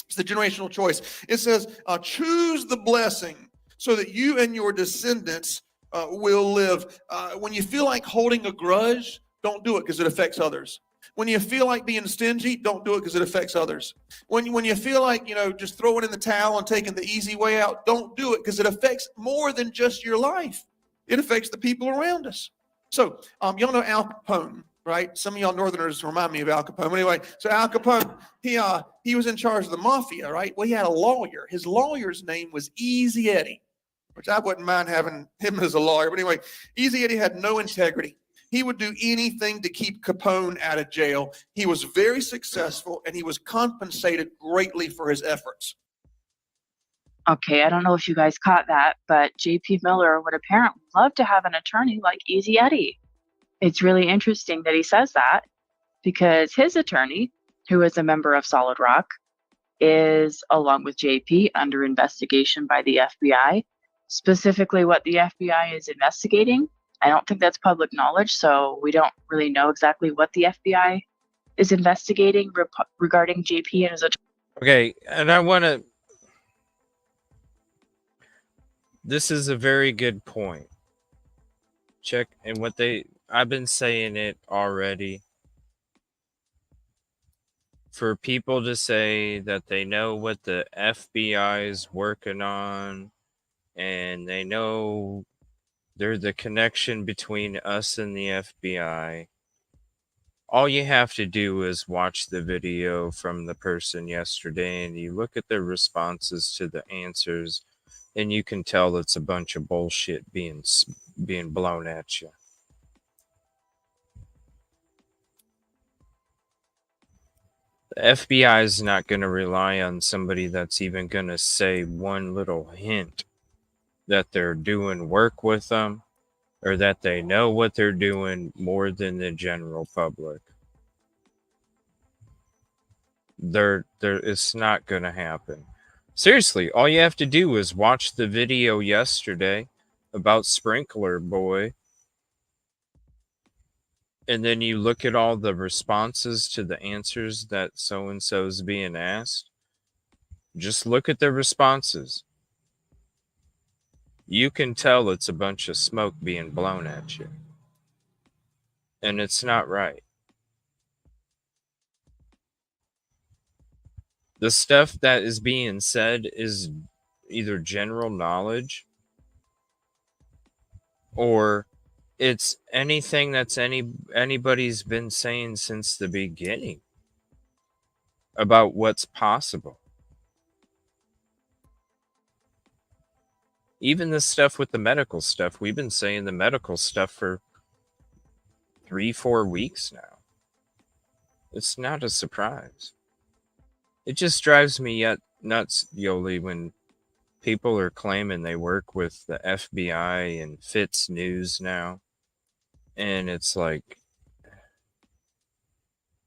It's the generational choice. It says, choose the blessing so that you and your descendants will live. When you feel like holding a grudge, don't do it because it affects others. When you feel like being stingy, don't do it because it affects others. When you feel like, just throwing in the towel and taking the easy way out, don't do it because it affects more than just your life. It affects the people around us. So, y'all know Al Capone, right? Some of y'all Northerners remind me of Al Capone. Anyway, so Al Capone, he was in charge of the mafia, right? Well, he had a lawyer. His lawyer's name was Easy Eddie, which I wouldn't mind having him as a lawyer. But anyway, Easy Eddie had no integrity. He would do anything to keep Capone out of jail. He was very successful, and he was compensated greatly for his efforts. Okay, I don't know if you guys caught that, but J.P. Miller would apparently love to have an attorney like Easy Eddie. It's really interesting that he says that because his attorney, who is a member of Solid Rock, is, along with JP, under investigation by the FBI. Specifically, what the FBI is investigating, I don't think that's public knowledge, so we don't really know exactly what the FBI is investigating regarding JP and his attorney. Okay, and I want to... This is a very good point. Check, and I've been saying it already. For people to say that they know what the FBI is working on and they know they're the connection between us and the FBI, all you have to do is watch the video from the person yesterday and you look at their responses to the answers and you can tell it's a bunch of bullshit being blown at you. The FBI is not going to rely on somebody that's even going to say one little hint that they're doing work with them or that they know what they're doing more than the general public. It's not going to happen. Seriously, all you have to do is watch the video yesterday about Sprinkler Boy. And then you look at all the responses to the answers that so-and-so is being asked. Just look at the responses. You can tell it's a bunch of smoke being blown at you. And it's not right. The stuff that is being said is either general knowledge or it's anything that's anybody's been saying since the beginning about what's possible. Even the stuff with the medical stuff, we've been saying the medical stuff for 3-4 weeks now. It's not a surprise. It just drives me nuts, Yoli, when people are claiming they work with the FBI and Fitz News now. And it's like,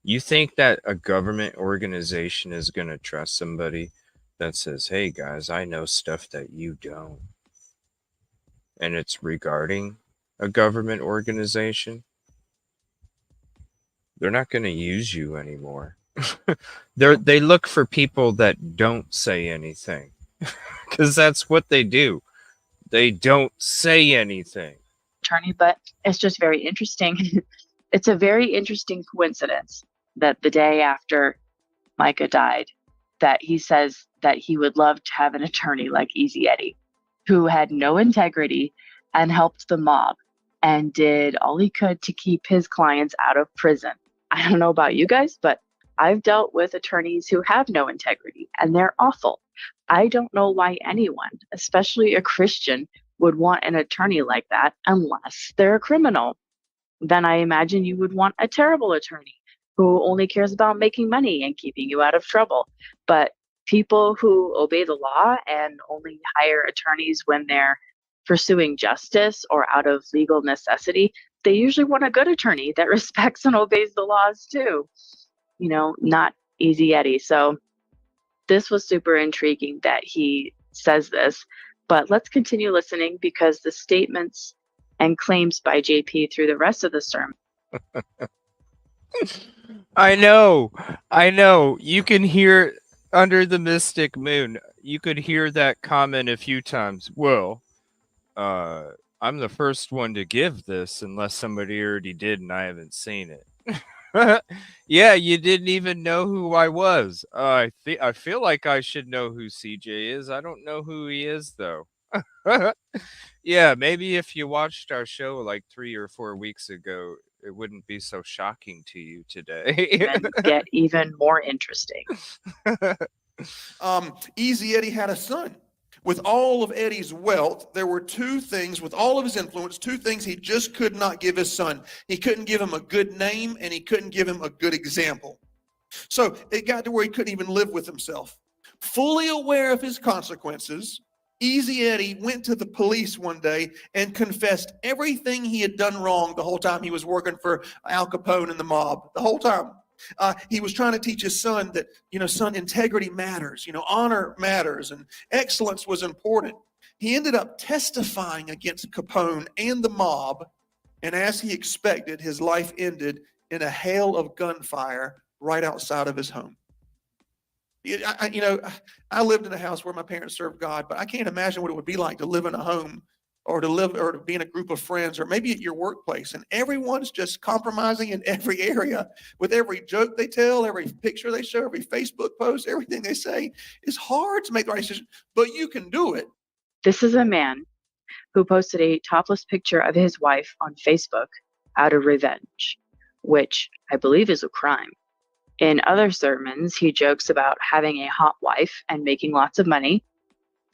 you think that a government organization is going to trust somebody that says, hey guys, I know stuff that you don't, and it's regarding a government organization? They're not going to use you anymore. They look for people that don't say anything, because that's what they do. They don't say anything. Attorney, but it's just very interesting. It's a very interesting coincidence that the day after Micah died, that he says that he would love to have an attorney like Easy Eddie, who had no integrity and helped the mob and did all he could to keep his clients out of prison. I don't know about you guys, but I've dealt with attorneys who have no integrity and they're awful. I don't know why anyone, especially a Christian, would want an attorney like that unless they're a criminal. Then I imagine you would want a terrible attorney who only cares about making money and keeping you out of trouble. But people who obey the law and only hire attorneys when they're pursuing justice or out of legal necessity, they usually want a good attorney that respects and obeys the laws too. You know, not Easy Eddie. So this was super intriguing that he says this, but let's continue listening because the statements and claims by JP through the rest of the sermon. I know. You can hear under the mystic moon. You could hear that comment a few times. Well, I'm the first one to give this unless somebody already did and I haven't seen it. Yeah, you didn't even know who I was. I feel like I should know who CJ is. I don't know who he is though. Yeah, maybe if you watched our show like 3 or 4 weeks ago, it wouldn't be so shocking to you today. And get even more interesting. Easy Eddie had a son. With all of Eddie's wealth, there were two things, with all of his influence, two things he just could not give his son. He couldn't give him a good name, and he couldn't give him a good example. So it got to where he couldn't even live with himself. Fully aware of his consequences, Easy Eddie went to the police one day and confessed everything he had done wrong the whole time he was working for Al Capone and the mob, the whole time. He was trying to teach his son that, son, integrity matters, honor matters, and excellence was important. He ended up testifying against Capone and the mob, and as he expected, his life ended in a hail of gunfire right outside of his home. I lived in a house where my parents served God, but I can't imagine what it would be like to live in a home or to be in a group of friends or maybe at your workplace. And everyone's just compromising in every area with every joke they tell, every picture they show, every Facebook post, everything they say. It's hard to make the right decision, but you can do it. This is a man who posted a topless picture of his wife on Facebook out of revenge, which I believe is a crime. In other sermons, he jokes about having a hot wife and making lots of money.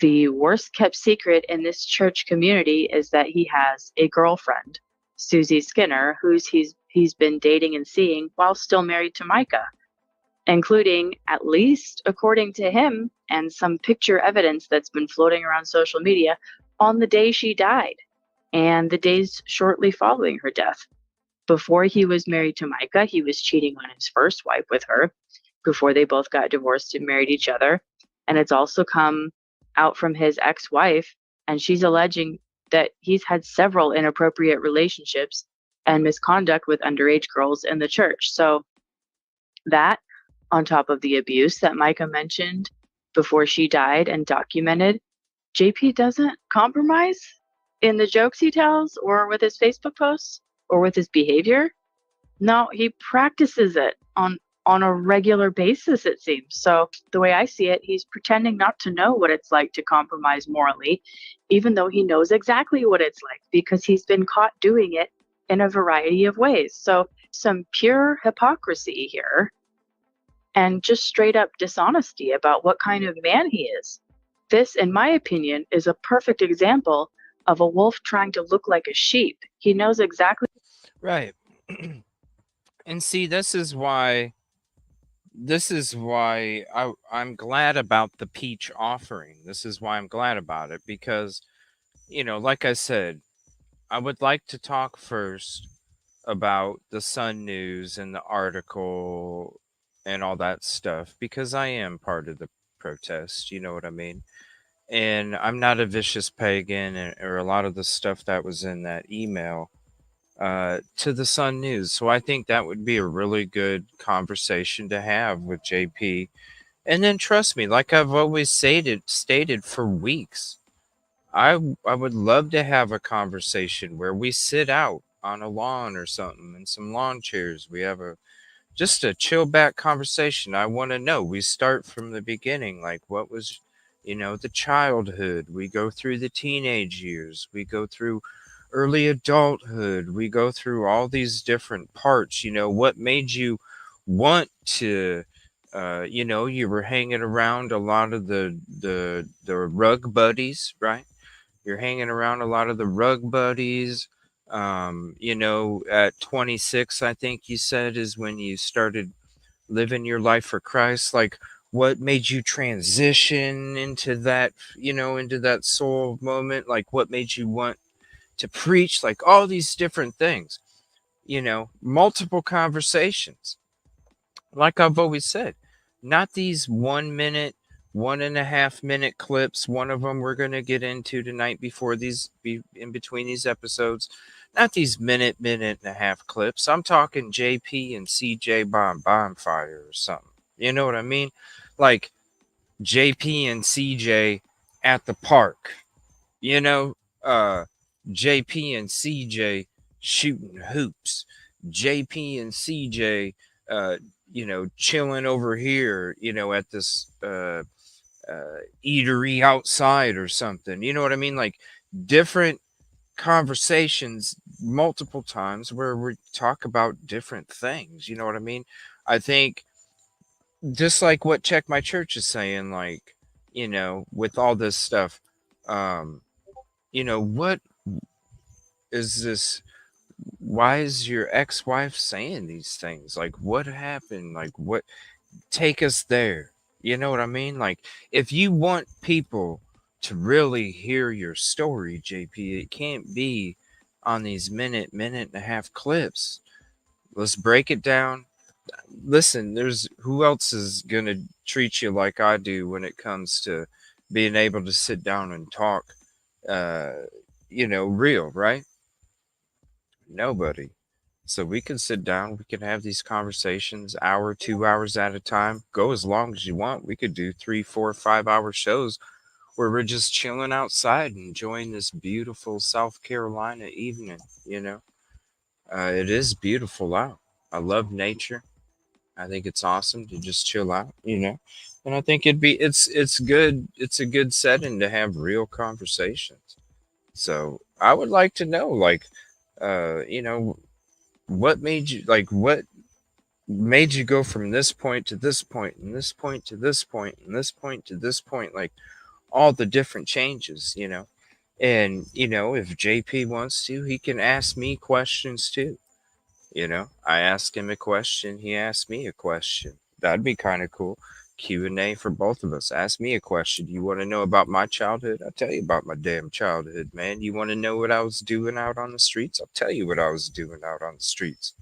The worst kept secret in this church community is that he has a girlfriend, Susie Skinner, who's he's been dating and seeing while still married to Micah, including, at least according to him, and some picture evidence that's been floating around social media, on the day she died and the days shortly following her death. Before he was married to Micah, he was cheating on his first wife with her before they both got divorced and married each other. And it's also come out from his ex-wife, and she's alleging that he's had several inappropriate relationships and misconduct with underage girls in the church. So that, on top of the abuse that Micah mentioned before she died and documented, JP doesn't compromise in the jokes he tells or with his Facebook posts or with his behavior. No, he practices it on a regular basis, it seems. So the way I see it, he's pretending not to know what it's like to compromise morally, even though he knows exactly what it's like because he's been caught doing it in a variety of ways. So some pure hypocrisy here and just straight up dishonesty about what kind of man he is. This, in my opinion, is a perfect example of a wolf trying to look like a sheep. He knows exactly. Right. And see, this is why, this is why I'm glad about the peach offering. This is why I'm glad about it because, like I said, I would like to talk first about the Sun News and the article and all that stuff because I am part of the protest. You know what I mean? And I'm not a vicious pagan or a lot of the stuff that was in that email to the Sun News. So I think that would be a really good conversation to have with JP. And then trust me, like I've always stated for weeks, I would love to have a conversation where we sit out on a lawn or something and some lawn chairs. We have a just a chill back conversation. I want to know. We start from the beginning, like what was, the childhood. We go through the teenage years. We go through early adulthood. We go through all these different parts. What made you want to, you were hanging around a lot of the rug buddies, right? You're hanging around a lot of the rug buddies. At 26, I think you said is when you started living your life for Christ. Like, what made you transition into that soul moment? Like, what made you want to preach? Like, all these different things, multiple conversations. Like I've always said, not these 1 minute, 1.5 minute clips. One of them we're going to get into tonight in between these episodes. Not these minute and a half clips. I'm talking JP and CJ bonfire or something. You know what I mean? Like JP and CJ at the park. You know, JP and CJ shooting hoops. JP and CJ, chilling over here, at this eatery outside or something. You know what I mean? Like different conversations multiple times where we talk about different things. You know what I mean? I think just like what Check My Church is saying, like, with all this stuff, what is this? Why is your ex-wife saying these things? Like, what happened? Like, what? Take us there. You know what I mean? Like, if you want people to really hear your story, JP, it can't be on these minute and a half clips. Let's break it down. Listen, there's who else is gonna treat you like I do when it comes to being able to sit down and talk, uh, real, right? Nobody. So we can sit down, we can have these conversations hour, 2 hours at a time, go as long as you want. We could do 3, 4, 5 hour shows where we're just chilling outside, enjoying this beautiful South Carolina evening, it is beautiful out. I love nature. I think it's awesome to just chill out, and I think it's good. It's a good setting to have real conversations. So I would like to know, like, what made you go from this point to this point and this point to this point and this point to this point, like all the different changes, and if JP wants to, he can ask me questions too. I ask him a question, he asks me a question. That'd be kind of cool. Q&A for both of us. Ask me a question. You want to know about my childhood? I'll tell you about my damn childhood, man. You want to know what I was doing out on the streets? I'll tell you what I was doing out on the streets.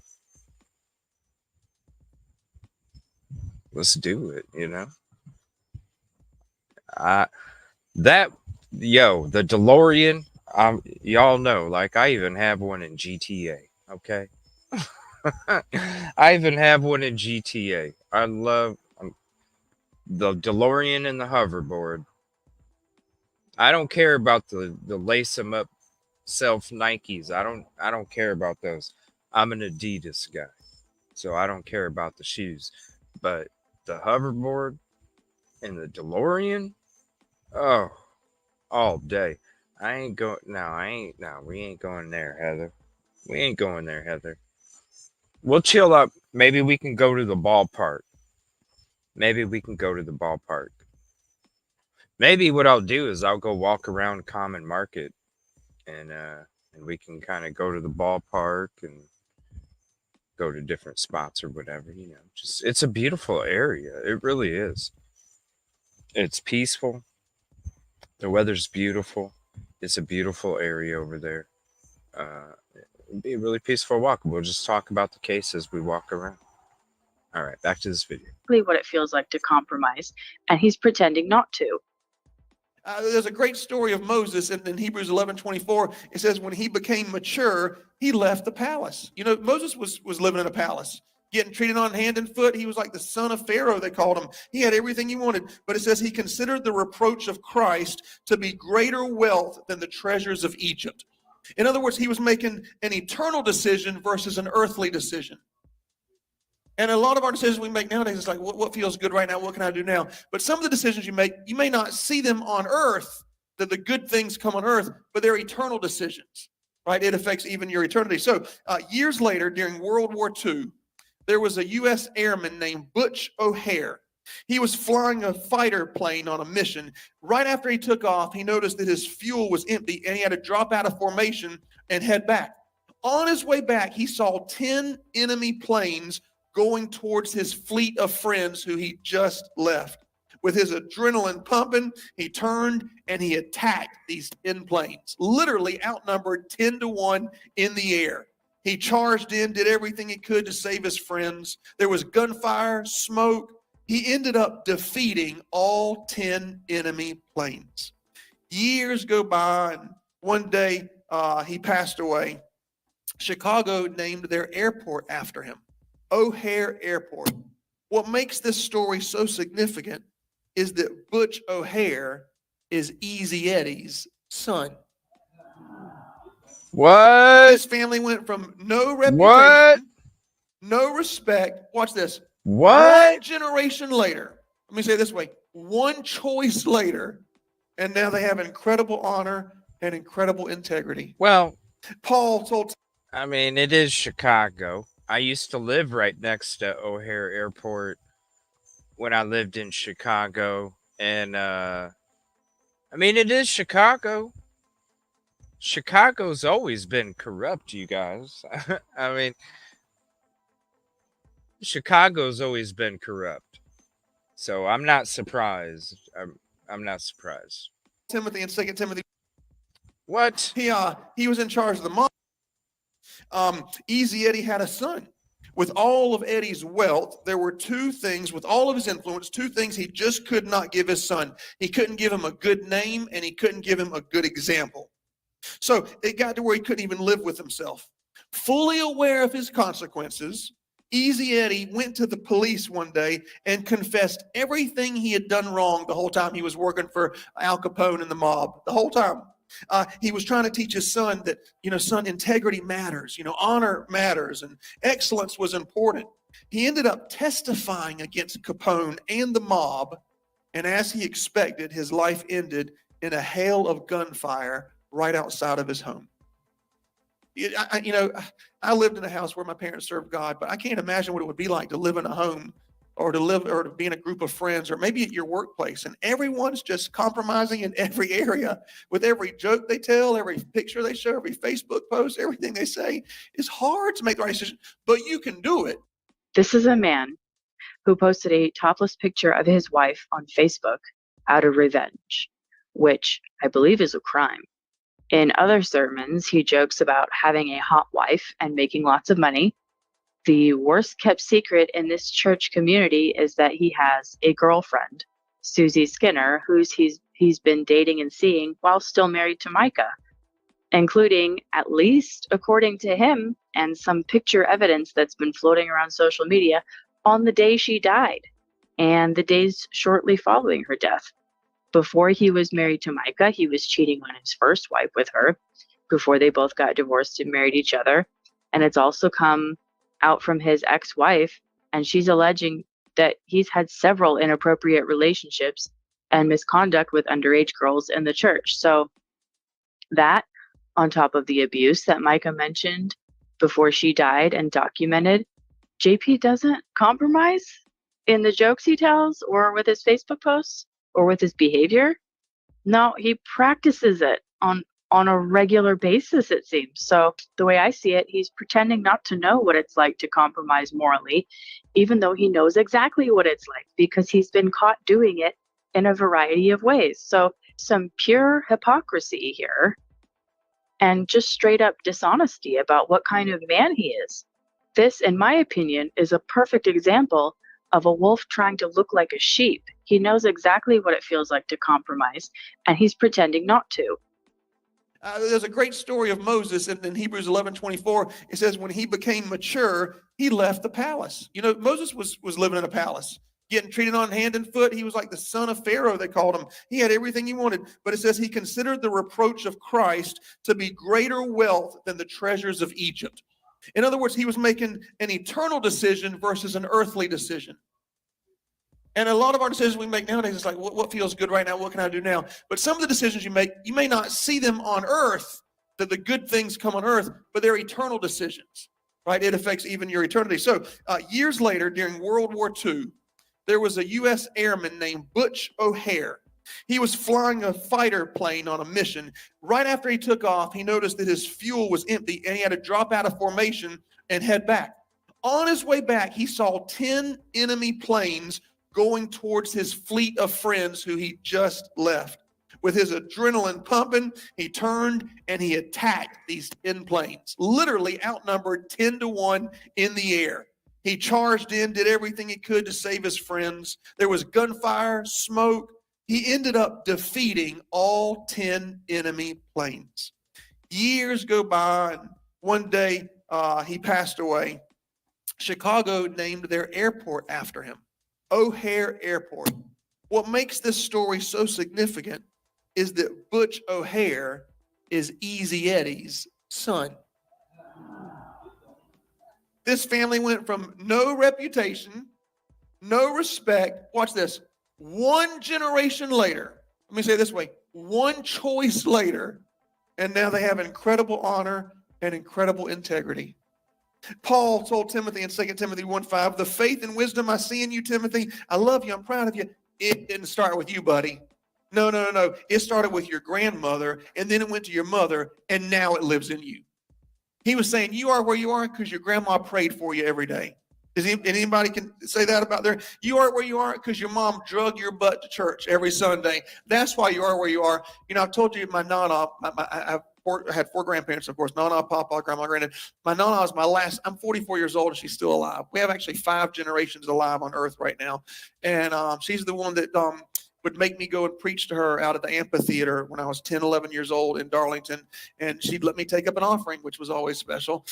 Let's do it, the DeLorean, y'all know, like I even have one in GTA, okay? I even have one in GTA. I love the DeLorean and the hoverboard. I don't care about the lace 'em up self Nikes. I don't care about those. I'm an Adidas guy, so I don't care about the shoes. But the hoverboard and the DeLorean, oh, all day. We ain't going there, Heather. We ain't going there, Heather. We'll chill up. Maybe we can go to the ballpark. Maybe what I'll do is I'll go walk around Common Market and we can kind of go to the ballpark and go to different spots or whatever, you know. Just it's a beautiful area. It really is. It's peaceful. The weather's beautiful. It's a beautiful area over there. It'd be a really peaceful walk. We'll just talk about the case as we walk around. All right, back to this video. What it feels like to compromise, and he's pretending not to. There's a great story of Moses in Hebrews 11:24. It says when he became mature, he left the palace. You know, Moses was living in a palace, getting treated on hand and foot. He was like the son of Pharaoh, they called him. He had everything he wanted. But it says he considered the reproach of Christ to be greater wealth than the treasures of Egypt. In other words, he was making an eternal decision versus an earthly decision. And a lot of our decisions we make nowadays, it's like, what feels good right now? What can I do now? But some of the decisions you make, you may not see them on earth, that the good things come on earth, but they're eternal decisions, right? It affects even your eternity. So years later, during World War II, there was a U.S. airman named Butch O'Hare. He was flying a fighter plane on a mission. Right after he took off, he noticed that his fuel was empty, and he had to drop out of formation and head back. On his way back, he saw 10 enemy planes going towards his fleet of friends who he just left. With his adrenaline pumping, he turned and he attacked these 10 planes, literally outnumbered 10-1 in the air. He charged in, did everything he could to save his friends. There was gunfire, smoke. He ended up defeating all 10 enemy planes. Years go by, and one day he passed away. Chicago named their airport after him, O'Hare Airport. What makes this story so significant is that Butch O'Hare is Easy Eddie's son. What? His family went from no reputation, no respect. Watch this. What? One generation later, let me say it this way, one choice later, and now they have incredible honor and incredible integrity. Well, Paul told... I mean, it is Chicago. I used to live right next to O'Hare Airport when I lived in Chicago. And, I mean, it is Chicago. Chicago's always been corrupt, you guys. I mean, Chicago's always been corrupt. So I'm not surprised. I'm not surprised. Timothy in 2 Timothy. What? He was in charge of the mob. Easy Eddie had a son. With all of Eddie's wealth, there were two things, with all of his influence, two things he just could not give his son. He couldn't give him a good name, and he couldn't give him a good example. So it got to where he couldn't even live with himself. Fully aware of his consequences, Easy Eddie went to the police one day and confessed everything he had done wrong the whole time he was working for Al Capone and the mob. The whole time. He was trying to teach his son that, son, integrity matters, honor matters, and excellence was important. He ended up testifying against Capone and the mob, and as he expected, his life ended in a hail of gunfire right outside of his home. I lived in a house where my parents served God, but I can't imagine what it would be like to live in a home or to be in a group of friends, or maybe at your workplace, and everyone's just compromising in every area with every joke they tell, every picture they show, every Facebook post, everything they say. It's hard to make the right decision, but you can do it. This is a man who posted a topless picture of his wife on Facebook out of revenge, which I believe is a crime. In other sermons, he jokes about having a hot wife and making lots of money. The worst kept secret in this church community is that he has a girlfriend, Susie Skinner, who's he's been dating and seeing while still married to Micah, including, at least according to him, and some picture evidence that's been floating around social media, on the day she died and the days shortly following her death. Before he was married to Micah, he was cheating on his first wife with her before they both got divorced and married each other. And it's also come out from his ex-wife, and she's alleging that he's had several inappropriate relationships and misconduct with underage girls in the church. So that, on top of the abuse that Micah mentioned before she died and documented, JP doesn't compromise in the jokes he tells or with his Facebook posts or with his behavior. No, he practices it on on a regular basis, it seems. So the way I see it, he's pretending not to know what it's like to compromise morally, even though he knows exactly what it's like because he's been caught doing it in a variety of ways. So some pure hypocrisy here and just straight up dishonesty about what kind of man he is. This, in my opinion, is a perfect example of a wolf trying to look like a sheep. He knows exactly what it feels like to compromise, and he's pretending not to. There's a great story of Moses in Hebrews 11:24. It says when he became mature, he left the palace. You know, Moses was living in a palace, getting treated on hand and foot. He was like the son of Pharaoh, they called him. He had everything he wanted. But it says he considered the reproach of Christ to be greater wealth than the treasures of Egypt. In other words, he was making an eternal decision versus an earthly decision. And a lot of our decisions we make nowadays, it's like, what feels good right now? What can I do now? But some of the decisions you make, you may not see them on earth, that the good things come on earth, but they're eternal decisions, right? It affects even your eternity. So years later, during World War II, there was a U.S. airman named Butch O'Hare. He was flying a fighter plane on a mission. Right after he took off, he noticed that his fuel was empty, and he had to drop out of formation and head back. On his way back, he saw 10 enemy planes going towards his fleet of friends who he just left. With his adrenaline pumping, he turned and he attacked these 10 planes, literally outnumbered 10-1 in the air. He charged in, did everything he could to save his friends. There was gunfire, smoke. He ended up defeating all 10 enemy planes. Years go by, and one day he passed away. Chicago named their airport after him, O'Hare Airport. What makes this story so significant is that Butch O'Hare is Easy Eddie's son. This family went from no reputation, no respect. Watch this. One generation later, let me say it this way, one choice later, and now they have incredible honor and incredible integrity. Paul told Timothy in 2 Timothy 1:5, the faith and wisdom I see in you, Timothy, I love you, I'm proud of you. It didn't start with you, buddy. No. It started with your grandmother, and then it went to your mother, and now it lives in you. He was saying you are where you are because your grandma prayed for you every day. Anybody can say that about there? You are where you are because your mom drug your butt to church every Sunday. That's why you are where you are. You know, I've told you my nana, I had 4 grandparents, of course, nana, papa, grandma, granddad. My nana is my last. I'm 44 years old and she's still alive. We have actually 5 generations alive on earth right now. And she's the one that would make me go and preach to her out at the amphitheater when I was 10, 11 years old in Darlington. And she'd let me take up an offering, which was always special.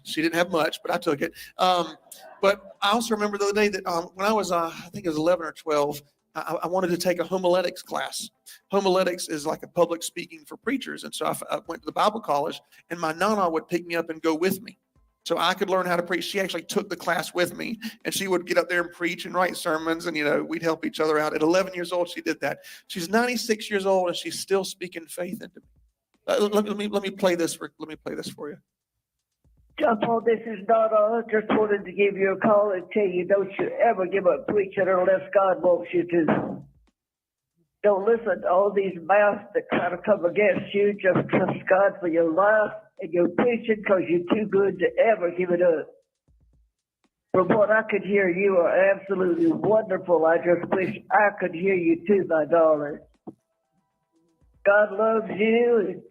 She didn't have much, but I took it. But I also remember the other day that when I was, I think it was 11 or 12, I wanted to take a homiletics class. Homiletics is like a public speaking for preachers. And so I went to the Bible college, and my nana would pick me up and go with me so I could learn how to preach. She actually took the class with me, and she would get up there and preach and write sermons, and, you know, we'd help each other out. At 11 years old, she did that. She's 96 years old, and she's still speaking faith into me. Let me play this for you. John Paul, this is Donna. Just wanted to give you a call and tell you don't you ever give up preaching unless God wants you to. Don't listen to all these mouths that try to come against you. Just trust God for your life and your preaching because you're too good to ever give it up. From what I could hear, you are absolutely wonderful. I just wish I could hear you too, my darling. God loves you, and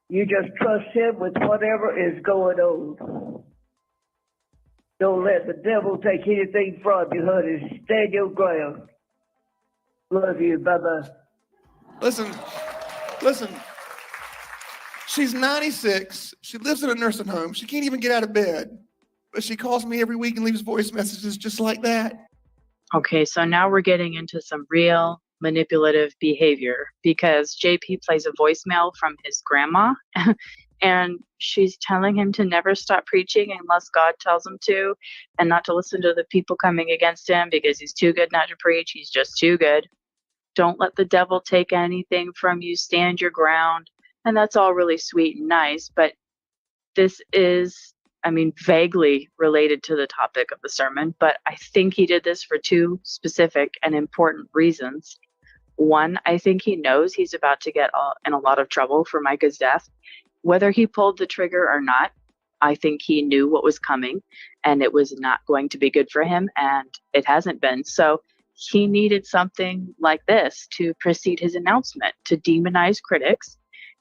you just trust him with whatever is going on. Don't let the devil take anything from you, honey. Stand your ground. Love you. Bye-bye. Listen. She's 96. She lives in a nursing home. She can't even get out of bed. But she calls me every week and leaves voice messages just like that. Okay, so now we're getting into some real manipulative behavior because JP plays a voicemail from his grandma and she's telling him to never stop preaching unless God tells him to, and not to listen to the people coming against him because he's too good not to preach. He's just too good. Don't let the devil take anything from you. Stand your ground. And that's all really sweet and nice, but this is, vaguely related to the topic of the sermon, but I think he did this for 2 specific and important reasons. One, I think he knows he's about to get in a lot of trouble for Micah's death. Whether he pulled the trigger or not, I think he knew what was coming and it was not going to be good for him, and it hasn't been. So he needed something like this to precede his announcement, to demonize critics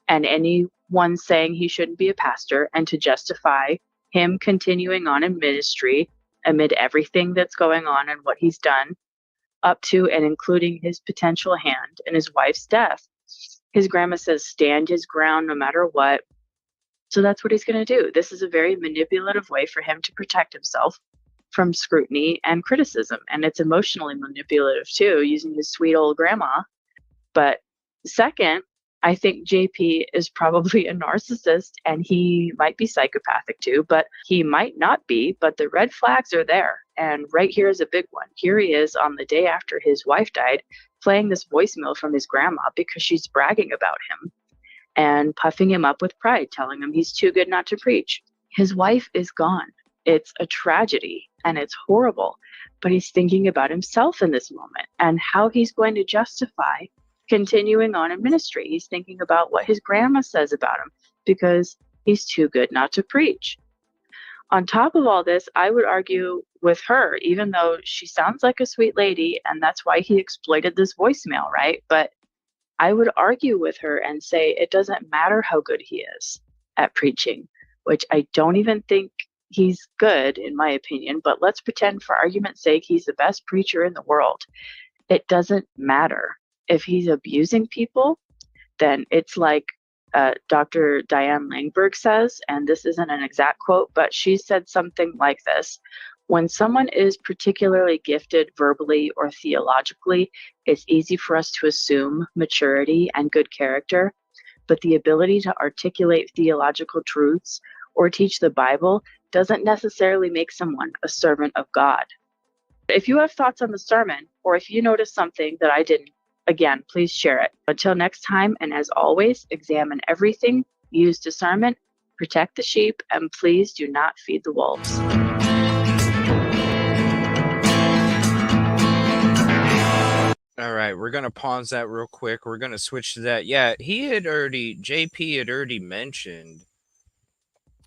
and anyone saying he shouldn't be a pastor, and to justify him continuing on in ministry amid everything that's going on and what he's done up to and including his potential hand in his wife's death. His grandma says stand his ground no matter what. So that's what he's going to do. This is a very manipulative way for him to protect himself from scrutiny and criticism. And it's emotionally manipulative too, using his sweet old grandma. But second, I think JP is probably a narcissist, and he might be psychopathic too, but he might not be. But the red flags are there. And right here is a big one. Here he is on the day after his wife died, playing this voicemail from his grandma because she's bragging about him and puffing him up with pride, telling him he's too good not to preach. His wife is gone. It's a tragedy and it's horrible, but he's thinking about himself in this moment and how he's going to justify continuing on in ministry. He's thinking about what his grandma says about him because he's too good not to preach. On top of all this, I would argue with her, even though she sounds like a sweet lady, and that's why he exploited this voicemail, right? But I would argue with her and say it doesn't matter how good he is at preaching, which I don't even think he's good, in my opinion, but let's pretend for argument's sake he's the best preacher in the world. It doesn't matter. If he's abusing people, then it's like Dr. Diane Langberg says, and this isn't an exact quote, but she said something like this: when someone is particularly gifted verbally or theologically, it's easy for us to assume maturity and good character, but the ability to articulate theological truths or teach the Bible doesn't necessarily make someone a servant of God. If you have thoughts on the sermon, or if you notice something that I didn't, again, please share it. Until next time, and as always, examine everything, use discernment, protect the sheep, and please do not feed the wolves. All right, we're going to pause that real quick. We're going to switch to that. Yeah, JP had already mentioned,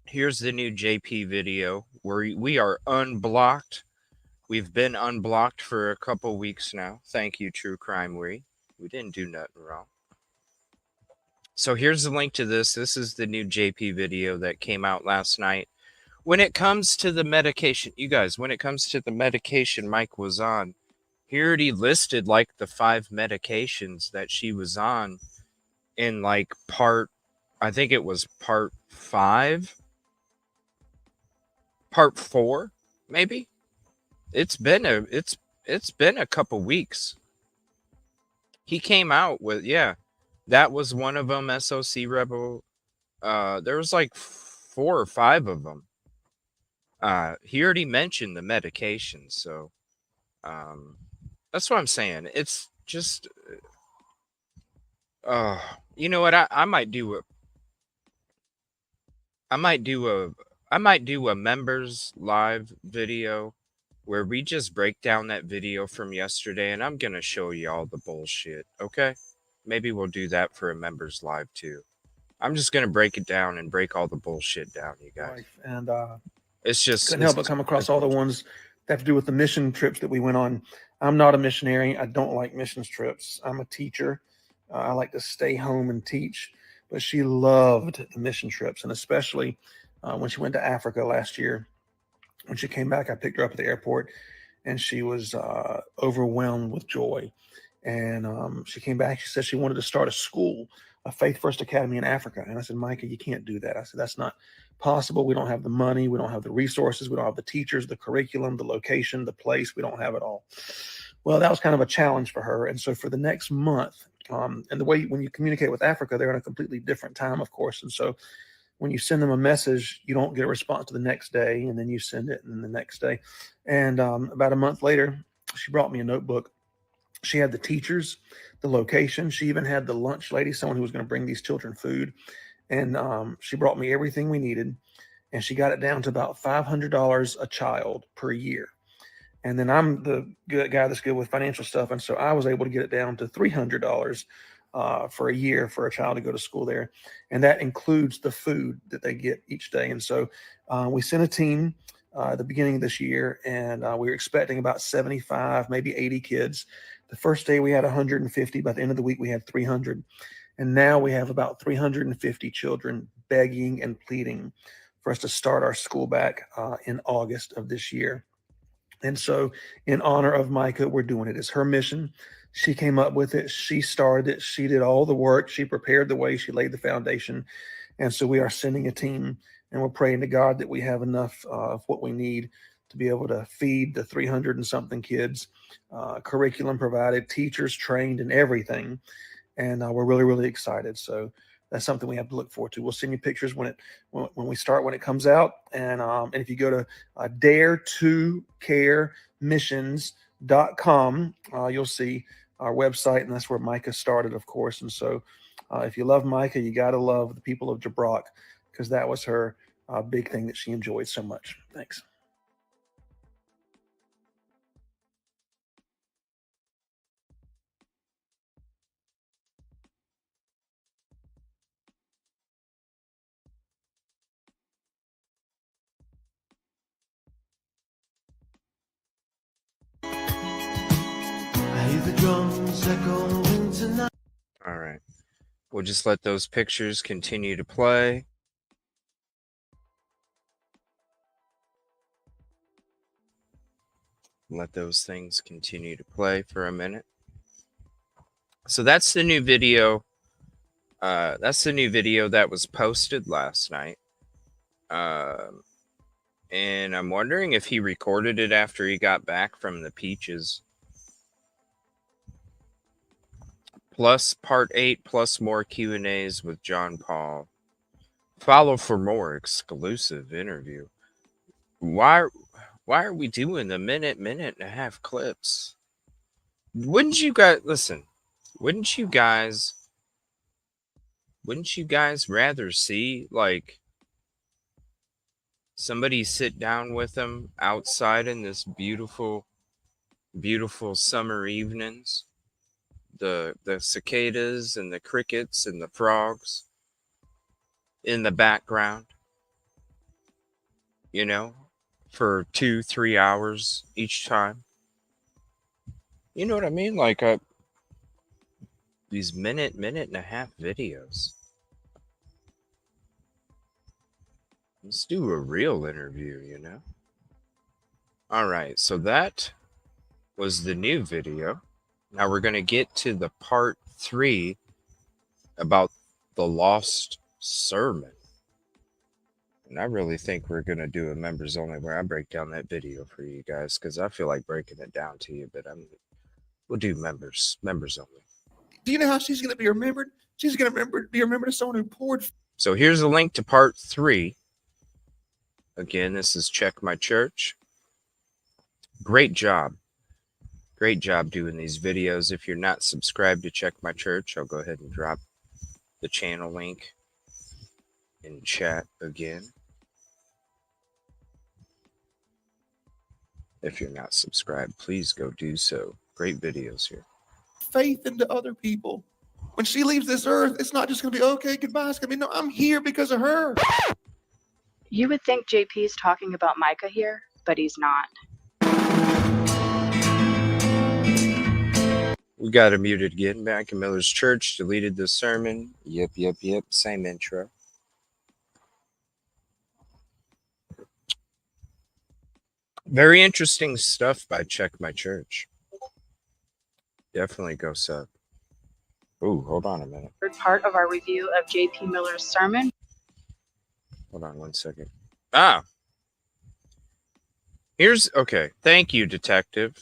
here's the new JP video where we are unblocked. We've been unblocked for a couple weeks now. Thank you, True Crime We didn't do nothing wrong. So here's the link to this. This is the new JP video that came out last night. When it comes to the medication, you guys, when it comes to the medication Mike was on, he already listed like the 5 medications that she was on in like I think it was part 5, part 4, maybe. It's been a couple weeks. He came out with, yeah, that was one of them, SOC Rebel. There was like 4 or 5 of them. He already mentioned the medications, so that's what I'm saying. It's just, you know what? I might do a members live video where we just break down that video from yesterday, and I'm gonna show you all the bullshit. Okay? Maybe we'll do that for a members live too. I'm just gonna break it down and break all the bullshit down, you guys. And it's just couldn't help but come across all the ones that have to do with the mission trips that we went on. I'm not a missionary. I don't like missions trips. I'm a teacher. I like to stay home and teach. But she loved the mission trips, and especially when she went to Africa last year. When she came back, I picked her up at the airport, and she was overwhelmed with joy. And she came back. She said she wanted to start a school, a Faith First Academy in Africa. And I said, Micah, you can't do that. I said, that's not possible. We don't have the money. We don't have the resources. We don't have the teachers, the curriculum, the location, the place. We don't have it all. Well, that was kind of a challenge for her. And so for the next month, and the way when you communicate with Africa, they're in a completely different time, of course. And so when you send them a message, you don't get a response to the next day, and then you send it and the next day. And about a month later, she brought me a notebook. She had the teachers, the location. She even had the lunch lady, someone who was going to bring these children food. And she brought me everything we needed. And she got it down to about $500 a child per year. And then I'm the guy that's good with financial stuff. And so I was able to get it down to $300 for a year for a child to go to school there. And that includes the food that they get each day. And so we sent a team at the beginning of this year, and we were expecting about 75, maybe 80 kids. The first day we had 150. By the end of the week, we had 300. And now we have about 350 children begging and pleading for us to start our school back in August of this year. And so, in honor of Micah, we're doing it. It's her mission. She came up with it. She started it. She did all the work. She prepared the way. She laid the foundation. And so, we are sending a team, and we're praying to God that we have enough of what we need to be able to feed the 300 and something kids, curriculum provided, teachers trained, and everything. And we're really, really excited. So that's something we have to look forward to. We'll send you pictures when we start, when it comes out. And if you go to dare2caremissions.com, you'll see our website, and that's where Micah started, of course. And so if you love Micah, you got to love the people of Jabbrock, because that was her big thing that she enjoyed so much. Thanks. I hear the drums echoing tonight. All right. We'll just let those pictures continue to play. Let those things continue to play for a minute. So that's the new video. That's the new video that was posted last night. And I'm wondering if he recorded it after he got back from the Peaches. Plus part 8, plus more Q&As with John Paul. Follow for more exclusive interview. Why are we doing the minute and a half clips? Wouldn't you guys listen? Wouldn't you guys rather see like somebody sit down with them outside in this beautiful summer evenings? The cicadas and the crickets and the frogs in the background, you know, for 2-3 hours each time. You know what I mean? Like these minute and a half videos. Let's do a real interview, you know? All right, so that was the new video. Now we're going to get to the part 3 about the lost sermon. And I really think we're going to do a members only where I break down that video for you guys, because I feel like breaking it down to you, but we'll do members only. Do you know how she's going to be remembered? She's going to be remembered as someone who poured. So here's a link to part 3. Again, this is Check My Church. Great job. Great job doing these videos. If you're not subscribed to Check My Church, I'll go ahead and drop the channel link in chat again. If you're not subscribed, please go do so. Great videos here. Faith into other people. When she leaves this earth, it's not just going to be, okay, goodbye. It's going to be, no, I'm here because of her. You would think JP's talking about Micah here, but he's not. We got it muted again. Back in Miller's Church, deleted the sermon. Yep. Same intro. Very interesting stuff by Check My Church. Definitely go sub. Ooh, hold on a minute. Third part of our review of JP Miller's sermon. Hold on 1 second. Okay. Thank you, Detective.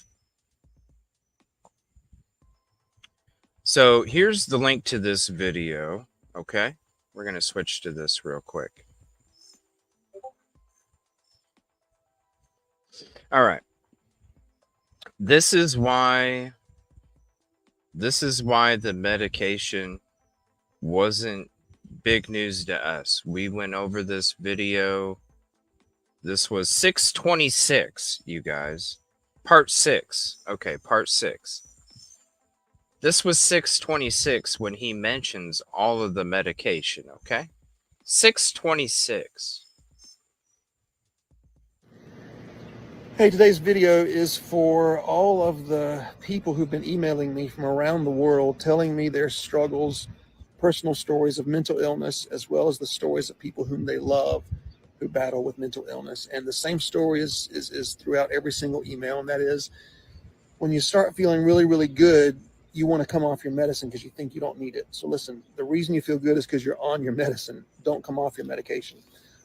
So here's the link to this video. Okay. We're going to switch to this real quick. All right. This is why the medication wasn't big news to us. We went over this video. This was 6/26, you guys. Part 6. Okay, part 6. This was 626 when he mentions all of the medication, okay? 626. Hey, today's video is for all of the people who've been emailing me from around the world, telling me their struggles, personal stories of mental illness, as well as the stories of people whom they love who battle with mental illness. And the same story is throughout every single email, and that is, when you start feeling really, really good, you want to come off your medicine because you think you don't need it. So listen, the reason you feel good is because you're on your medicine. Don't come off your medication.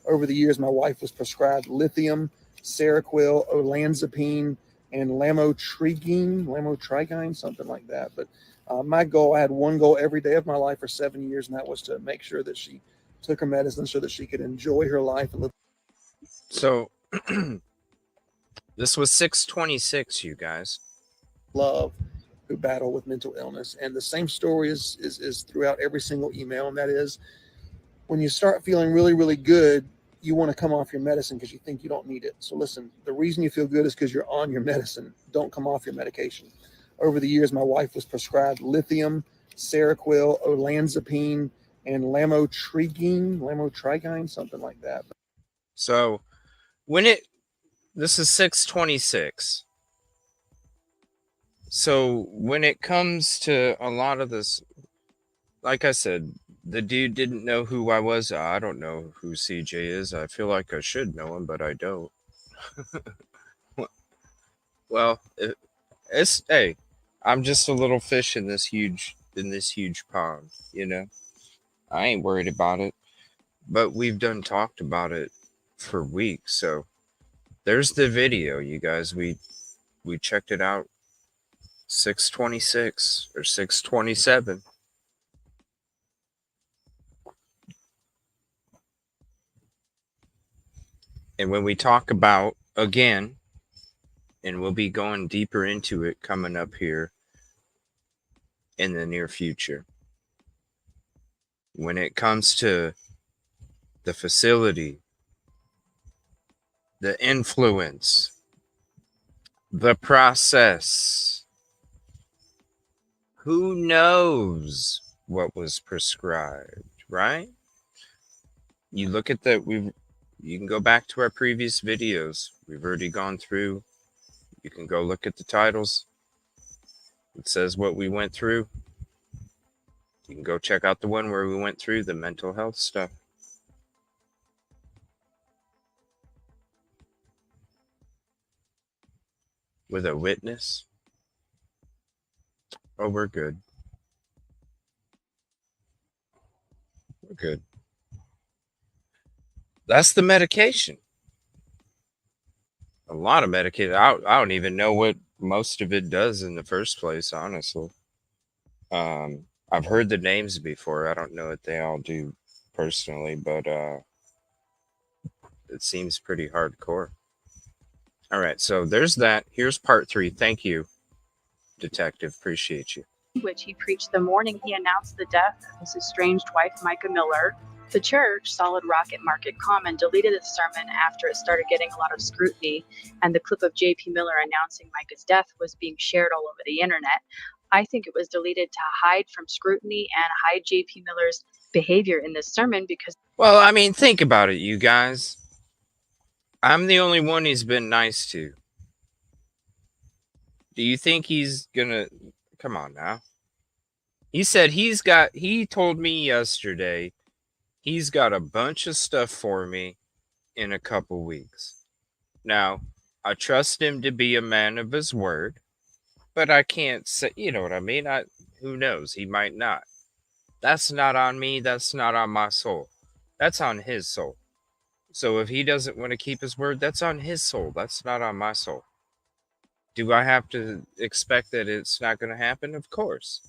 Over the years, my wife was prescribed lithium, Seroquel, olanzapine, and lamotrigine, something like that. But my goal, I had one goal every day of my life for 7 years, and that was to make sure that she took her medicine so that she could enjoy her life and live. So this was 626, you guys. Love who battle with mental illness. And the same story is throughout every single email, and that is, when you start feeling really, really good, you want to come off your medicine because you think you don't need it. So listen, the reason you feel good is because you're on your medicine. Don't come off your medication. Over the years, my wife was prescribed lithium, Seroquel, olanzapine, and lamotrigine, something like that. So this is 626. So when it comes to a lot of this, like I said, the dude didn't know who I was. I don't know who CJ is. I feel like I should know him, but I don't. Well, hey, I'm just a little fish in this huge pond, you know. I ain't worried about it. But we've talked about it for weeks, so there's the video, you guys. We checked it out 626 or 627. And when we talk about, again, and we'll be going deeper into it coming up here in the near future, when it comes to the facility, the influence, the process, who knows what was prescribed, right? You look at you can go back to our previous videos. We've already gone through. You can go look at the titles. It says what we went through. You can go check out the one where we went through the mental health stuff. With a witness. Oh, we're good. We're good. That's the medication. A lot of medication. I don't even know what most of it does in the first place, honestly. I've heard the names before. I don't know what they all do personally, but it seems pretty hardcore. All right, so there's that. Here's part 3. Thank you, Detective. Appreciate you. Which he preached the morning he announced the death of his estranged wife, Micah Miller. The church, Solid Rock at Market Common, deleted the sermon after it started getting a lot of scrutiny, and the clip of J.P. Miller announcing Micah's death was being shared all over the internet. I think it was deleted to hide from scrutiny and hide J.P. Miller's behavior in this sermon because... Well, I mean, think about it, you guys. I'm the only one he's been nice to. Do you think he's gonna... Come on now. He said he told me yesterday he's got a bunch of stuff for me in a couple weeks. Now, I trust him to be a man of his word, but I can't say, you know what I mean? Who knows? He might not. That's not on me. That's not on my soul. That's on his soul. So if he doesn't want to keep his word, that's on his soul. That's not on my soul. Do I have to expect that it's not going to happen? Of course.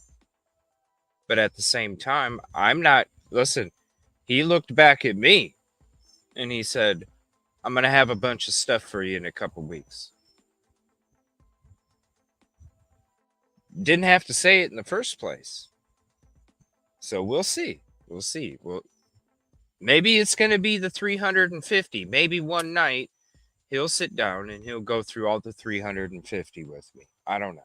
But at the same time, I'm not... Listen, he looked back at me and he said, I'm going to have a bunch of stuff for you in a couple weeks. Didn't have to say it in the first place. So we'll see. We'll see. Well, maybe it's going to be the 350. Maybe one night He'll sit down and he'll go through all the 350 with me. I don't know.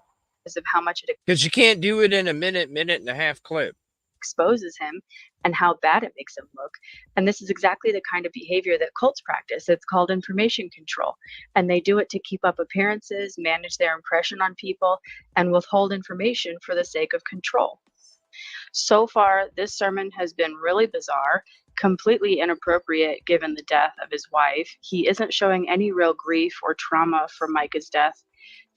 Of how much it Because you can't do it in a minute and a half clip. exposes him and how bad it makes him look. And this is exactly the kind of behavior that cults practice. It's called information control. And they do it to keep up appearances, manage their impression on people, and withhold information for the sake of control. So far, this sermon has been really bizarre, completely inappropriate given the death of his wife. He isn't showing any real grief or trauma for Micah's death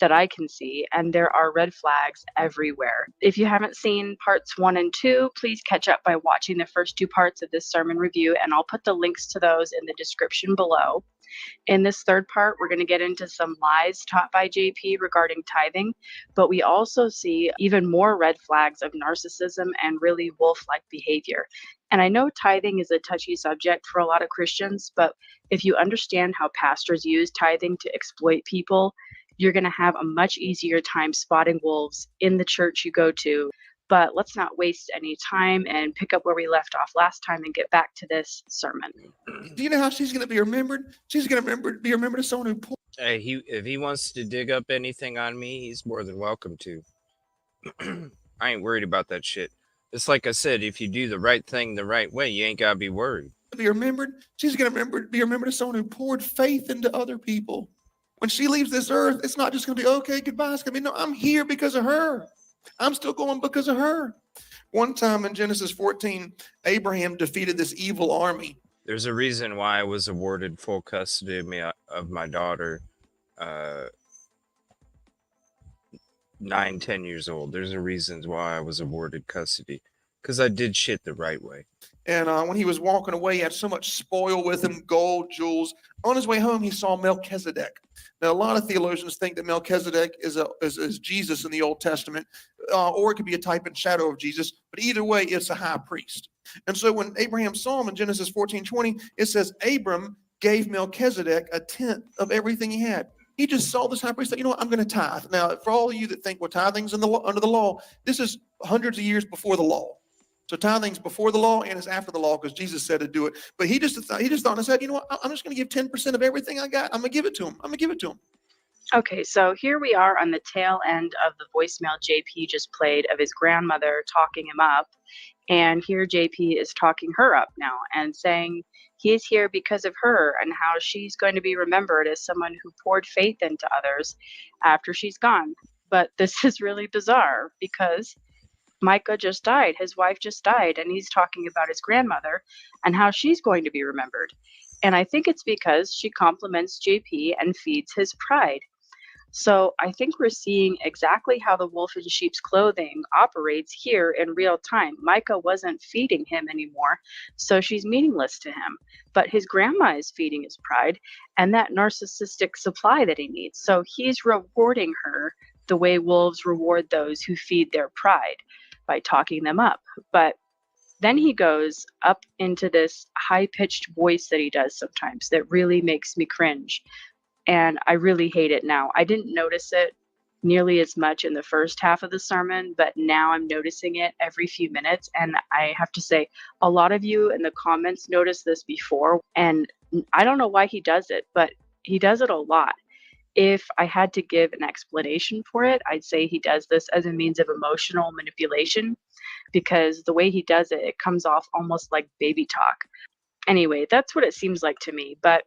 that I can see, and there are red flags everywhere. If you haven't seen parts 1 and 2, please catch up by watching the first 2 parts of this sermon review, and I'll put the links to those in the description below. In this third part, we're going to get into some lies taught by JP regarding tithing, but we also see even more red flags of narcissism and really wolf-like behavior. And I know tithing is a touchy subject for a lot of Christians, but if you understand how pastors use tithing to exploit people, you're going to have a much easier time spotting wolves in the church you go to. But let's not waste any time and pick up where we left off last time and get back to this sermon. Do you know how she's going to be remembered? She's going to be remembered as someone who. Hey, if he wants to dig up anything on me, he's more than welcome to. I ain't worried about that shit. It's like I said, if you do the right thing the right way, you ain't got to be worried. Be remembered. She's going to be remembered as someone who poured faith into other people. When she leaves this earth, it's not just going to be, okay, goodbye. It's going to be, no, I'm here because of her. I'm still going because of her. One time in Genesis 14, Abraham defeated this evil army. There's a reason why I was awarded full custody of my daughter, 9, 10 years old. There's a reason why I was awarded custody. Because I did shit the right way. And when he was walking away, he had so much spoil with him, gold, jewels. On his way home, he saw Melchizedek. Now, a lot of theologians think that Melchizedek is Jesus in the Old Testament, or it could be a type and shadow of Jesus. But either way, it's a high priest. And so when Abraham saw him in Genesis 14:20, it says Abram gave Melchizedek a tenth of everything he had. He just saw this high priest, said, you know what, I'm going to tithe. Now, for all of you that think, well, tithing's under the law, this is hundreds of years before the law. So tithing's before the law and it's after the law because Jesus said to do it. But he just thought and said, you know what, I'm just going to give 10% of everything I got. I'm going to give it to him. Okay, so here we are on the tail end of the voicemail JP just played of his grandmother talking him up. And here JP is talking her up now and saying he's here because of her and how she's going to be remembered as someone who poured faith into others after she's gone. But this is really bizarre because Micah just died. His wife just died, and he's talking about his grandmother and how she's going to be remembered. And I think it's because she compliments JP and feeds his pride. So I think we're seeing exactly how the wolf in sheep's clothing operates here in real time. Micah wasn't feeding him anymore, so she's meaningless to him. But his grandma is feeding his pride and that narcissistic supply that he needs. So he's rewarding her the way wolves reward those who feed their pride, by talking them up. But then he goes up into this high-pitched voice that he does sometimes that really makes me cringe. And I really hate it now. I didn't notice it nearly as much in the first half of the sermon, but now I'm noticing it every few minutes. And I have to say, a lot of you in the comments noticed this before, and I don't know why he does it, but he does it a lot. If I had to give an explanation for it, I'd say he does this as a means of emotional manipulation, because the way he does it, it comes off almost like baby talk. Anyway, that's what it seems like to me. But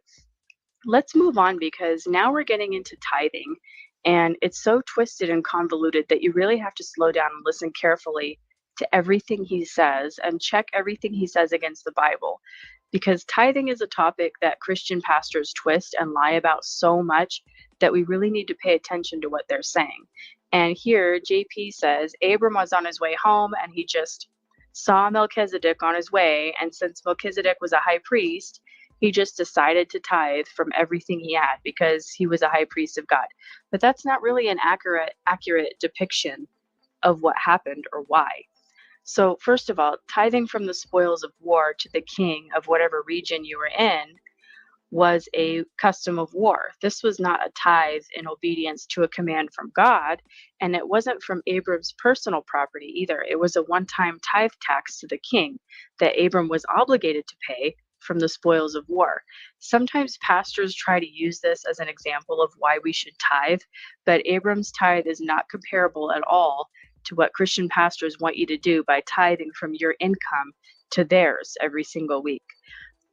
let's move on, because now we're getting into tithing, and it's so twisted and convoluted that you really have to slow down and listen carefully to everything he says and check everything he says against the Bible. Because tithing is a topic that Christian pastors twist and lie about so much that we really need to pay attention to what they're saying. And here, JP says Abram was on his way home and he just saw Melchizedek on his way. And since Melchizedek was a high priest, he just decided to tithe from everything he had because he was a high priest of God. But that's not really an accurate depiction of what happened or why. So first of all, tithing from the spoils of war to the king of whatever region you were in was a custom of war. This was not a tithe in obedience to a command from God, and it wasn't from Abram's personal property either. It was a one-time tithe tax to the king that Abram was obligated to pay from the spoils of war. Sometimes pastors try to use this as an example of why we should tithe, but Abram's tithe is not comparable at all to what Christian pastors want you to do by tithing from your income to theirs every single week.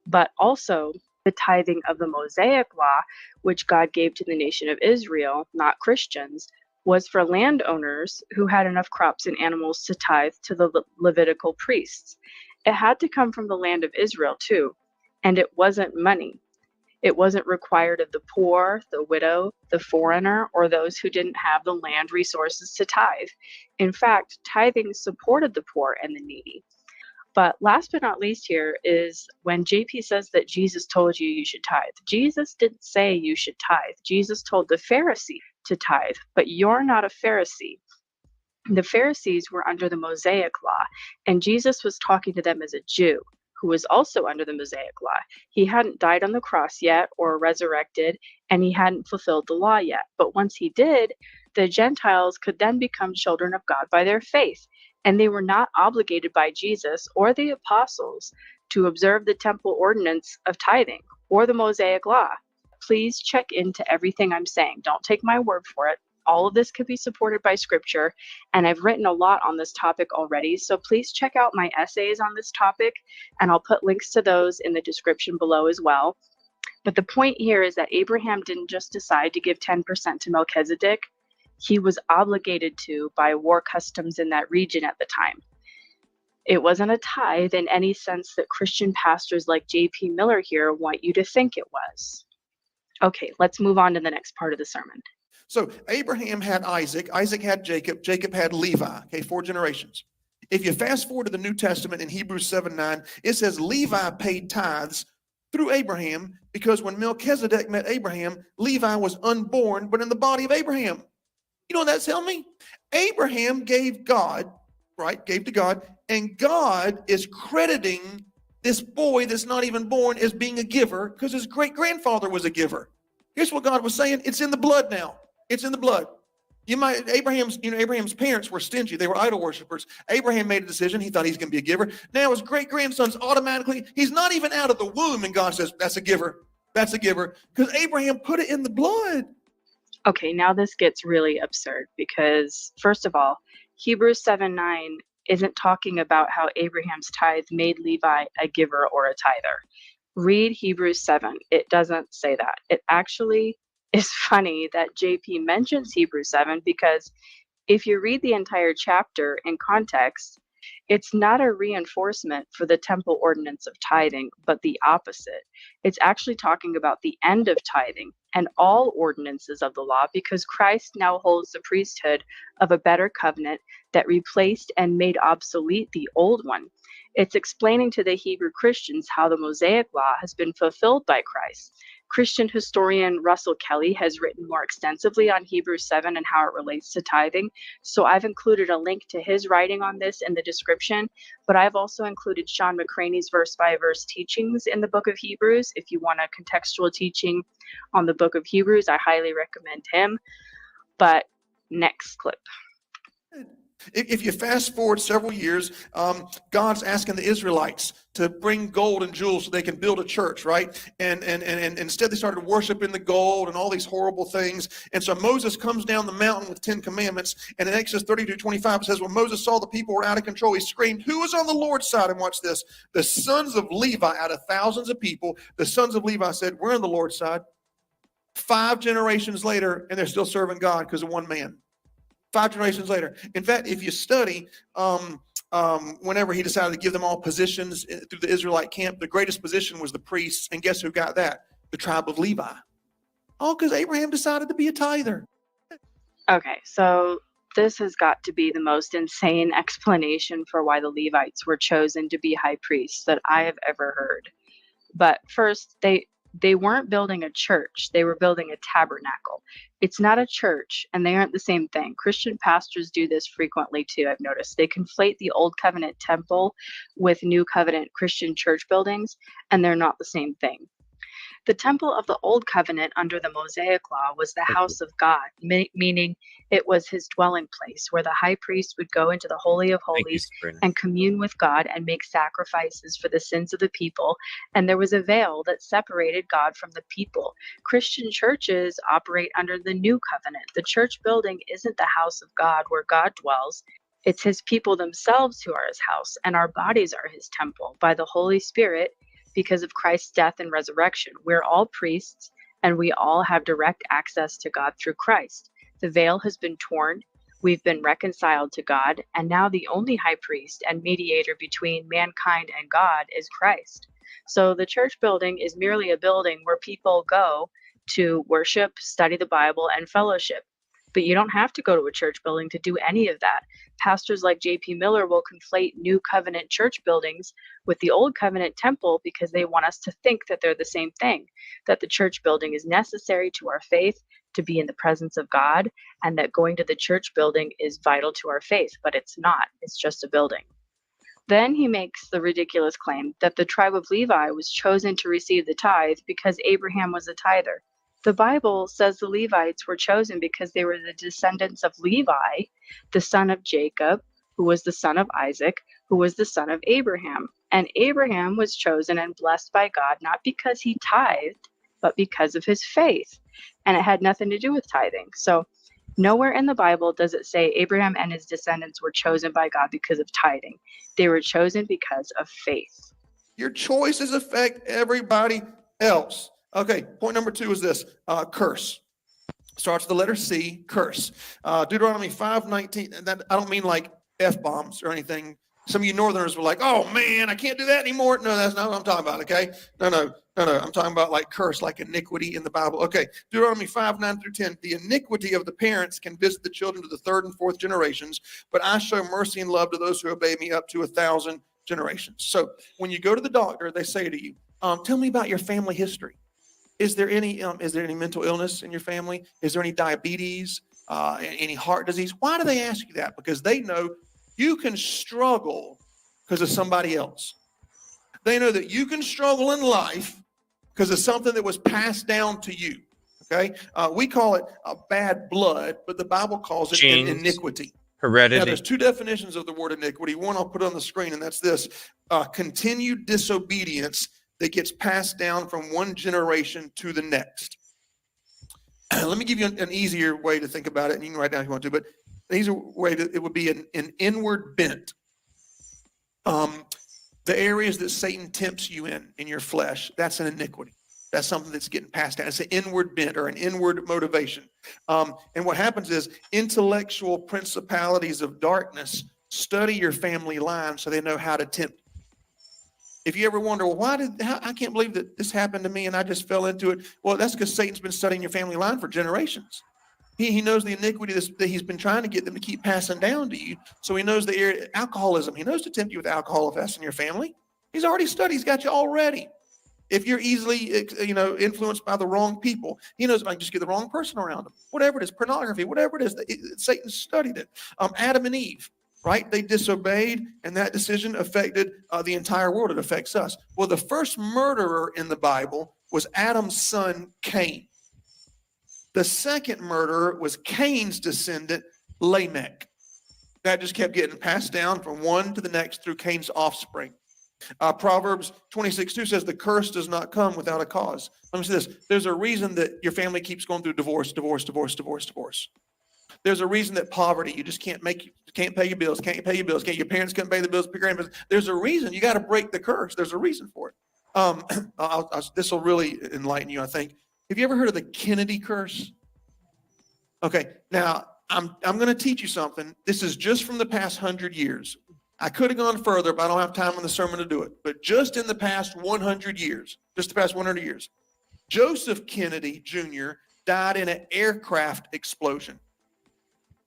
But also, the tithing of the Mosaic law, which God gave to the nation of Israel, not Christians, was for landowners who had enough crops and animals to tithe to the Levitical priests. It had to come from the land of Israel too, and it wasn't money. It wasn't required of the poor, the widow, the foreigner, or those who didn't have the land resources to tithe. In fact, tithing supported the poor and the needy. But last but not least here is when JP says that Jesus told you should tithe. Jesus didn't say you should tithe. Jesus told the Pharisee to tithe, but you're not a Pharisee. The Pharisees were under the Mosaic law, and Jesus was talking to them as a Jew who was also under the Mosaic law. He hadn't died on the cross yet or resurrected, and he hadn't fulfilled the law yet. But once he did, the Gentiles could then become children of God by their faith, and they were not obligated by Jesus or the apostles to observe the temple ordinance of tithing or the Mosaic law. Please check into everything I'm saying. Don't take my word for it. All of this could be supported by scripture, and I've written a lot on this topic already, so please check out my essays on this topic, and I'll put links to those in the description below as well. But the point here is that Abraham didn't just decide to give 10% to Melchizedek. He was obligated to by war customs in that region at the time. It wasn't a tithe in any sense that Christian pastors like J.P. Miller here want you to think it was. Okay, let's move on to the next part of the sermon. So Abraham had Isaac, Isaac had Jacob, Jacob had Levi, okay, 4 generations. If you fast forward to the New Testament in Hebrews 7:9, it says Levi paid tithes through Abraham because when Melchizedek met Abraham, Levi was unborn, but in the body of Abraham. You know what that's telling me? Abraham gave God, right, gave to God, and God is crediting this boy that's not even born as being a giver because his great-grandfather was a giver. Here's what God was saying. It's in the blood now. It's in the blood. Abraham's parents were stingy. They were idol worshipers. Abraham made a decision. He thought he's going to be a giver. Now his great-grandson's automatically, he's not even out of the womb, and God says, that's a giver. That's a giver. Because Abraham put it in the blood. Okay, now this gets really absurd because, first of all, Hebrews 7:9 isn't talking about how Abraham's tithe made Levi a giver or a tither. Read Hebrews 7. It doesn't say that. It actually is funny that JP mentions Hebrews 7 because if you read the entire chapter in context, it's not a reinforcement for the temple ordinance of tithing, but the opposite. It's actually talking about the end of tithing and all ordinances of the law because Christ now holds the priesthood of a better covenant that replaced and made obsolete the old one. It's explaining to the Hebrew Christians how the Mosaic law has been fulfilled by Christ. Christian historian Russell Kelly has written more extensively on Hebrews 7 and how it relates to tithing. So I've included a link to his writing on this in the description, but I've also included Sean McCraney's verse-by-verse teachings in the book of Hebrews. If you want a contextual teaching on the book of Hebrews, I highly recommend him. But next clip. If you fast forward several years, God's asking the Israelites to bring gold and jewels so they can build a church, right? And instead they started worshiping the gold and all these horrible things. And so Moses comes down the mountain with 10 commandments. And in Exodus 32:25, it says, when Moses saw the people were out of control, he screamed, who is on the Lord's side? And watch this. The sons of Levi, out of thousands of people, the sons of Levi said, we're on the Lord's side. 5 generations later, and they're still serving God because of one man. 5 generations later. In fact, if you study, whenever he decided to give them all positions through the Israelite camp, the greatest position was the priests. And guess who got that? The tribe of Levi. All because Abraham decided to be a tither. Okay, so this has got to be the most insane explanation for why the Levites were chosen to be high priests that I have ever heard. But first, they weren't building a church. They were building a tabernacle. It's not a church, and they aren't the same thing. Christian pastors do this frequently too, I've noticed. They conflate the Old Covenant temple with New Covenant Christian church buildings, and they're not the same thing. The temple of the Old Covenant under the Mosaic Law was the house of God, meaning it was his dwelling place where the high priest would go into the Holy of Thank you, Holies Sabrina. and commune with God and make sacrifices for the sins of the people. And there was a veil that separated God from the people. Christian churches operate under the New Covenant. The church building isn't the house of God where God dwells. It's his people themselves who are his house, and our bodies are his temple by the Holy Spirit because of Christ's death and resurrection. We're all priests, and we all have direct access to God through Christ. The veil has been torn. We've been reconciled to God, and now the only high priest and mediator between mankind and God is Christ. So the church building is merely a building where people go to worship, study the Bible, and fellowship. But you don't have to go to a church building to do any of that. Pastors like J.P. Miller will conflate New Covenant church buildings with the Old Covenant temple because they want us to think that they're the same thing, that the church building is necessary to our faith to be in the presence of God, and that going to the church building is vital to our faith, but it's not. It's just a building. Then he makes the ridiculous claim that the tribe of Levi was chosen to receive the tithe because Abraham was a tither. The Bible says the Levites were chosen because they were the descendants of Levi, the son of Jacob, who was the son of Isaac, who was the son of Abraham. And Abraham was chosen and blessed by God not because he tithed, but because of his faith. And it had nothing to do with tithing. So nowhere in the Bible does it say Abraham and his descendants were chosen by God because of tithing. They were chosen because of faith. Your choices affect everybody else. Okay, point number 2 is this, curse. Starts with the letter C, curse. Deuteronomy 5:19, and that I don't mean like F-bombs or anything. Some of you northerners were like, oh man, I can't do that anymore. No, that's not what I'm talking about, okay? No. I'm talking about like curse, like iniquity in the Bible. Okay, Deuteronomy 5:9-10. The iniquity of the parents can visit the children to the 3rd and 4th generations, but I show mercy and love to those who obey me up to 1,000 generations. So when you go to the doctor, they say to you, tell me about your family history. Is there any mental illness in your family? Is there any diabetes, any heart disease? Why do they ask you that? Because they know you can struggle because of somebody else. They know that you can struggle in life because of something that was passed down to you. Okay, we call it a bad blood, but the Bible calls it an iniquity. Heredity. Now, there's 2 definitions of the word iniquity. One I'll put on the screen, and that's this: continued disobedience that gets passed down from one generation to the next. Let me give you an easier way to think about it, and you can write down if you want to, but an easier way it would be an inward bent. The areas that Satan tempts you in your flesh, that's an iniquity. That's something that's getting passed down. It's an inward bent or an inward motivation. And what happens is intellectual principalities of darkness study your family line so they know how to tempt. If you ever wonder, well, I can't believe that this happened to me and I just fell into it. Well, that's because Satan's been studying your family line for generations. He knows the iniquity that he's been trying to get them to keep passing down to you. So he knows the area, alcoholism. He knows to tempt you with alcohol if that's in your family. He's already studied. He's got you already. If you're easily, influenced by the wrong people, he knows if I can just get the wrong person around him. Whatever it is, pornography, whatever it is, Satan studied it. Adam and Eve. Right? They disobeyed, and that decision affected the entire world. It affects us. Well, the first murderer in the Bible was Adam's son, Cain. The second murderer was Cain's descendant, Lamech. That just kept getting passed down from one to the next through Cain's offspring. Proverbs 26:2 says, the curse does not come without a cause. Let me say this. There's a reason that your family keeps going through divorce. There's a reason that poverty, you just can't pay your bills, your parents couldn't pay the bills, your grandparents. There's a reason. You got to break the curse. There's a reason for it. This will really enlighten you, I think. Have you ever heard of the Kennedy curse? Okay, now I'm going to teach you something. This is just from the past 100 years. I could have gone further, but I don't have time in the sermon to do it. But just in the past 100 years, Joseph Kennedy Jr. died in an aircraft explosion.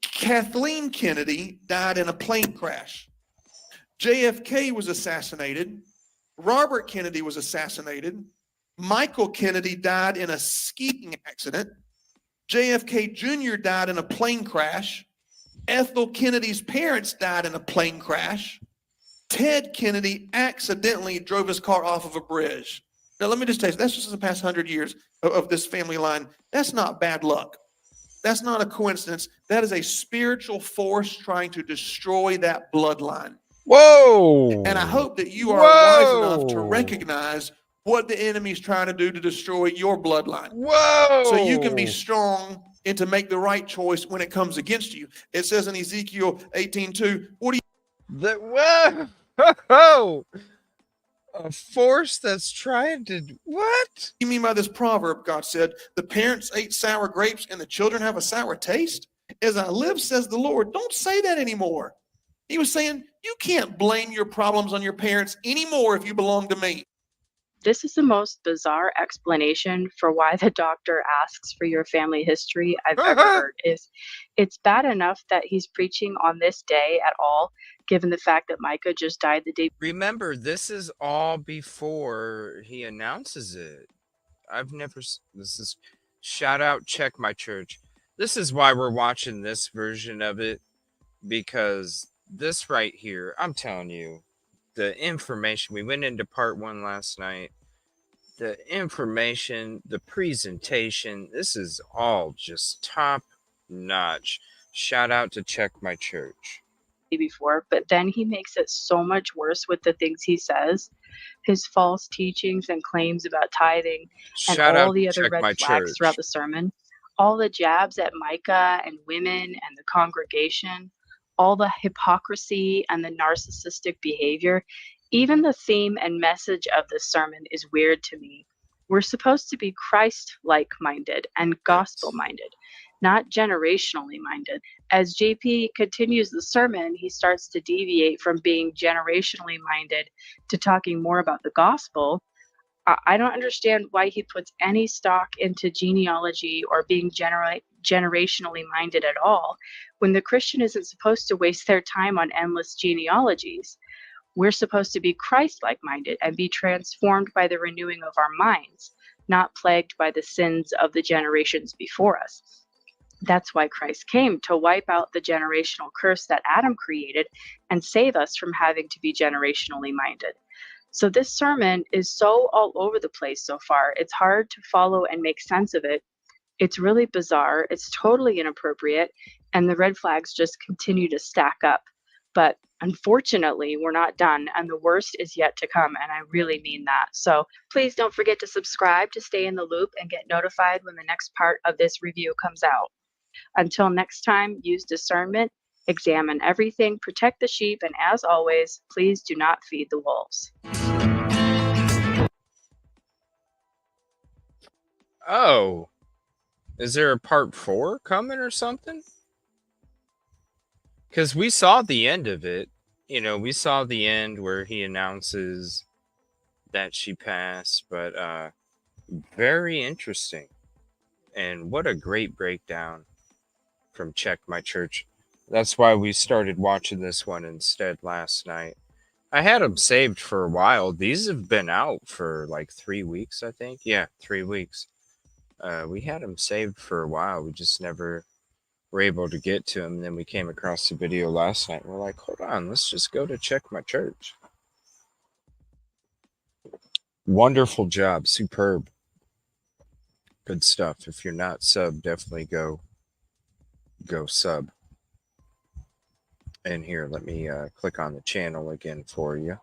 Kathleen Kennedy died in a plane crash. JFK was assassinated. Robert Kennedy was assassinated. Michael Kennedy died in a skiing accident. JFK Jr. died in a plane crash. Ethel Kennedy's parents died in a plane crash. Ted Kennedy accidentally drove his car off of a bridge. Now, let me just tell you, that's just in the past 100 years of this family line. That's not bad luck. That's not a coincidence. That is a spiritual force trying to destroy that bloodline. Whoa! And I hope that you are wise enough to recognize what the enemy's trying to do to destroy your bloodline. Whoa! So you can be strong and to make the right choice when it comes against you. It says in Ezekiel 18:2, what do you... Whoa! A force that's trying to... What? You mean by this proverb? God said, the parents ate sour grapes and the children have a sour taste? As I live, says the Lord, don't say that anymore. He was saying, you can't blame your problems on your parents anymore if you belong to me. This is the most bizarre explanation for why the doctor asks for your family history I've ever heard. It's bad enough that he's preaching on this day at all, given the fact that Micah just died the day. Remember, this is all before he announces it. This is shout out, check my church. This is why we're watching this version of it, because this right here, I'm telling you, the information, we went into part 1 last night. The information, the presentation, this is all just top notch. Shout out to Check My Church. Before, but then he makes it so much worse with the things he says, his false teachings and claims about tithing, and Shout all out the to other Check red My flags Church. throughout the sermon, all the jabs at Micah and women and the congregation, all the hypocrisy and the narcissistic behavior. Even the theme and message of the sermon is weird to me. We're supposed to be Christ-like minded and gospel-minded, not generationally minded. As JP continues the sermon, he starts to deviate from being generationally minded to talking more about the gospel. I don't understand why he puts any stock into genealogy or being generationally minded at all, when the Christian isn't supposed to waste their time on endless genealogies. We're supposed to be Christ-like minded and be transformed by the renewing of our minds, not plagued by the sins of the generations before us. That's why Christ came, to wipe out the generational curse that Adam created and save us from having to be generationally minded. So this sermon is so all over the place so far. It's hard to follow and make sense of it. It's really bizarre. It's totally inappropriate. And the red flags just continue to stack up. But unfortunately, we're not done, and the worst is yet to come, and I really mean that. So please don't forget to subscribe to stay in the loop and get notified when the next part of this review comes out. Until next time, use discernment, examine everything, protect the sheep, and as always, please do not feed the wolves. Oh, is there a part 4 coming or something? Because we saw the end of it. You know, we saw the end where he announces that she passed, but very interesting. And what a great breakdown from Check My Church. That's why we started watching this one instead last night. I had them saved for a while. These have been out for like 3 weeks, I think. Yeah, 3 weeks. We had them saved for a while. We just never were able to get to them. And then we came across the video last night. We're like, hold on, let's just go to Check My Church. Wonderful job. Superb. Good stuff. If you're not sub, definitely go sub. And here, let me click on the channel again for you.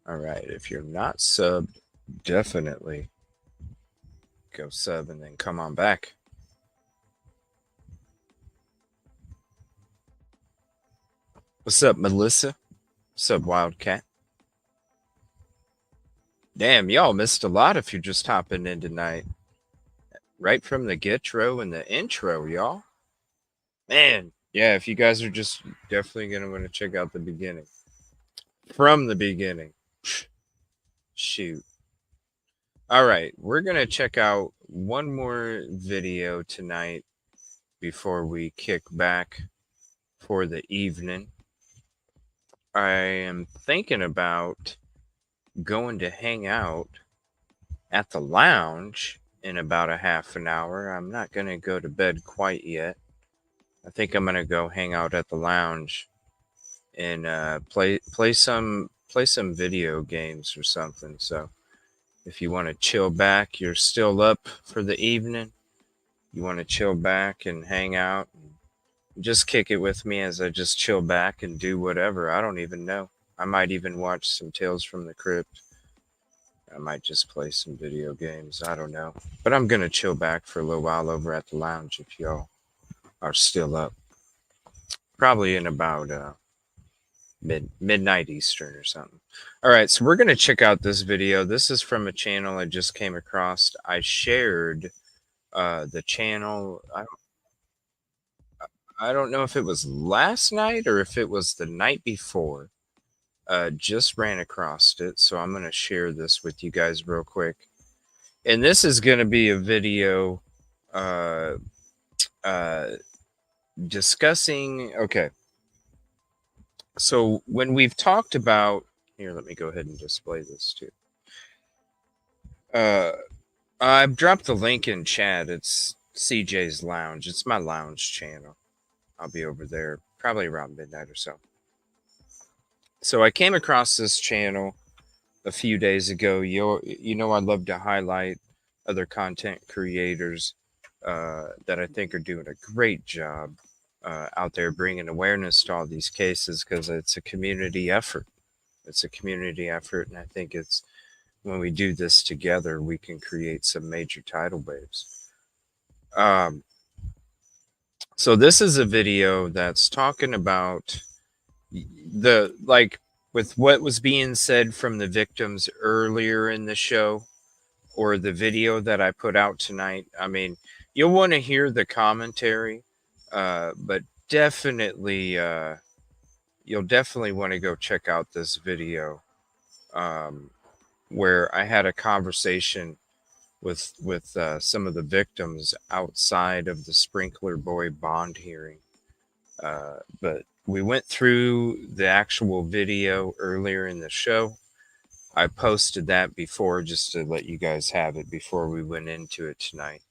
All right, if you're not subbed, definitely go sub and then come on back. What's up, Melissa? What's up, Wildcat? Damn, y'all missed a lot if you're just hopping in tonight. Right from the getro and the intro, y'all. Man, yeah, if you guys are just definitely going to want to check out the beginning. From the beginning. Shoot. All right, we're going to check out one more video tonight before we kick back for the evening. I am thinking about going to hang out at the lounge in about a half an hour. I'm not going to go to bed quite yet. I think I'm going to go hang out at the lounge and play some video games or something. So if you want to chill back, you're still up for the evening, you want to chill back and hang out, and just kick it with me as I just chill back and do whatever. I don't even know. I might even watch some Tales from the Crypt. I might just play some video games. I don't know. But I'm going to chill back for a little while over at the lounge if y'all are still up. Probably in about midnight Eastern or something. All right, so we're going to check out this video. This is from a channel I just came across. I shared the channel. I don't know if it was last night or if it was the night before. Just ran across it, so I'm going to share this with you guys real quick. And this is going to be a video discussing, okay. So when we've talked about, here, let me go ahead and display this too. I've dropped the link in chat. It's CJ's Lounge. It's my lounge channel. I'll be over there probably around midnight or so. So I came across this channel a few days ago. You know, I love to highlight other content creators that I think are doing a great job out there bringing awareness to all these cases, because it's a community effort. It's a community effort, and I think it's when we do this together, we can create some major tidal waves. So this is a video that's talking about with what was being said from the victims earlier in the show, or the video that I put out tonight. I mean, you'll want to hear the commentary, but definitely, you'll definitely want to go check out this video, where I had a conversation with some of the victims outside of the Sprinkler Boy bond hearing. But we went through the actual video earlier in the show. I posted that before just to let you guys have it before we went into it tonight.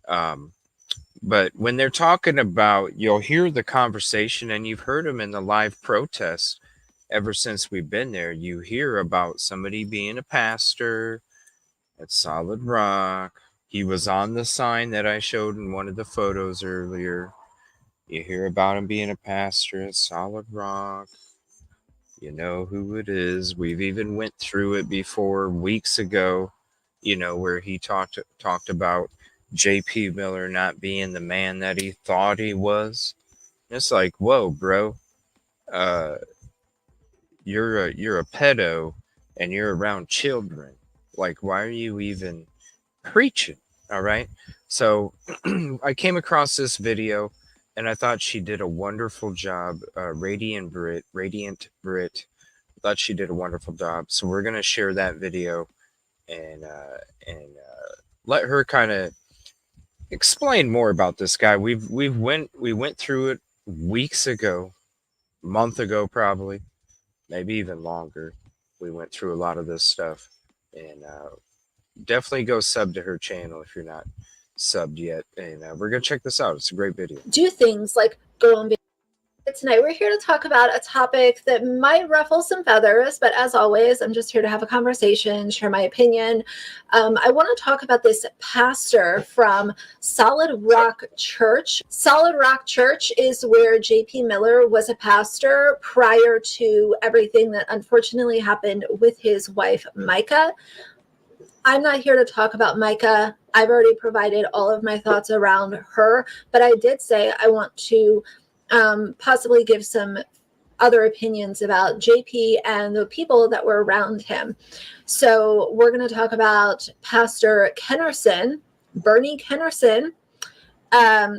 But when they're talking about, you'll hear the conversation, and you've heard them in the live protest ever since we've been there. You hear about somebody being a pastor at Solid Rock. He was on the sign that I showed in one of the photos earlier. You hear about him being a pastor at Solid Rock. You know who it is. We've even went through it before weeks ago, you know, where he talked about J.P. Miller not being the man that he thought he was. It's like, whoa, bro. You're a pedo and you're around children. Like, why are you even preaching? All right. So I came across this video and I thought she did a wonderful job. Radiant Brit, thought she did a wonderful job. So we're going to share that video and let her kind of explain more about this guy. We went through it weeks ago, month ago, probably, maybe even longer. We went through a lot of this stuff, and definitely go sub to her channel if you're not subbed yet. And we're gonna check this out. It's a great video. Do things like go on video. Tonight we're here to talk about a topic that might ruffle some feathers, but as always, I'm just here to have a conversation, share my opinion. I want to talk about this pastor from Solid Rock Church. Solid Rock Church is where J.P. Miller was a pastor prior to everything that unfortunately happened with his wife, Micah. I'm not here to talk about Micah. I've already provided all of my thoughts around her, but I did say I want to possibly give some other opinions about JP and the people that were around him. So we're going to talk about Pastor Kennerson, Bernie Kennerson,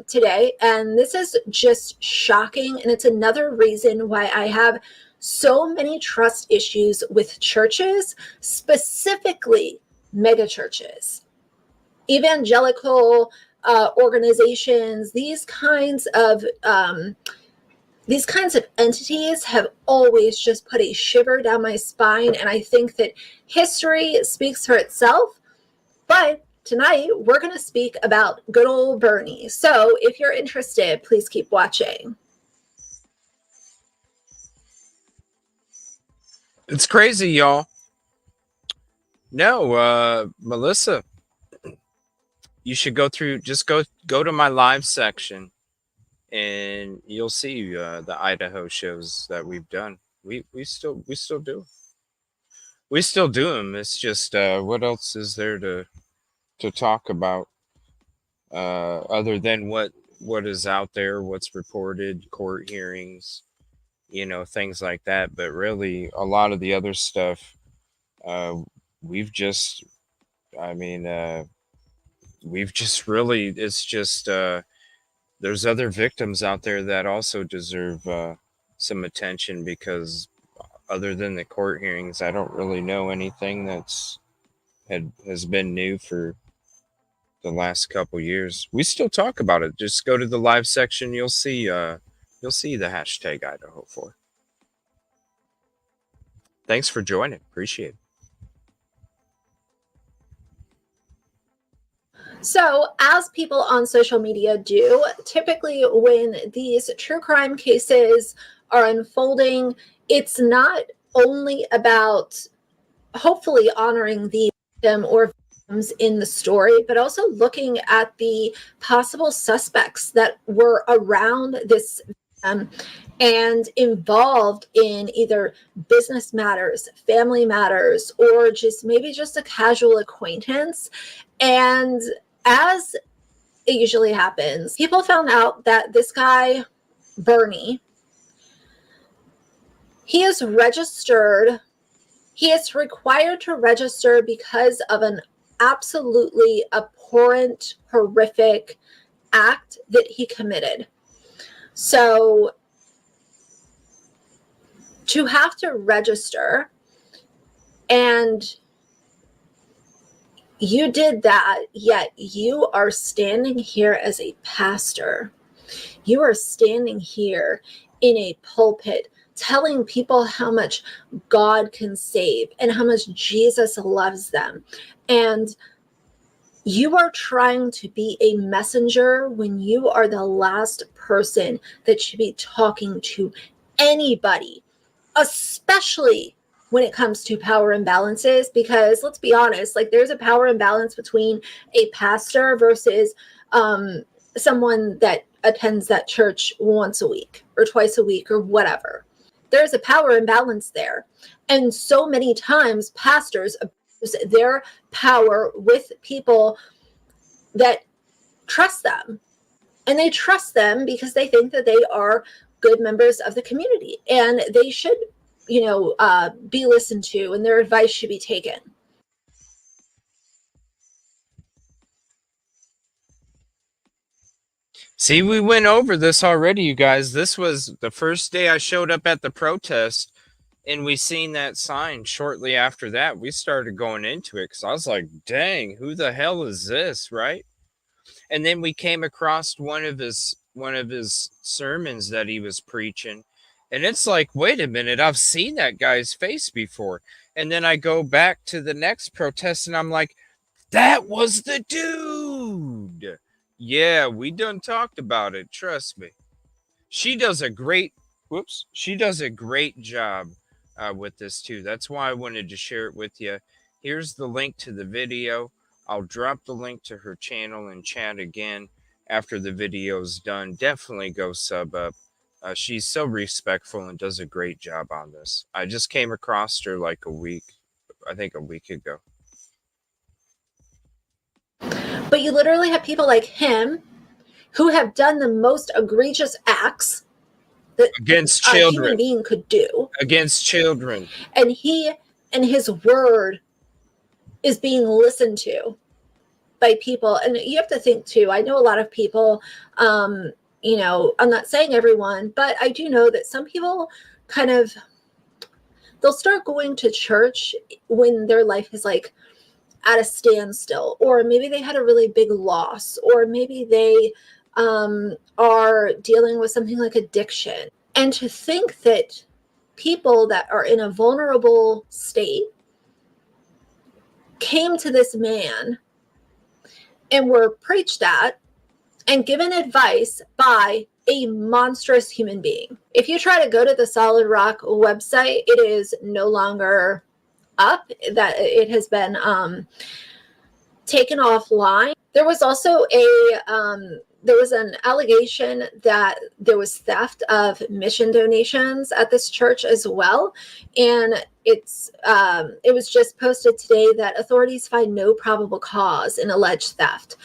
today. And this is just shocking. And it's another reason why I have so many trust issues with churches, specifically mega churches, evangelical organizations. These kinds of entities have always just put a shiver down my spine, and I think that history speaks for itself. But tonight we're going to speak about good old Bernie. So if you're interested, please keep watching. It's crazy, y'all. No, Melissa, you should go through. Just go to my live section, and you'll see the Idaho shows that we've done. We still do. We still do them. It's just what else is there to talk about other than what is out there, what's reported, court hearings, things like that. But really, a lot of the other stuff, we've just, I mean, we've just really, it's just, there's other victims out there that also deserve some attention, because other than the court hearings, I don't really know anything has been new for the last couple years. We still talk about it. Just go to the live section. You'll see the hashtag Idaho4. Thanks for joining. Appreciate it. So, as people on social media do, typically when these true crime cases are unfolding, it's not only about hopefully honoring the victim or victims in the story, but also looking at the possible suspects that were around this victim and involved in either business matters, family matters, or maybe just a casual acquaintance. And as it usually happens, people found out that this guy, Bernie, he is registered. He is required to register because of an absolutely abhorrent, horrific act that he committed. So to have to register, and you did that, yet you are standing here as a pastor. You are standing here in a pulpit telling people how much God can save and how much Jesus loves them. And you are trying to be a messenger when you are the last person that should be talking to anybody, especially when it comes to power imbalances, because let's be honest, like there's a power imbalance between a pastor versus someone that attends that church once a week or twice a week or whatever. There's a power imbalance there. And so many times pastors abuse their power with people that trust them. And they trust them because they think that they are good members of the community and they should, be listened to and their advice should be taken. See, we went over this already, you guys. This was the first day I showed up at the protest, and we seen that sign. Shortly after that, we started going into it because I was like, dang, who the hell is this, right? And then we came across one of his sermons that he was preaching, and it's like, wait a minute, I've seen that guy's face before. And then I go back to the next protest, and I'm like, that was the dude. Yeah, we done talked about it. Trust me. She does a great job with this too. That's why I wanted to share it with you. Here's the link to the video. I'll drop the link to her channel in chat again after the video's done. Definitely go sub up. She's so respectful and does a great job on this. I just came across her like a week ago. But you literally have people like him who have done the most egregious acts that against a children. human being could do. Against children. And he and his word is being listened to by people. And you have to think too, I know a lot of people, I'm not saying everyone, but I do know that some people they'll start going to church when their life is like at a standstill, or maybe they had a really big loss, or maybe they are dealing with something like addiction. And to think that people that are in a vulnerable state came to this man and were preached at and given advice by a monstrous human being. If you try to go to the Solid Rock website, it is no longer up. That it has been taken offline. There was also there was an allegation that there was theft of mission donations at this church as well, and it was just posted today that authorities find no probable cause in alleged theft.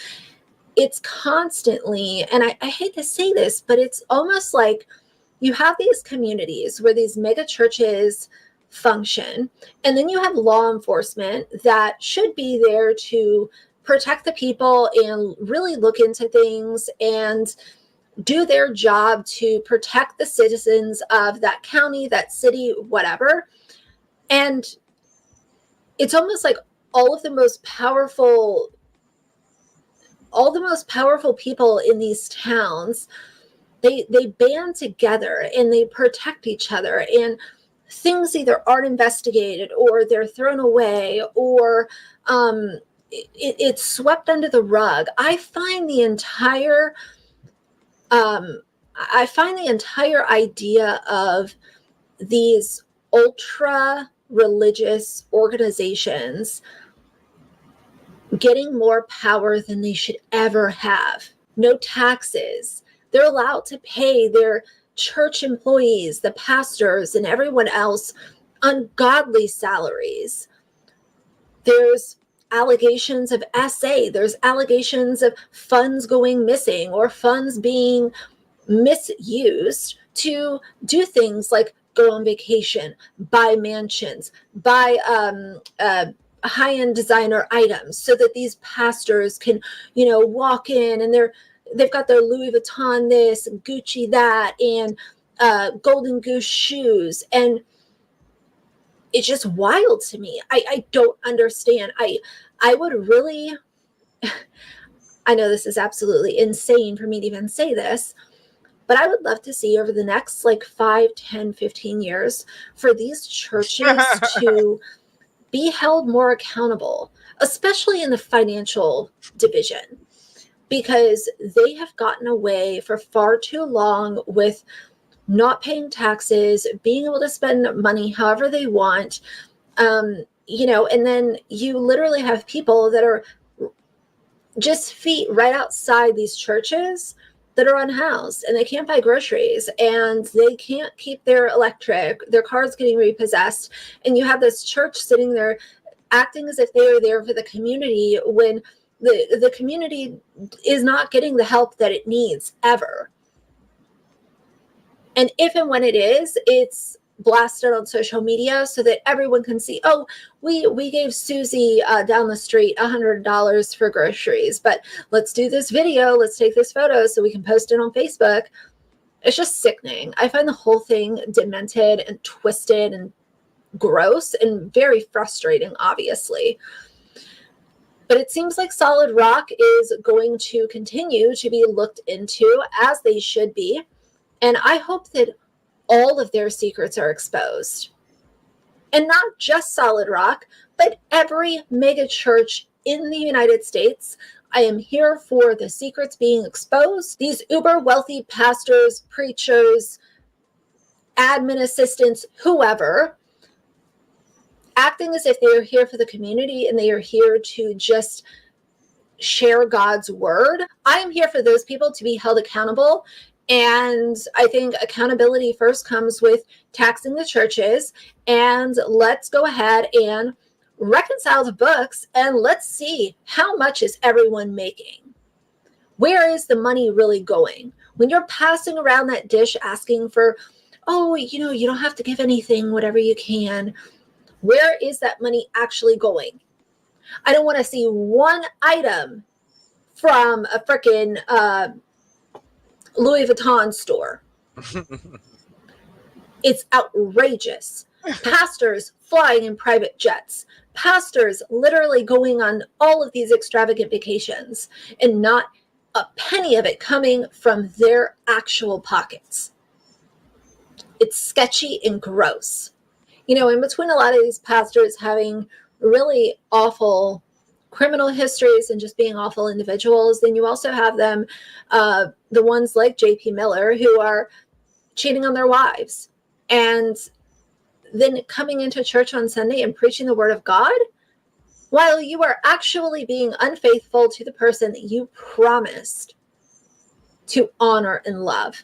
It's constantly, and I hate to say this, but it's almost like you have these communities where these mega churches function, and then you have law enforcement that should be there to protect the people and really look into things and do their job to protect the citizens of that county, that city, whatever. And it's almost like all the most powerful people in these towns, they band together and they protect each other, and things either aren't investigated or they're thrown away, or it's swept under the rug. I find the entire idea of these ultra religious organizations getting more power than they should ever have. No taxes. They're allowed to pay their church employees, the pastors, and everyone else ungodly salaries. There's allegations of SA. There's allegations of funds going missing or funds being misused to do things like go on vacation, buy mansions, buy high-end designer items, so that these pastors can, walk in and they've got their Louis Vuitton this and Gucci that and Golden Goose shoes. And it's just wild to me. I don't understand. I would really, I know this is absolutely insane for me to even say this, but I would love to see over the next 5, 10, 15 years for these churches to be held more accountable, especially in the financial division, because they have gotten away for far too long with not paying taxes, being able to spend money however they want, and then you literally have people that are just feet right outside these churches that are unhoused, and they can't buy groceries, and they can't keep their car's getting repossessed, and you have this church sitting there acting as if they are there for the community when the community is not getting the help that it needs ever. And if and when it is, it's blasted on social media so that everyone can see, oh, we gave Susie down the street $100 for groceries, but let's do this video, let's take this photo so we can post it on Facebook. It's just sickening. I find the whole thing demented and twisted and gross and very frustrating, obviously. But it seems like Solid Rock is going to continue to be looked into, as they should be. And I hope that all of their secrets are exposed. And not just Solid Rock, but every mega church in the United States. I am here for the secrets being exposed. These uber wealthy pastors, preachers, admin assistants, whoever, acting as if they are here for the community and they are here to just share God's word. I am here for those people to be held accountable. And I think accountability first comes with taxing the churches. And let's go ahead and reconcile the books and let's see how much is everyone making. Where is the money really going? When you're passing around that dish asking for, oh, you don't have to give anything, whatever you can. Where is that money actually going? I don't want to see one item from a freaking Louis Vuitton store. It's outrageous. Pastors flying in private jets. Pastors literally going on all of these extravagant vacations and not a penny of it coming from their actual pockets. It's sketchy and gross. In between a lot of these pastors having really awful criminal histories and just being awful individuals. Then you also have them, the ones like J.P. Miller, who are cheating on their wives and then coming into church on Sunday and preaching the word of God while you are actually being unfaithful to the person that you promised to honor and love.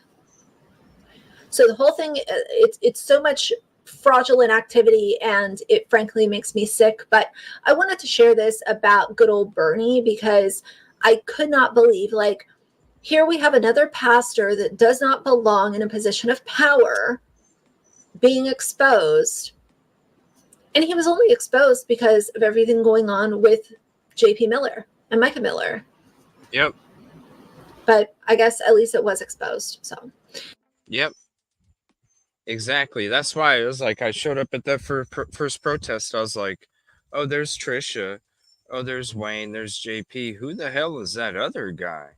So the whole thing, it's so much fraudulent activity, and it frankly makes me sick. But I wanted to share this about good old Bernie because I could not believe, like, here we have another pastor that does not belong in a position of power being exposed. And he was only exposed because of everything going on with J.P. Miller and Micah Miller. Yep. But I guess at least it was exposed. So. Yep. Exactly. That's why it was like I showed up at that first protest. I was like, oh, there's Trisha. Oh, there's Wayne. There's JP. Who the hell is that other guy?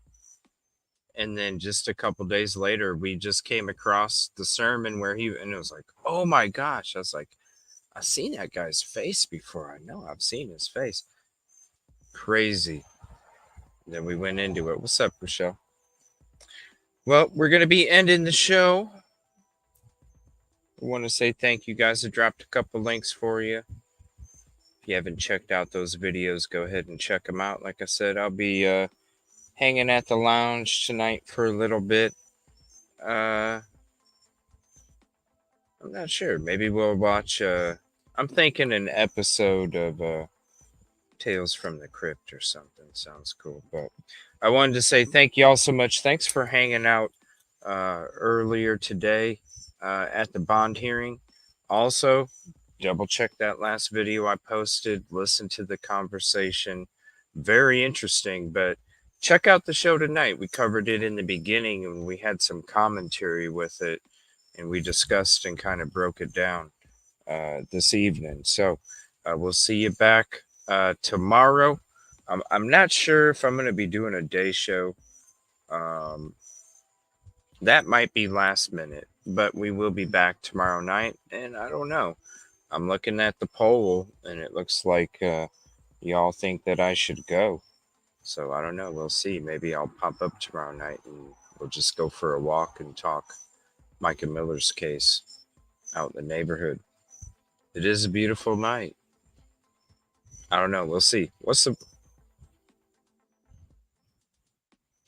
And then just a couple days later, we just came across the sermon where and it was like, oh my gosh. I was like, I've seen that guy's face before. I know I've seen his face. Crazy. Then we went into it. What's up, Rochelle? Well, we're going to be ending the show. I want to say thank you guys. I dropped a couple links for you. If you haven't checked out those videos, go ahead and check them out. Like I said, I'll be hanging at the lounge tonight for a little bit. I'm not sure. Maybe we'll watch, I'm thinking an episode of Tales from the Crypt or something. Sounds cool. But I wanted to say thank you all so much. Thanks for hanging out earlier today at the bond hearing. Also, double check that last video I posted. Listen to the conversation. Very interesting. But check out the show tonight. We covered it in the beginning and we had some commentary with it. And we discussed and kind of broke it down this evening. So we'll see you back tomorrow. I'm not sure if I'm going to be doing a day show. That might be last minute, but we will be back tomorrow night. And I don't know. I'm looking at the poll and it looks like y'all think that I should go. So I don't know. We'll see. Maybe I'll pop up tomorrow night and we'll just go for a walk and talk Micah Miller's case out in the neighborhood. It is a beautiful night. I don't know. We'll see. What's the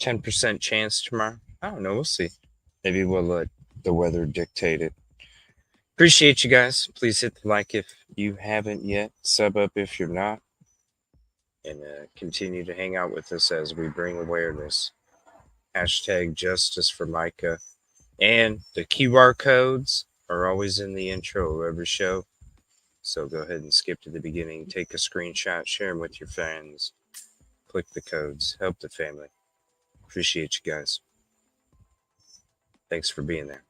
10% chance tomorrow? I don't know. We'll see. Maybe we'll let the weather dictate it. Appreciate you guys. Please hit the like if you haven't yet. Sub up if you're not. And continue to hang out with us as we bring awareness. Hashtag justice for Micah. And the QR codes are always in the intro of every show. So go ahead and skip to the beginning. Take a screenshot. Share them with your friends. Click the codes. Help the family. Appreciate you guys. Thanks for being there.